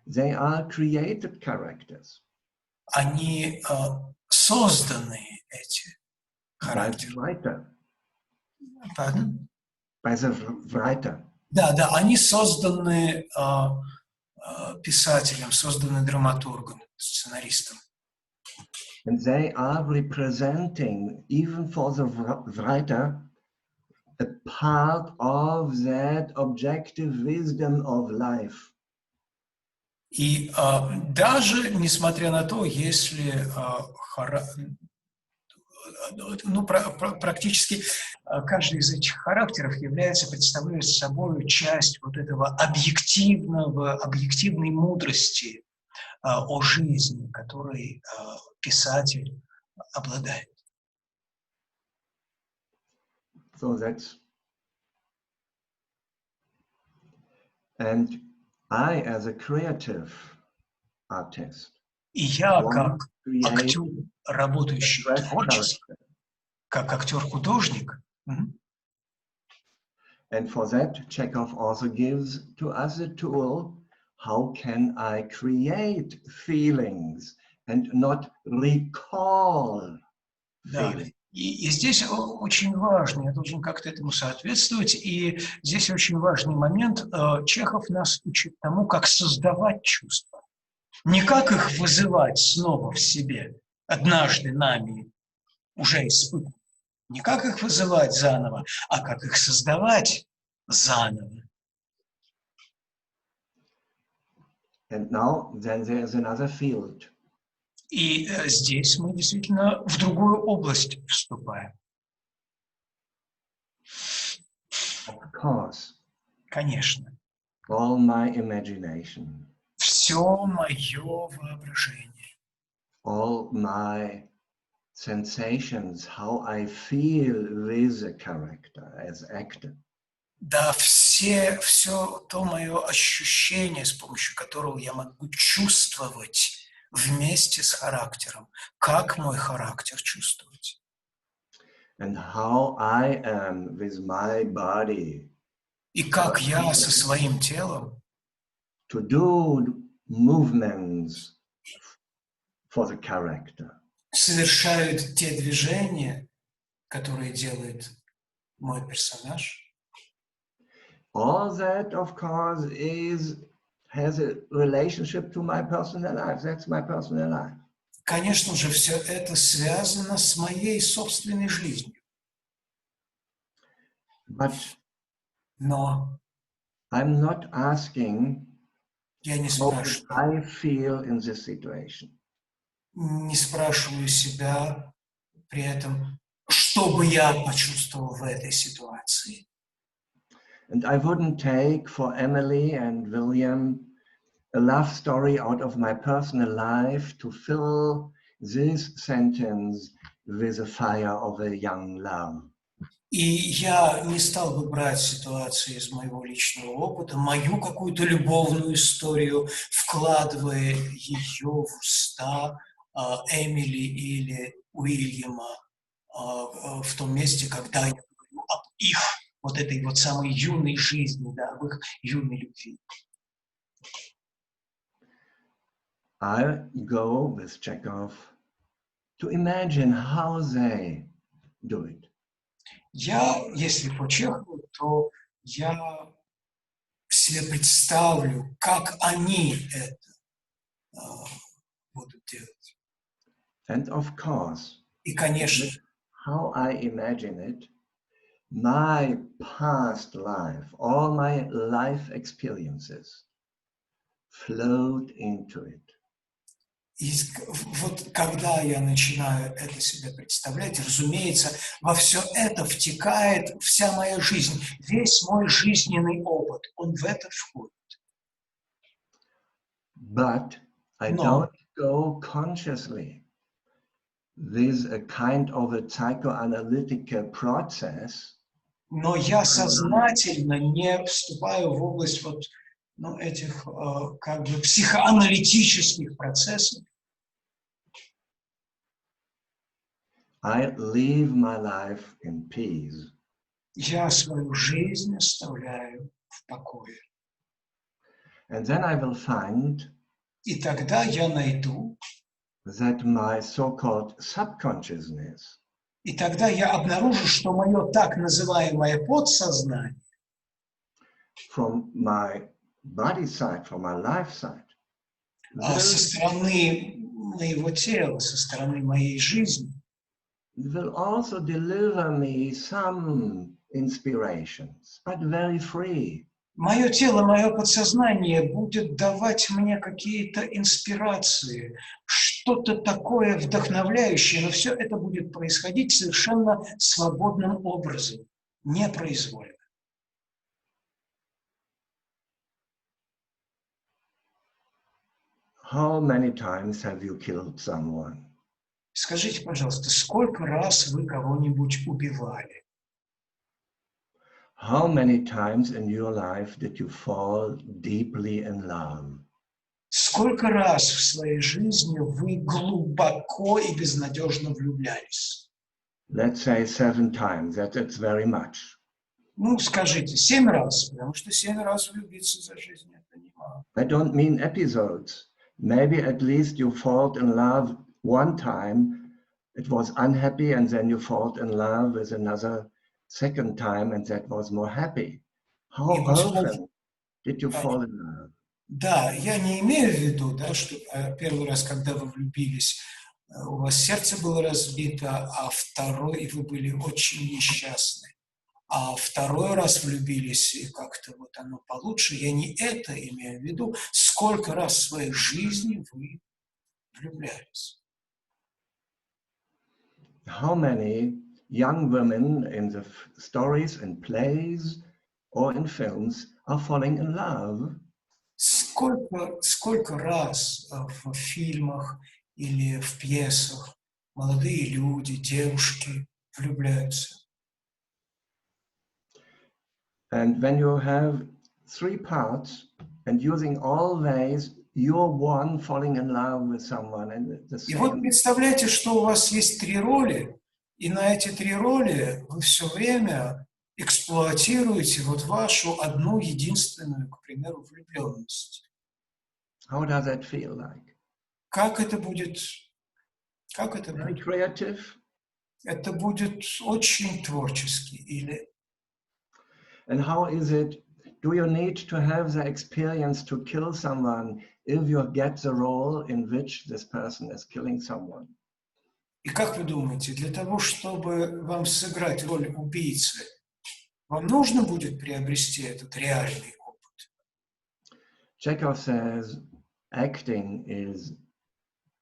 They are created characters. Они созданы, эти характеры. By the writer. Pardon? By the writer. Да, они созданы писателем, созданы драматургом, сценаристом. And they are representing, even for the writer, a part of that objective wisdom of life. И даже несмотря на то, если практически каждый из этих характеров представляет собой часть вот этого объективной мудрости о жизни, которой писатель обладает. So that's, and I, as a creative artist, И я, как актер, работающий творчески, как актер-художник, and for that, Chekov also gives to us a tool. How can I create feelings and not recall feelings? И здесь очень важно, я должен как-то этому соответствовать, и здесь очень важный момент. Чехов нас учит тому, как создавать чувства. Не как их вызывать снова в себе, однажды нами уже испытанные. Не как их вызывать заново, а как их создавать заново. And now, then there is another field. И здесь мы действительно в другую область вступаем. Of course. Конечно. All my imagination. Все мое воображение. All my sensations, how I feel with a character as actor. Да, все то мое ощущение, с помощью которого я могу чувствовать вместе с характером. Как мой характер чувствовать? And how I am with my body. И как я со своим телом to do movements for the character. Совершают те движения, которые делает мой персонаж. All that, of course, has a relationship to my personal life. That's my personal life. Конечно же, все это связано с моей собственной жизнью. Но I'm not asking я не how I feel in this situation. Не спрашиваю себя при этом, что бы я почувствовал в этой ситуации. And I wouldn't take for Emily and William a love story out of my personal life to fill this sentence with the fire of a young love. И я не стал бы брать ситуации из моего личного опыта, мою какую-то любовную историю, вкладывая ее в уста Эмили или Уильяма в том месте, когда я говорю об их вот этой вот самой юной жизни, да, об их юной любви. I go with Chekov to imagine how they do it. Я, если по Чехову, то я себе представлю, как они это будут делать. And of course, И, конечно, how I imagine it, my past life, all my life experiences flowed into it. И вот когда я начинаю это себе представлять, разумеется, во все это втекает вся моя жизнь, весь мой жизненный опыт, он в это входит. But I don't go consciously with a kind of a psychoanalytical process. Но я сознательно не вступаю в область вот, этих как бы психоаналитических процессов. I live my life in peace. Я свою жизнь оставляю в покое. And then I will find И тогда я найду, that my so-called subconsciousness и тогда я обнаружу, что мое так называемое подсознание from my body side, from my life side, со стороны моего тела, со стороны моей жизни, will also deliver me some inspirations, but very free. мое тело, мое подсознание будет давать мне какие-то инспирации, что-то такое вдохновляющее, но все это будет происходить совершенно свободным образом, непроизвольно. How many times have you killed someone? Скажите, пожалуйста, сколько раз вы кого-нибудь убивали? How many times in your life did you fall deeply in love? Сколько раз в своей жизни вы глубоко и безнадежно влюблялись? Let's say 7 times. That's very much. Скажите, 7 раз, потому что 7 раз влюбиться за жизнь – это немало. I don't mean episodes. Maybe at least you fall in love one time, it was unhappy, and then you fall in love with another second time, and that was more happy. How often did you fall in love? Да, я не имею в виду, что первый раз, когда вы влюбились, у вас сердце было разбито, а второй, и вы были очень несчастны. А второй раз влюбились, и как-то вот оно получше. Я не это имею в виду. Сколько раз в своей жизни вы влюблялись? How many young women in the stories and plays or in films are falling in love? Сколько раз в фильмах или в пьесах молодые люди, девушки влюбляются? And when you have 3 parts and using always you're one falling in love with someone and the same. И вот представляете, что у вас есть 3 роли, и на эти 3 роли вы все время эксплуатируете вот вашу одну единственную, к примеру, влюбленность. How does that feel like? Как это будет? Very creative. Это будет очень творчески или. And how is it? Do you need to have the experience to kill someone if you get the role in which this person is killing someone? И как вы думаете, для того, чтобы вам сыграть роль убийцы, вам нужно будет приобрести этот реальный опыт? Chekov says acting is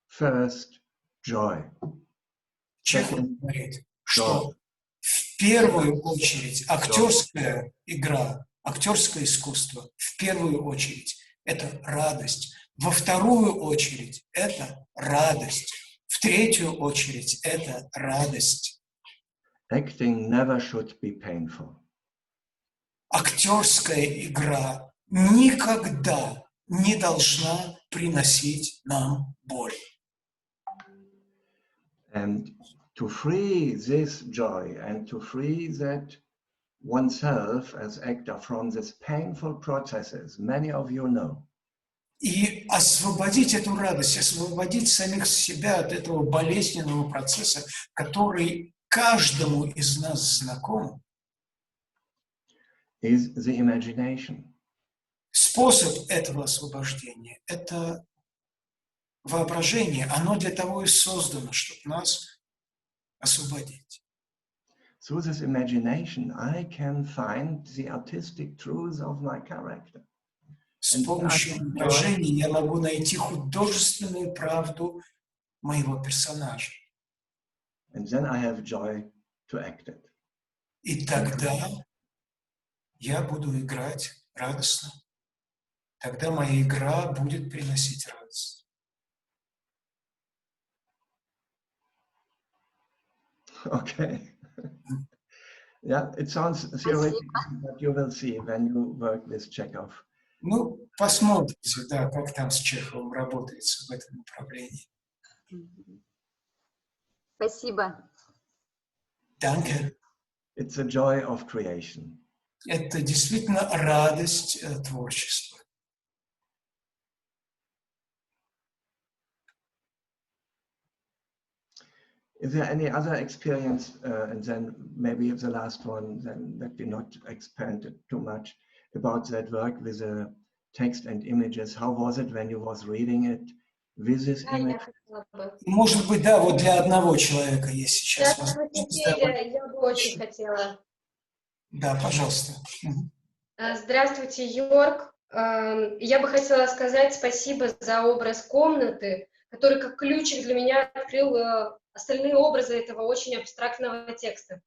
first joy. Чехов говорит, что в первую очередь актерская игра, актерское искусство, в первую очередь это радость, во вторую очередь это радость, в третью очередь это радость. Acting never should be painful. Актерская игра никогда не должна приносить нам боль. And to free this joy and to free that oneself as actor from these painful processes, many of you know. И освободить эту радость, освободить самих себя от этого болезненного процесса, который каждому из нас знаком, is the imagination. Способ этого освобождения – это воображение. Оно для того и создано, чтобы нас освободить. through this imagination, I can find the artistic truth of my character. С помощью воображения я могу найти художественную правду моего персонажа. And then I have joy to act it. И тогда я буду играть радостно. Тогда моя игра будет приносить радость. Okay. Yeah, it sounds theoretical, but you will see when you work with Chekhov. Ну, посмотрите, да, как там с Чеховым работается в этом направлении. Спасибо. Danke. It's a joy of creation. Это действительно радость творчества. Is there any other experience, and then maybe the last one, then that we not expanded too much, about that work with the text and images? How was it when you was reading it with this image? Может быть, да, вот для одного человека есть сейчас Здравствуйте, возможность. я бы очень хотела. Да, пожалуйста. Здравствуйте, Йорг. Я бы хотела сказать спасибо за образ комнаты, который как ключик для меня открыл остальные образы этого очень абстрактного текста.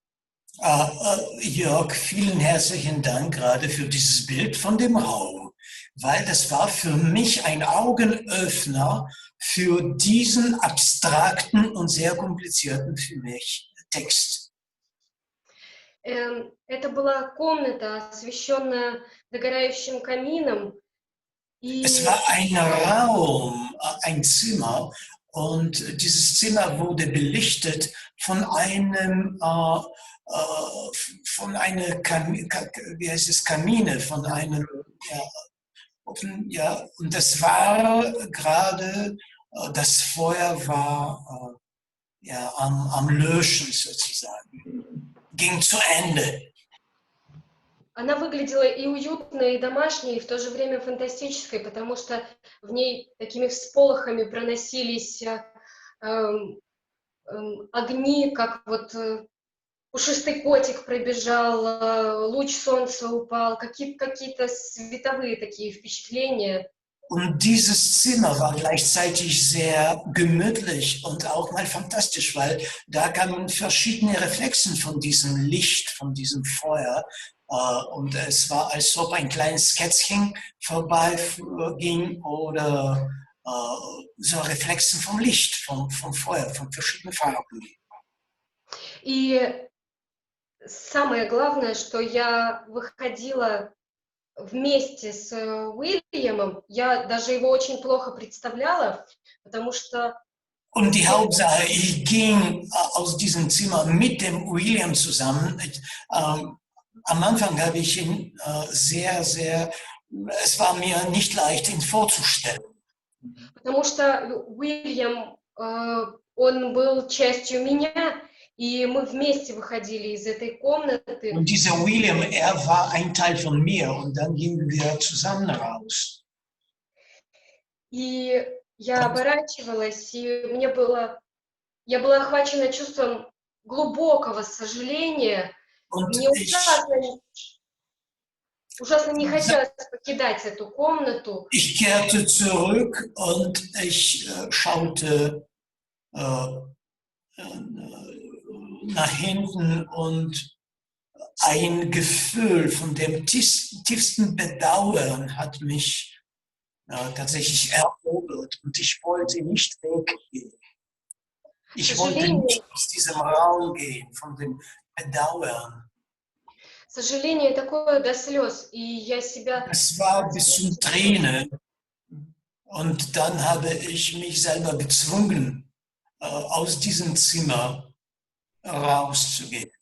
Jörg, vielen herzlichen Dank gerade für dieses Bild von dem Raum, weil das war für mich ein Augenöffner für diesen abstrakten und sehr komplizierten für mich Text. Это была комната, освещенная догорающим камином. Es war ein Raum, ein Zimmer, und dieses Zimmer wurde belichtet von einem Kamine, von einem, ja, und das war gerade, das Feuer war ja, am Löschen sozusagen, ging zu Ende. Она выглядела и уютной, и домашней, и в то же время фантастической, потому что в ней такими всполохами проносились огни, как вот пушистый котик пробежал, луч солнца упал, какие-то световые такие впечатления. Und dieses Zimmer war gleichzeitig sehr gemütlich und auch mal fantastisch, weil da kamen verschiedene Reflexen von diesem Licht, von diesem Feuer. Und es war, als ob ein kleines Kätzchen vorbeiging oder so Reflexen vom Licht, vom Feuer, von verschiedenen Farben. И самое главное, что я выходила вместе с Уильямом, я даже его очень плохо представляла, потому что... Und die Hauptsache, ich ging aus diesem Zimmer mit dem William zusammen. Am Anfang habe ich ihn es war mir nicht leicht, ihn vorzustellen. Потому что Уильям, он был частью меня, и мы вместе выходили из этой комнаты. Und dieser William, war ein Teil von mir, und dann gingen wir zusammen raus. И я оборачивалась, и я была охвачена чувством глубокого сожаления. Мне ужасно не хотелось покидать эту комнату. Ich kehrte zurück und ich schaute nach hinten, und ein Gefühl von dem tiefsten Bedauern hat mich tatsächlich erobert, und ich wollte nicht weggehen. Ich wollte nicht aus diesem Raum gehen, von dem Bedauern. Сожаление такое до слез, и я себя... Es war bis zum Tränen, und dann habe ich mich selber gezwungen, aus diesem Zimmer rauszugehen.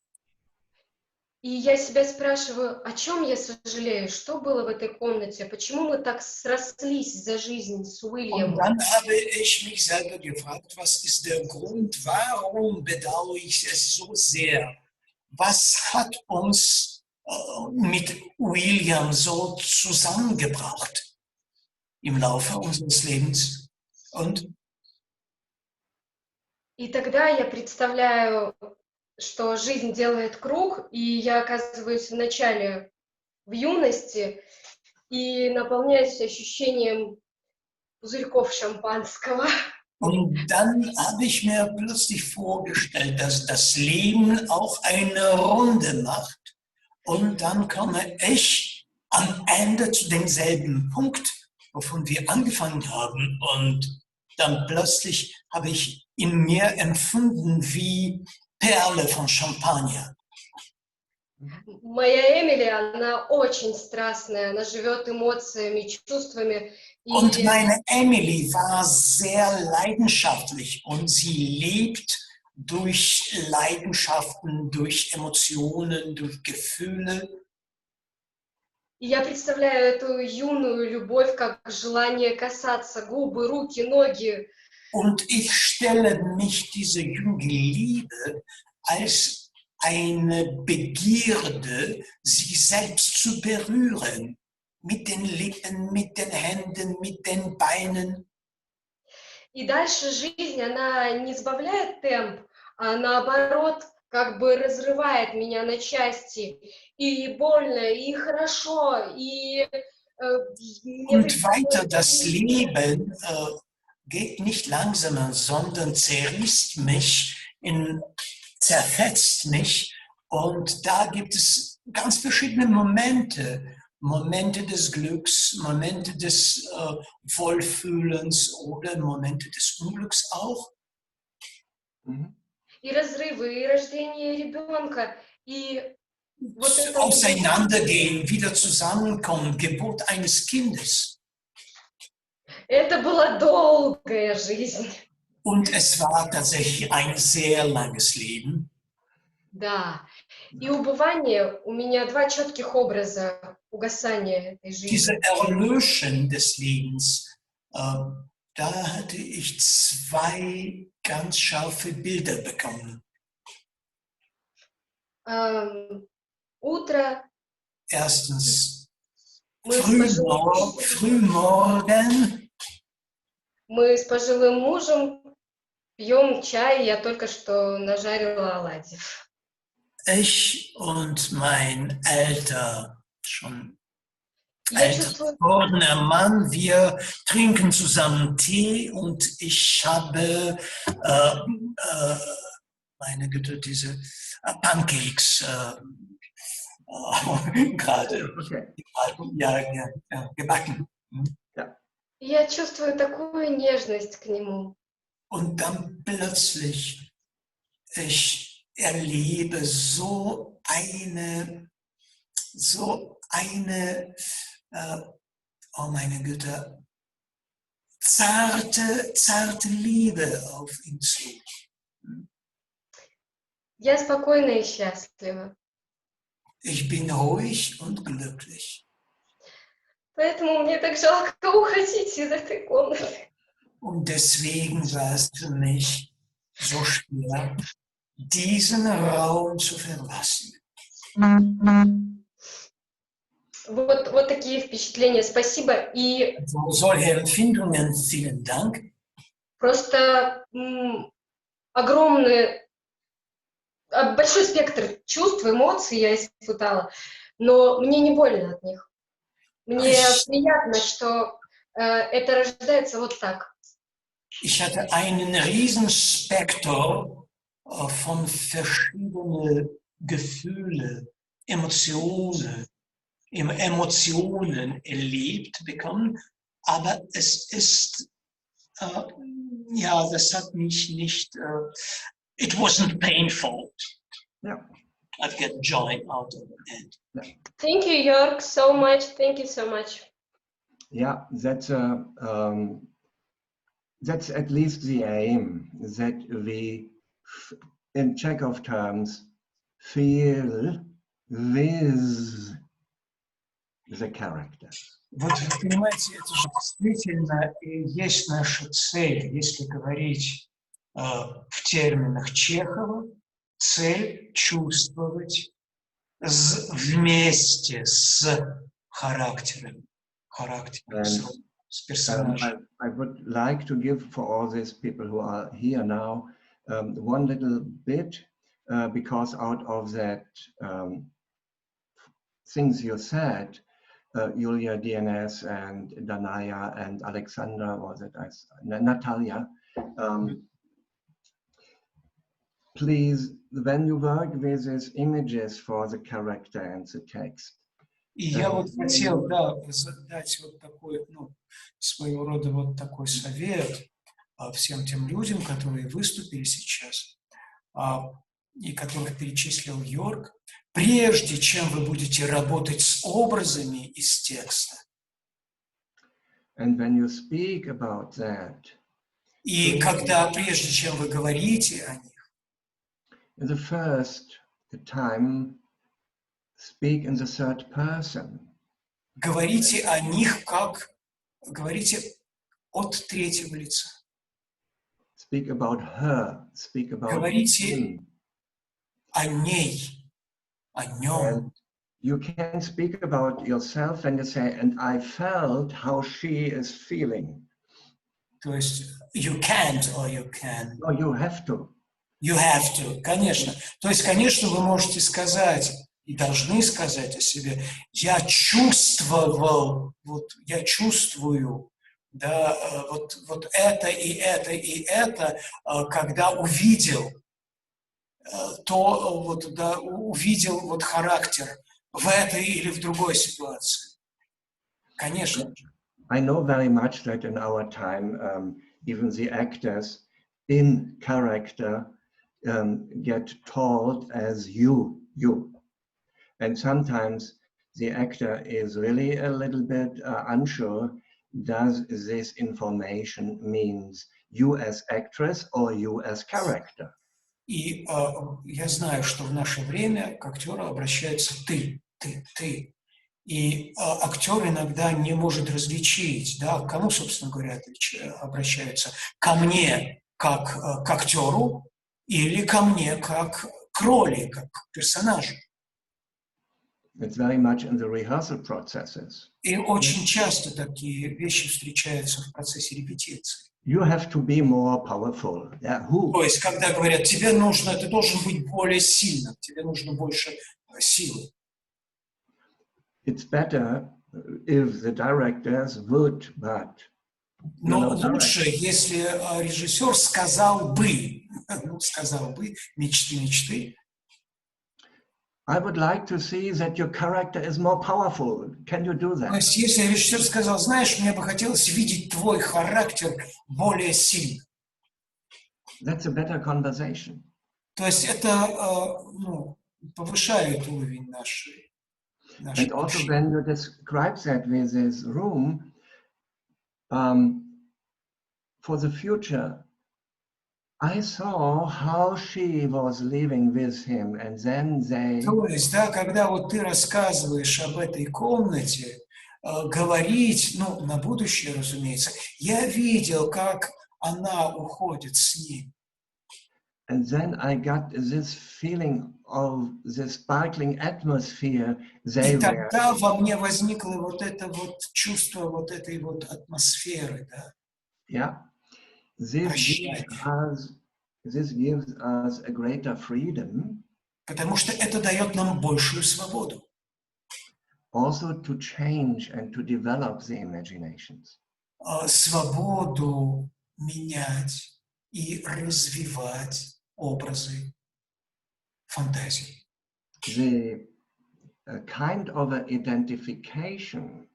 И я себя спрашиваю, о чем я сожалею, что было в этой комнате, почему мы так срослись за жизнь с Уильямом. Und dann habe ich mich selber gefragt, was ist der Grund, warum bedauere ich es so sehr? Was hat uns mit William so zusammengebracht im Laufe unseres Lebens? Und И тогда я представляю что жизнь делает круг, и я оказываюсь в начале, в юности, и наполняюсь ощущением пузырьков шампанского. Und dann habe ich mir plötzlich vorgestellt, dass das Leben auch eine Runde macht. Und dann komme ich am Ende zu demselben Punkt, wovon wir angefangen haben. Und dann plötzlich habe ich in mir empfunden wie Perle von Champagner. Моя Эмили, она очень страстная, она живет эмоциями, чувствами. Und meine Emily war sehr leidenschaftlich und sie lebt durch Leidenschaften, durch Emotionen, durch Gefühle. И я представляю эту юную любовь как желание касаться губы, руки, ноги. Und ich stelle mich diese junge Liebe als eine Begierde, sie selbst zu berühren. Mit den Lippen, mit den Händen, mit den Beinen. И дальше жизнь, она не сбавляет темп, а наоборот, как бы разрывает меня на части. И больно, и хорошо, и... Und weiter, das Leben geht nicht langsamer, sondern zerrisst mich, zerfetzt mich. Und da gibt es ganz verschiedene Momente. Momente des Glücks, Momente des Wohlfühlens oder Momente des Unglücks auch. И разрывы, и рождение ребенка, и вот это... Auseinandergehen, wieder zusammenkommen, Geburt eines Kindes. Это была долгая жизнь. Und es war tatsächlich ein sehr langes Leben. Да. И убывание, у меня два четких образа угасания этой жизни. Diese Erlöschen des Lebens, da hatte ich zwei ganz scharfe Bilder bekommen. Утро. Erstens, frühmorgen. Мы с пожилым мужем пьем чай, я только что нажарила оладьев. Ich und mein schon älter gewordener Mann, wir trinken zusammen Tee und ich habe, meine Güte, diese Pancakes gerade gebacken. Я чувствую такую нежность к нему. Und dann plötzlich, ich erlebe so eine, oh meine Güte, zarte Liebe auf ihn zu. Я спокойна и счастлива. Ich bin ruhig und glücklich. Поэтому мне так жалко уходить из этой комнаты. Und deswegen war es für mich so schwer, diesen Raum zu verlassen. Вот такие впечатления. Спасибо. И solche Empfindungen, vielen Dank. Просто большой спектр чувств, эмоций я испытала, но мне не больно от них. Мне приятно, что это рождается вот так. Ich hatte einen Riesenspektrum von verschiedenen Gefühlen, Emotionen erlebt bekommen, aber es ist, das hat mich nicht, it wasn't painful. Yeah. I've got joy out of it. Yeah. Thank you, Jörg, so much. Thank you so much. Yeah, that's at least the aim, that we, in Chekhov terms, feel with the characters. Вот вы понимаете, это же действительно и есть наша цель, если говорить в терминах Чехова, цель чувствовать вместе с характером, с персонажем. I would like to give for all these people who are here now one little bit because out of that things you said, Julia, DNS, and Danaya, and Alexandra, was it Natalia? Please, when you work with these images for the character and the text. И я вот хотел, да, задать вот такой, ну, своего рода вот такой совет всем тем людям, которые выступили сейчас, и которых перечислил Йорг, прежде чем вы будете работать с образами из текста. And when you speak about that, и когда, прежде чем вы говорите о них, in the first time, speak in the third person. Говорите о них как, говорите от третьего лица. Speak about her, speak about говорите him. О ней, о нем. And you can speak about yourself and you say, and I felt how she is feeling. То есть you can't or you can. No, you have to. You have to, конечно. То есть, конечно, вы можете сказать и должны сказать о себе, я чувствовал, вот я чувствую, да, вот это и это и это, когда увидел, то вот, да, увидел вот характер в этой или в другой ситуации. Конечно. I know very much that in our time, even the actors in character get told as you. And sometimes the actor is really a little bit unsure, does this information means you as actress or you as character? И я знаю, что в наше время к актеру обращаются ты. И актер иногда не может различить, да, к кому, собственно говоря, обращаются. Ко мне как к актеру или ко мне как к роли, как к персонажу. It's very much in the rehearsal processes. И очень часто такие вещи встречаются в процессе репетиции. You have to be more powerful. Yeah, who? То есть, когда говорят, тебе нужно, ты должен быть более сильным, тебе нужно больше силы. It's better if the directors would, but... Но лучше, если режиссер сказал бы, мечты. I would like to see that your character is more powerful. Can you do that? То есть, если режиссер сказал, знаешь, мне бы хотелось видеть твой характер более сильным. That's a better conversation. То есть, это повышает уровень нашей. And also when you describe that with this room, for the future, I saw how she was living with him, and then they... То есть, да, когда вот ты рассказываешь об этой комнате, говорить, на будущее, разумеется, я видел, как она уходит с ним. And then I got this feeling of the sparkling atmosphere they И тогда во мне возникло вот это вот чувство вот этой вот атмосферы, да. Yeah. This gives us a greater freedom. Потому что это дает нам большую свободу. Also to change and to develop the imaginations. Свободу менять и развивать образы фантазии. The kind of an identification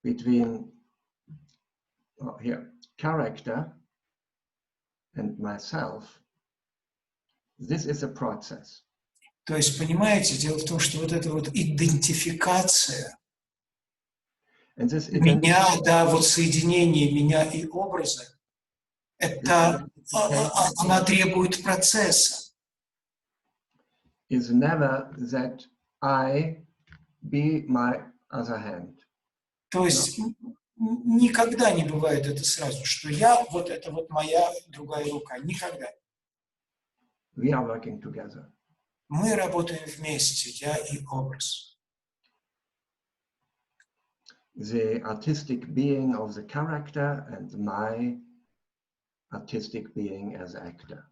between character and myself, this is a process. То есть, понимаете, дело в том, что вот эта вот идентификация меня, да, вот соединение меня и образа, это она требует процесса. Is never that I be my other hand. То есть никогда не бывает это сразу, что я, вот это вот моя другая рука. Никогда. We are working together. Мы работаем вместе, я и образ. The artistic being of the character and my artistic being as actor.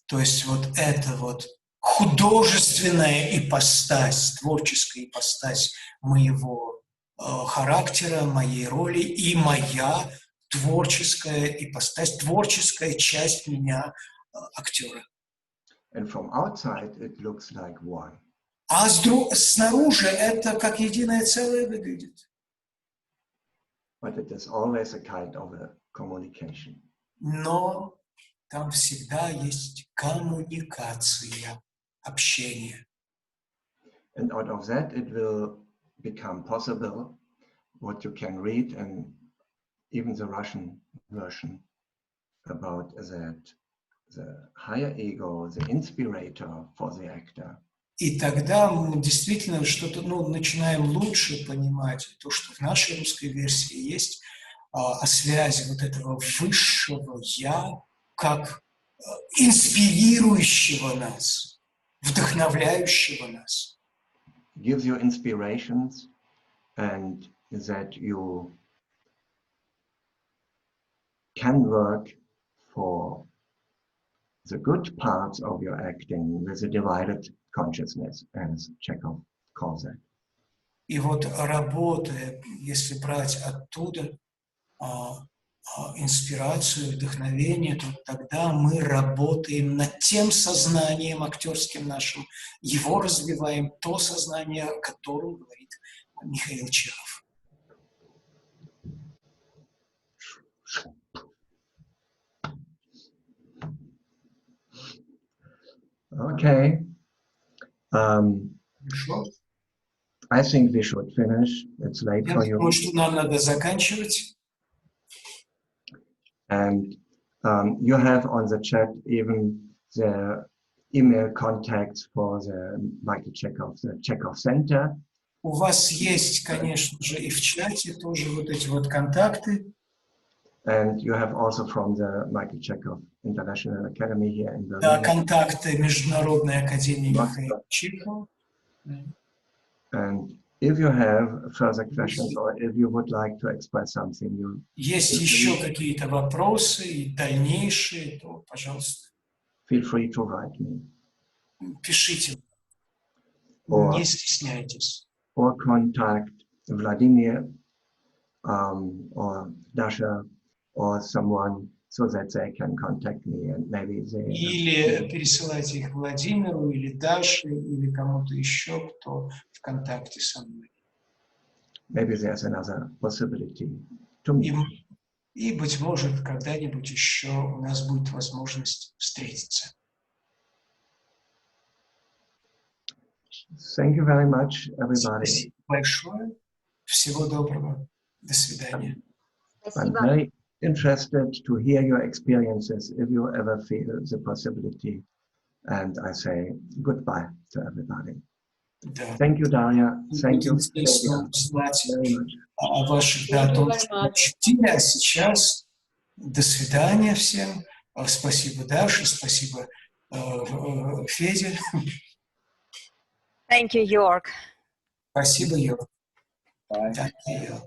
То есть вот эта вот художественная ипостась, творческая ипостась моего характера, моей роли и моя творческая ипостась, творческая часть меня, актера. And from outside, it looks like one. А снаружи это как единое целое выглядит. But it is always a kind of a communication. Но там всегда есть коммуникация, общение. And out of that, it will become possible what you can read, and even the Russian version about that the higher ego, the inspirator for the actor. И тогда мы действительно что-то, начинаем лучше понимать то, что в нашей русской версии есть о связи вот этого высшего «я», как инспирирующего нас, вдохновляющего нас. Gives you inspirations, and that you can work for the good parts of your acting with a divided consciousness, as Chekov calls it. И вот работая, если брать оттуда инспирацию, вдохновение, то тогда мы работаем над тем сознанием актерским нашим, его развиваем, то сознание, о котором говорит Михаил Чехов. Okay. I think we should finish. It's late for you. Я думаю, что нам надо заканчивать. And you have on the chat even the email contacts for the Michael Chekov, the Chekov Center. У вас есть, конечно же, и в чате тоже вот эти вот контакты. And you have also from the Michael Chekov International Academy here in Berlin. Да, контакты Международной академии Михаила Чехова. And if you have further questions or if you would like to express something, есть еще какие-то вопросы и дальнейшие, то, пожалуйста, feel free to write me. Пишите, не стесняйтесь. Or contact Vladimir or Dasha or someone so that they can contact me and maybe they... Или пересылайте их Владимиру, или Даше, или кому-то еще, кто в контакте со мной. Maybe there's another possibility to meet. И, быть может, когда-нибудь еще у нас будет возможность встретиться. Thank you very much, everybody. Спасибо большое. Всего доброго. До свидания. I'm very interested to hear your experiences if you ever feel the possibility. And I say goodbye to everybody. Да. Thank you, Daria. Thank you. О ваших учителя. А сейчас до свидания всем. Спасибо, Даша. Спасибо, Федя. Thank you, Йорг. Спасибо, Йорг. Thank you.